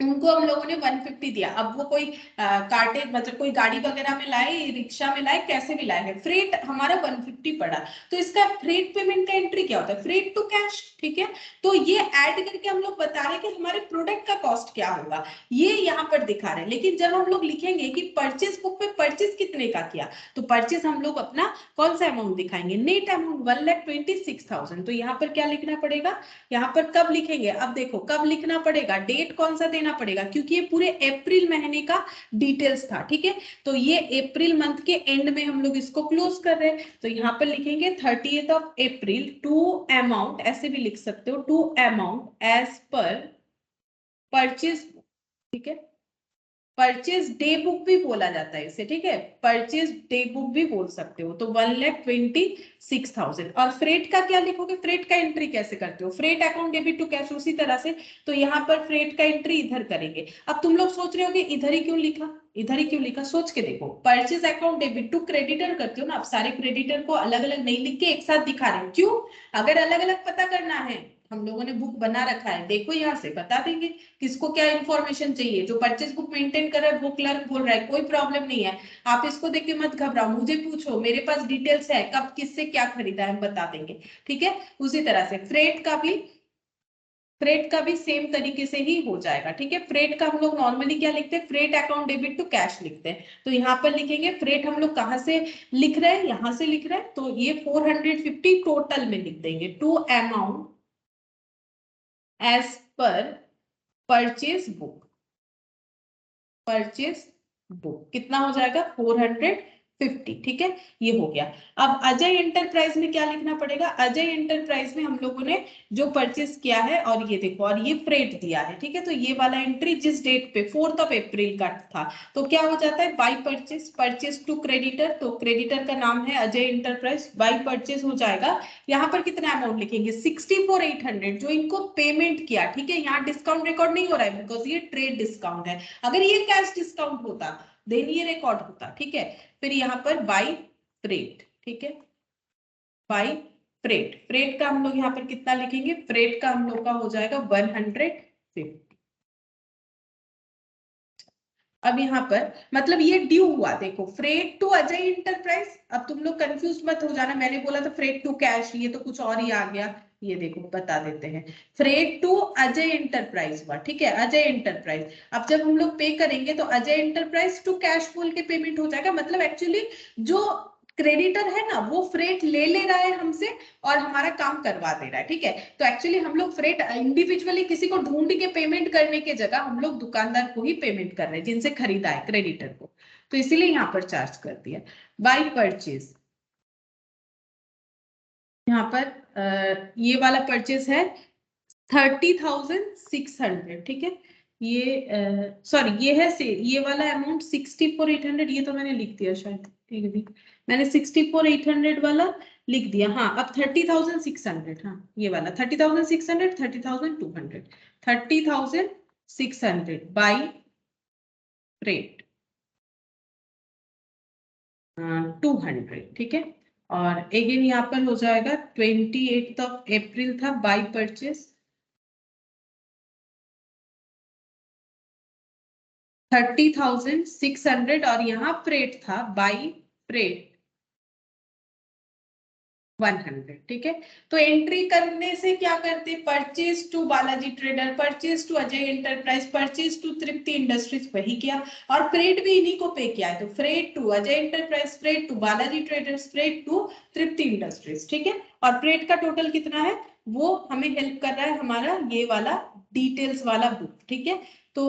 उनको हम लोगों ने 150 दिया। अब वो कोई कार्टेज मतलब कोई गाड़ी वगैरह में लाए, रिक्शा में लाए, कैसे भी लाए हैं, फ्रेट हमारा 150 पड़ा, तो इसका फ्रेट पेमेंट का एंट्री क्या होता है? फ्रेट टू कैश, ठीक है। तो ये ऐड करके हम लोग बता रहे हैं कि हमारे प्रोडक्ट का कॉस्ट क्या होगा, ये यहाँ पर दिखा रहे हैं। लेकिन जब हम लोग लिखेंगे कि परचेज बुक में परचेज कितने का किया, तो परचेज हम लोग अपना कौन सा अमाउंट दिखाएंगे? Net amount 1,26,000। तो यहाँ पर क्या लिखना पड़ेगा? यहाँ पर कब लिखेंगे? अब देखो कब लिखना पड़ेगा, डेट कौन सा देना पड़ेगा, क्योंकि ये पूरे अप्रैल महीने का डिटेल्स था, ठीक है। तो ये अप्रैल मंथ के एंड में हम लोग इसको क्लोज कर रहे हैं, तो यहाँ पर लिखेंगे 30th of April to amount, ऐसे भी लिख सकते हो, to amount as per purchase, ठीक है। परचेज डे बुक भी बोला जाता है इसे, ठीक है, परचेज डे बुक भी बोल सकते हो। तो 1,26,000। और फ्रेट का क्या लिखोगे? फ्रेट का एंट्री कैसे करते हो? Freight account debit to cash, उसी तरह से। तो यहाँ पर फ्रेट का एंट्री इधर करेंगे। अब तुम लोग सोच रहे हो कि इधर ही क्यों लिखा, इधर ही क्यों लिखा? सोच के देखो, purchase account debit to creditor करते हो ना, अब सारे क्रेडिटर को अलग अलग नहीं लिख के एक साथ दिखा रहे हो। क्यों? अगर अलग अलग पता करना है, हम लोगों ने बुक बना रखा है, देखो यहाँ से बता देंगे किसको क्या इंफॉर्मेशन चाहिए। जो परचेज बुक मेंटेन कर रहा है वो क्लर्क बोल रहा है, कोई प्रॉब्लम नहीं है, आप इसको देख के मत घबराओ, मुझे पूछो, मेरे पास डिटेल्स है, कब किससे क्या खरीदा है हम बता देंगे, ठीक है। उसी तरह से फ्रेट का भी सेम तरीके से ही हो जाएगा, ठीक है। फ्रेट का हम लोग नॉर्मली क्या लिखते हैं? Freight account debit to cash लिखते हैं। तो यहाँ पर लिखेंगे फ्रेट हम लोग कहाँ से लिख रहे हैं? यहाँ से लिख रहे हैं, तो ये 450 टोटल में लिख देंगे, to amount as per purchase book. Purchase book कितना हो जाएगा? 450, ठीक है, ये हो गया। अब अजय एंटरप्राइज में क्या लिखना पड़ेगा? अजय एंटरप्राइज में हम लोगों ने जो परचेज किया है, और ये देखो, और ये फ्रेट दिया है, ठीक है। तो ये वाला एंट्री जिस डेट पे 4th ऑफ अप्रैल का था, तो क्या हो जाता है? By purchase, purchase to creditor, तो क्रेडिटर का नाम है अजय एंटरप्राइज, बाई परचेज हो जाएगा। यहाँ पर कितना अमाउंट लिखेंगे? 64,800 जो इनको पेमेंट किया, ठीक है। यहाँ डिस्काउंट रिकॉर्ड नहीं हो रहा है बिकॉज ये ट्रेड डिस्काउंट है। अगर ये कैश डिस्काउंट होता देन ये रिकॉर्ड होता, ठीक है। फिर यहाँ पर बाई फ्रेट, ठीक है, बाई फ्रेट। फ्रेट का हम लोग यहाँ पर कितना लिखेंगे? फ्रेट का हम लोग का हो जाएगा 150। अब यहाँ पर मतलब ये ड्यू हुआ, देखो, फ्रेट टू अजय इंटरप्राइज। अब तुम लोग कंफ्यूज मत हो जाना, मैंने बोला था फ्रेट टू कैश, ये तो कुछ और ही आ गया। ये देखो बता देते हैं, फ्रेट टू अजय इंटरप्राइज हुआ, ठीक है, अजय इंटरप्राइज। अब जब हम लोग पे करेंगे तो अजय इंटरप्राइज टू कैश बोल के पेमेंट हो जाएगा। मतलब एक्चुअली जो क्रेडिटर है ना, वो फ्रेट ले रहा है हमसे और हमारा काम करवा दे रहा है, ठीक है। तो एक्चुअली हम लोग फ्रेट इंडिविजुअली किसी को ढूंढ के पेमेंट करने के जगह हम लोग दुकानदार को ही पेमेंट कर रहे हैं जिनसे खरीदा है, क्रेडिटर को, तो इसीलिए यहाँ पर चार्ज कर दिया। बाई परचेज, यहाँ पर ये वाला परचेज है 30,600, ठीक है। ये सॉरी, ये है से ये वाला अमाउंट 64,800, ये तो मैंने लिख दिया शायद, ठीक है, मैंने 64,800 वाला लिख दिया। हाँ, अब 30,600, हाँ ये वाला 30,600, 30,200, 30,600 बाई फ्रेट 200, ठीक है। और अगेन यहाँ पर हो जाएगा 28th ऑफ अप्रैल था बाई परचेज 30,600, और यहाँ फ्रेट था बाई फ्रेट 100, ठीक है। तो एंट्री करने से क्या करते, purchase to Balaji trader, purchase to Ajay enterprise, purchase to Tripti industries, वही किया, और फ्रेट भी इन्हीं को पे किया है, तो freight to Ajay enterprise, freight to Balaji traders, freight to Tripti industries, ठीक है। और फ्रेट का टोटल कितना है वो हमें हेल्प कर रहा है हमारा ये वाला डिटेल्स वाला बुक, ठीक है। तो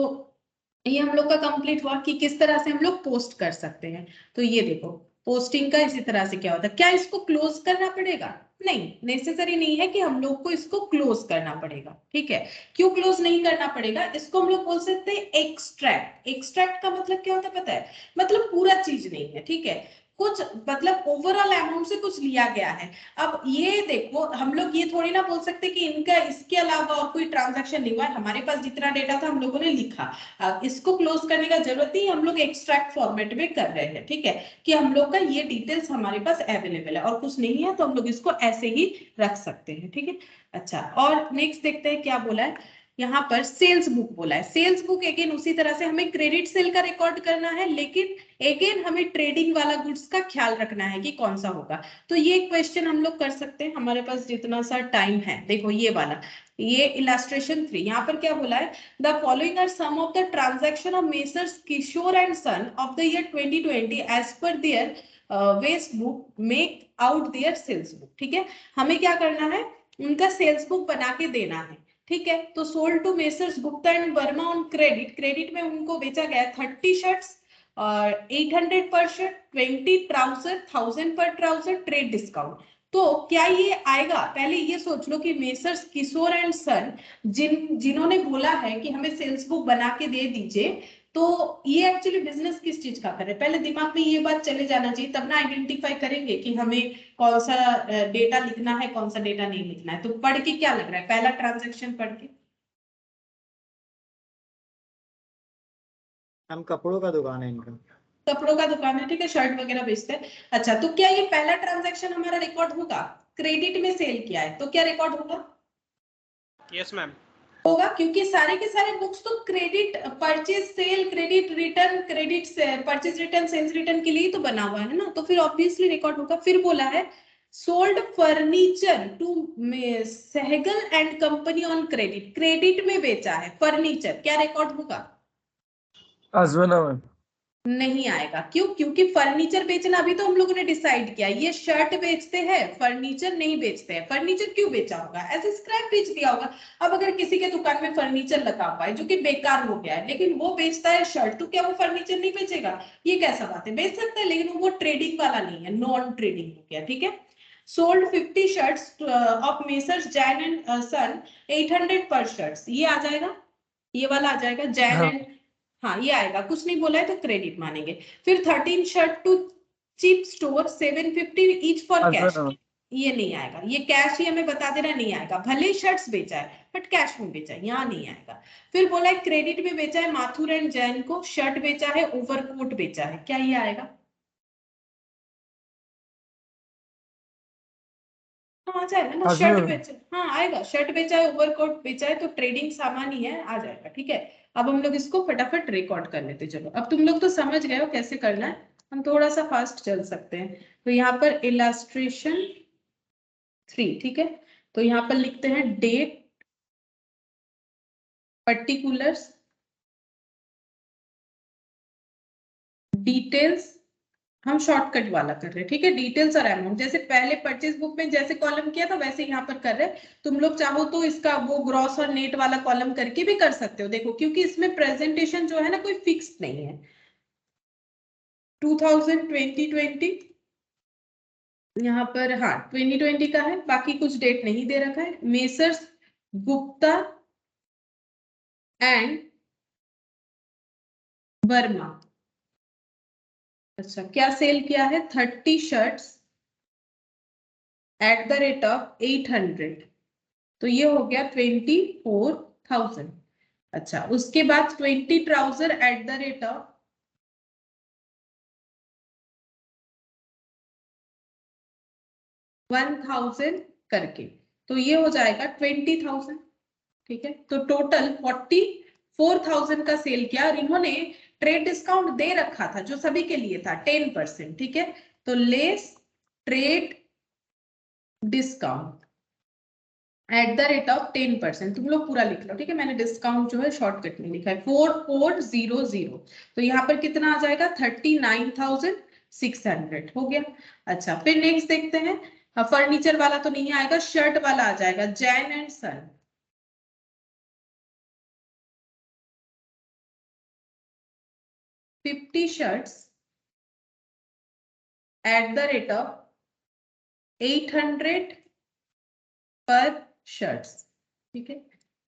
ये हम लोग का कंप्लीट हुआ कि किस तरह से हम लोग पोस्ट कर सकते हैं। तो ये देखो पोस्टिंग का इसी तरह से क्या होता है, क्या इसको क्लोज करना पड़ेगा, नहीं, नेसेसरी नहीं है कि हम लोग को इसको क्लोज करना पड़ेगा, ठीक है। क्यों क्लोज नहीं करना पड़ेगा, इसको हम लोग बोल सकते हैं एक्सट्रैक्ट। एक्सट्रैक्ट का मतलब क्या होता है पता है, मतलब पूरा चीज नहीं है, ठीक है, कुछ मतलब ओवरऑल अमाउंट से कुछ लिया गया है। अब ये देखो हम लोग ये थोड़ी ना बोल सकते कि इनका इसके अलावा और कोई ट्रांजैक्शन नहीं हुआ है, हमारे पास जितना डेटा था हम लोगों ने लिखा, अब इसको क्लोज करने का जरूरत नहीं, हम लोग एक्सट्रैक्ट फॉर्मेट में कर रहे हैं, ठीक है, कि हम लोग का ये डिटेल्स हमारे पास अवेलेबल है और कुछ नहीं है तो हम लोग इसको ऐसे ही रख सकते हैं, ठीक है। अच्छा, और नेक्स्ट देखते हैं क्या बोला है यहाँ पर, सेल्स बुक बोला है। सेल्स बुक अगेन उसी तरह से हमें क्रेडिट सेल का रिकॉर्ड करना है, लेकिन अगेन हमें ट्रेडिंग वाला गुड्स का ख्याल रखना है कि कौन सा होगा। तो ये क्वेश्चन हम लोग कर सकते हैं, हमारे पास जितना सा टाइम है। देखो ये वाला, ये इलस्ट्रेशन 3, यहाँ पर क्या बोला है, the following are some of the transaction of Messrs Kishore and son of the year 2020 as per their waste book, make out their sales book, ठीक है। हमें क्या करना है, उनका सेल्स बुक बना के देना है, ठीक है। तो sold to Messrs Gupta and Verma on credit, credit में उनको बेचा गया 30 शर्ट्स और 800 पर शर्ट, 20 ट्राउजर, 1000 पर ट्राउजर, ट्रेड डिस्काउंट। तो क्या ये आएगा, पहले ये सोच लो कि मेसर्स किशोर एंड सन जिन्होंने बोला है कि हमें सेल्स बुक बना के दे दीजिए, तो ये एक्चुअली बिजनेस किस चीज का कर रहे हैं, पहले दिमाग में ये बात चले जाना चाहिए, तब ना आइडेंटिफाई करेंगे कि हमें कौन सा डेटा लिखना है कौन सा डेटा नहीं लिखना है। तो पढ़ के क्या लग रहा है, पहला ट्रांजैक्शन पढ़ के,
हम कपड़ों का दुकान है इनका।
कपड़ों का दुकान है, ठीक है, शर्ट वगैरह बेचते हैं। अच्छा, तो क्या ये पहला ट्रांजैक्शन हमारा रिकॉर्ड होगा, क्रेडिट में सेल किया है तो क्या रिकॉर्ड होगा,
यस मैम,
होगा, क्योंकि सारे के सारे बुक्स तो credit purchase sale credit return credit purchase return sales return के लिए तो बना हुआ है ना, तो फिर ऑब्वियसली रिकॉर्ड होगा। फिर बोला है sold furniture to Sehgal and company on credit, credit में बेचा है फर्नीचर, क्या रिकॉर्ड होगा,
আসবে না ম্যাম।
नहीं आएगा। क्यों, क्योंकि फर्नीचर बेचना अभी तो हम लोगों ने डिसाइड किया, ये शर्ट बेचते हैं फर्नीचर नहीं बेचते हैं। फर्नीचर क्यों बेचा होगा, ऐसे स्क्रैप बेच दिया होगा। अब अगर किसी के दुकान में फर्नीचर लगा हुआ है जो कि बेकार हो गया है, लेकिन वो बेचता है शर्ट, तो क्या वो फर्नीचर नहीं बेचेगा, ये कैसा बात है, बेच सकता है, लेकिन वो ट्रेडिंग वाला नहीं है, नॉन ट्रेडिंग हो गया, ठीक है। Sold 50 shirts of messrs Jain and son 800 per shirts, ये आ जाएगा, ये वाला आ जाएगा जैन
हाँ।
एंड, हाँ ये आएगा, कुछ नहीं बोला है तो क्रेडिट मानेंगे। फिर 13 shirt to cheap store 750 each for
আসবে
कैश,
না ম্যাম।
ये नहीं आएगा, ये कैश ही हमें बता देना नहीं आएगा, भले ही शर्ट्स बेचा है बट कैश में बेचा है, यहाँ नहीं आएगा। फिर बोला है क्रेडिट में बेचा है माथुर एंड जैन को, शर्ट बेचा है ओवरकोट बेचा है, क्या ये आएगा, हाँ आ जाएगा ना,
আসবে
शर्ट
ম্যাম।
बेचा, हाँ आएगा, शर्ट बेचा है ओवरकोट बेचा है तो ट्रेडिंग सामान ही है, आ जाएगा, ठीक है। अब हम लोग इसको फटाफट रिकॉर्ड कर लेते, चलो अब तुम लोग तो समझ गए हो कैसे करना है, हम थोड़ा सा फास्ट चल सकते हैं। तो यहाँ पर इलस्ट्रेशन 3, ठीक है, तो यहाँ पर लिखते हैं डेट, पर्टिकुलर्स, डिटेल्स, हम शॉर्टकट वाला कर रहे हैं, ठीक है, डिटेल्स और अमाउंट, जैसे पहले परचेज बुक में जैसे कॉलम किया था वैसे यहाँ पर कर रहे हैं। तुम लोग चाहो तो इसका वो ग्रॉस और नेट वाला कॉलम करके भी कर सकते हो, देखो क्योंकि इसमें प्रेजेंटेशन जो है ना कोई फिक्स नहीं है। 2020 यहाँ पर हाँ 2020 का है, बाकी कुछ डेट नहीं दे रखा है। मेसर्स गुप्ता एंड वर्मा, अच्छा क्या सेल किया है, 30 shirts at the rate of 800, तो ये हो गया 24,000। अच्छा, उसके बाद 20 trouser eight the rate of 1000 करके, तो ये हो जाएगा 20,000, ठीक है। तो टोटल 44,000 का सेल किया, और इन्होंने ट्रेड डिस्काउंट दे रखा था जो सभी के लिए था 10%, ठीक है। तो less trade discount at the rate of 10%। तुम लोग पूरा लिख लो, ठीक है। मैंने डिस्काउंट जो है शॉर्टकट में लिखा है 4400। तो यहाँ पर कितना आ जाएगा 39,600 हो गया। अच्छा, फिर नेक्स्ट देखते हैं। फर्नीचर वाला तो नहीं आएगा, शर्ट वाला आ जाएगा, Jain and son. Fifty shirts at the rate of 800 per shirts, ठीक है।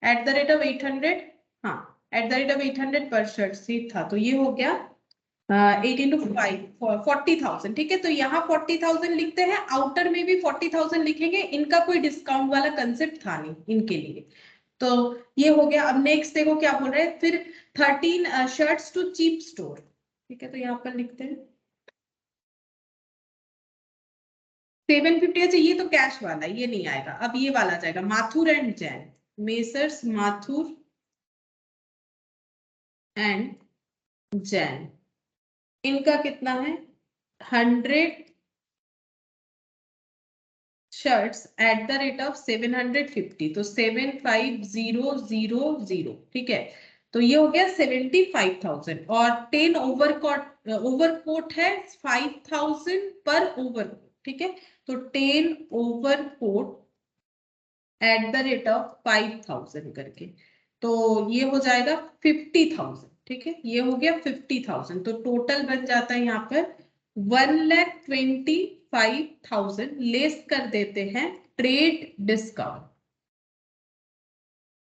एट द रेट ऑफ 800, हाँ eight the rate of 800 per shirts ही था। तो ये हो गया 8 into 5 40,000, ठीक है। तो यहाँ 40,000 लिखते हैं, आउटर में भी 40,000 लिखेंगे। इनका कोई डिस्काउंट वाला कंसेप्ट था नहीं इनके लिए। तो ये हो गया। अब नेक्स्ट देखो क्या बोल रहे हैं, फिर 13 शर्ट्स टू चीप स्टोर, ठीक है। तो यहाँ पर लिखते हैं 750। अच्छा, ये तो कैश वाला, ये नहीं आएगा। अब ये वाला आ जाएगा, Mathur and Jain, messrs Mathur and Jain. इनका कितना है 100 shirts at the rate of 750। तो 75,000, ठीक है। तो ये हो गया 75,000। और 10 ओवरकोट है 5,000 पर ओवरकोट, ठीक है। तो 10 overcoat eight the rate of 5,000 करके, तो ये हो जाएगा 50,000, ठीक है। ये हो गया 50,000। तो टोटल बन जाता है यहाँ पर 1,25,000 लेस कर देते हैं ट्रेड डिस्काउंट।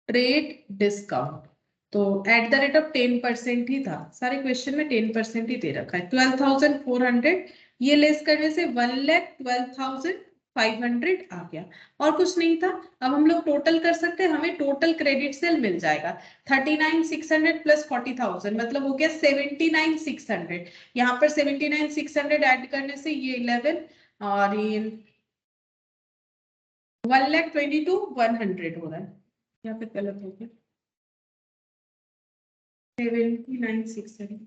ट्रेड डिस्काउंट तो एट द रेट ऑफ 10% ही था, सारे क्वेश्चन में 10% ही दे रखा है। 12,400 ये लेस करने से 1,12,500 आ गया, और कुछ नहीं था। अब हम लोग टोटल कर सकते हैं, हमें टोटल क्रेडिट सेल मिल जाएगा 39,600 प्लस 40,000, मतलब हो गया 79,600। यहाँ पर 79,600 ऐड करने से ये 11 और ये 1,22,100 हो रहा है। यहाँ पे गलत हो गया 79,600।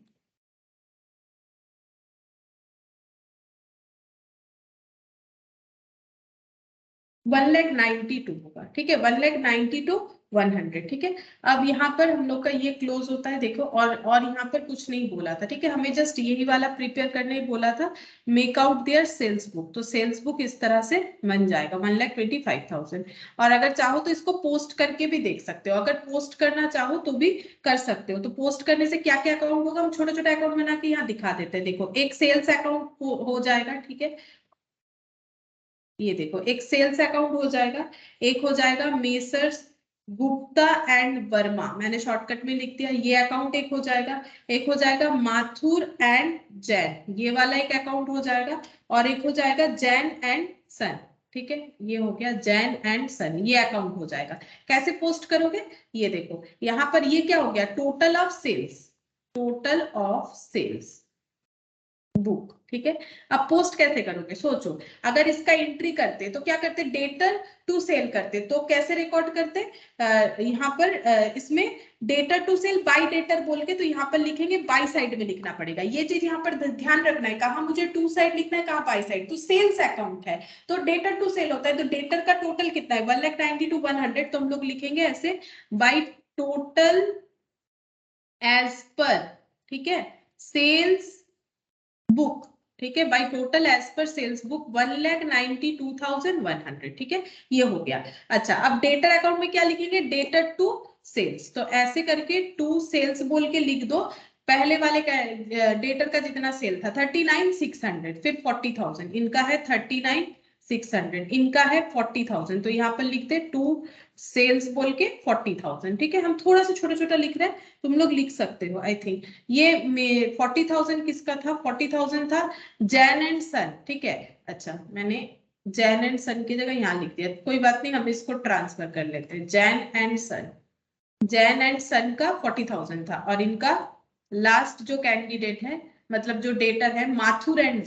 1,92,000 होगा, ठीक है। 1,92,100, ठीक है। अब यहाँ पर हम लोग का ये क्लोज होता है, देखो। और यहाँ पर कुछ नहीं बोला था, ठीक है। हमें जस्ट यही वाला प्रिपेयर करने ही बोला था, make out their sales book. तो सेल्स बुक इस तरह से बन जाएगा 1,25,000। और अगर चाहो तो इसको पोस्ट करके भी देख सकते हो, अगर पोस्ट करना चाहो तो भी कर सकते हो। तो पोस्ट करने से क्या क्या अकाउंट होगा, हम छोटा छोटा अकाउंट बना के यहाँ दिखा देते हैं। देखो, एक सेल्स अकाउंट हो जाएगा, ठीक है। ये देखो, एक सेल्स अकाउंट हो जाएगा, एक हो जाएगा मेसर्स गुप्ता एंड वर्मा, मैंने शॉर्टकट में लिख दिया, ये अकाउंट एक हो जाएगा। एक हो जाएगा माथुर एंड जैन, ये वाला एक अकाउंट हो जाएगा। और एक हो जाएगा जैन एंड सन, ठीक है। ये हो गया जैन एंड सन, ये अकाउंट हो जाएगा। कैसे पोस्ट करोगे, ये देखो यहाँ पर ये क्या हो गया, total of sales, total of sales book, ठीक है। अब पोस्ट कैसे करोगे, सोचो। अगर इसका एंट्री करते तो क्या करते, डेटर टू सेल करते, तो कैसे रिकॉर्ड करते, यहाँ पर इसमें debtor to sale by debtor बोल के, तो यहाँ पर लिखेंगे बाय साइड में लिखना पड़ेगा। ये चीज यहाँ पर ध्यान रखना है, कहाँ मुझे टू साइड लिखना है, कहाँ बाय साइड। तो सेल्स अकाउंट है तो डेटर टू सेल होता है, तो डेटर का टोटल कितना है 1,92,100। तो हम लोग लिखेंगे ऐसे, बाय टोटल एज पर, ठीक है, सेल्स बुक, ठीक है। By total as per sales book 1,92,100, ठीक है। ये हो गया। अच्छा, अब डेटर अकाउंट में क्या लिखेंगे, डेटर टू सेल्स। तो ऐसे करके टू सेल्स बोल के लिख दो। पहले वाले का डेटर का जितना सेल था 39,600, फिर 40,000, इनका है 39,600, इनका है 40,000। तो यहाँ पर लिखते टू सेल्स बोल के 40,000, ठीक है। हम थोड़ा सा छोटा छोटा लिख रहे हैं, तुम लोग लिख सकते हो। आई थिंक ये 40,000 किसका था, 40,000 था जैन एंड सन, ठीक है। अच्छा, मैंने जैन एंड सन की जगह यहाँ लिख दिया, कोई बात नहीं, हम इसको ट्रांसफर कर लेते हैं। Jain and son, Jain and son का 40,000 था, और इनका लास्ट जो कैंडिडेट है मतलब जो डेटर है माथुर एंड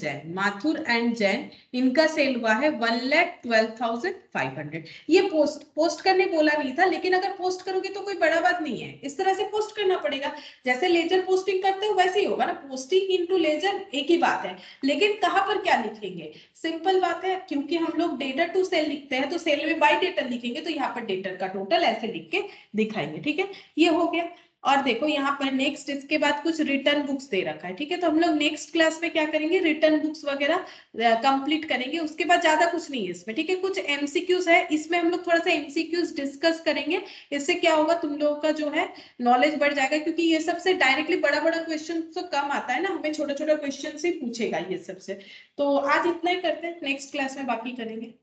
जैन इनका सेल हुआ है 1,12,500। ये पोस्ट करने बोला नहीं था, लेकिन अगर पोस्ट करोगे तो कोई बड़ा बात नहीं है, इस तरह से पोस्ट करना पड़ेगा। जैसे लेजर पोस्टिंग करते हो वैसे ही होगा ना, पोस्टिंग इनटू लेजर एक ही बात है, लेकिन कहाँ पर क्या लिखेंगे, सिंपल बात है, क्योंकि हम लोग डेटर टू सेल लिखते हैं तो सेल में बाय डेटर लिखेंगे, तो यहाँ पर डेटर का टोटल ऐसे लिख के दिखाएंगे। ठीक है, ये हो गया। और देखो यहाँ पर नेक्स्ट इसके बाद कुछ रिटर्न बुक्स दे रखा है। ठीक है, तो हम लोग नेक्स्ट क्लास में क्या करेंगे, रिटर्न बुक्स वगैरह कंप्लीट करेंगे, उसके बाद ज्यादा कुछ नहीं है इसमें। ठीक है, कुछ एमसीक्यूज है इसमें, हम लोग थोड़ा सा एमसीक्यूज डिस्कस करेंगे, इससे क्या होगा तुम लोगों का जो है नॉलेज बढ़ जाएगा, क्योंकि ये सबसे डायरेक्टली बड़ा बड़ा क्वेश्चन तो कम आता है ना, हमें छोटा छोटा क्वेश्चन से पूछेगा ये सबसे। तो आज इतना ही करते हैं, नेक्स्ट क्लास में बाकी करेंगे।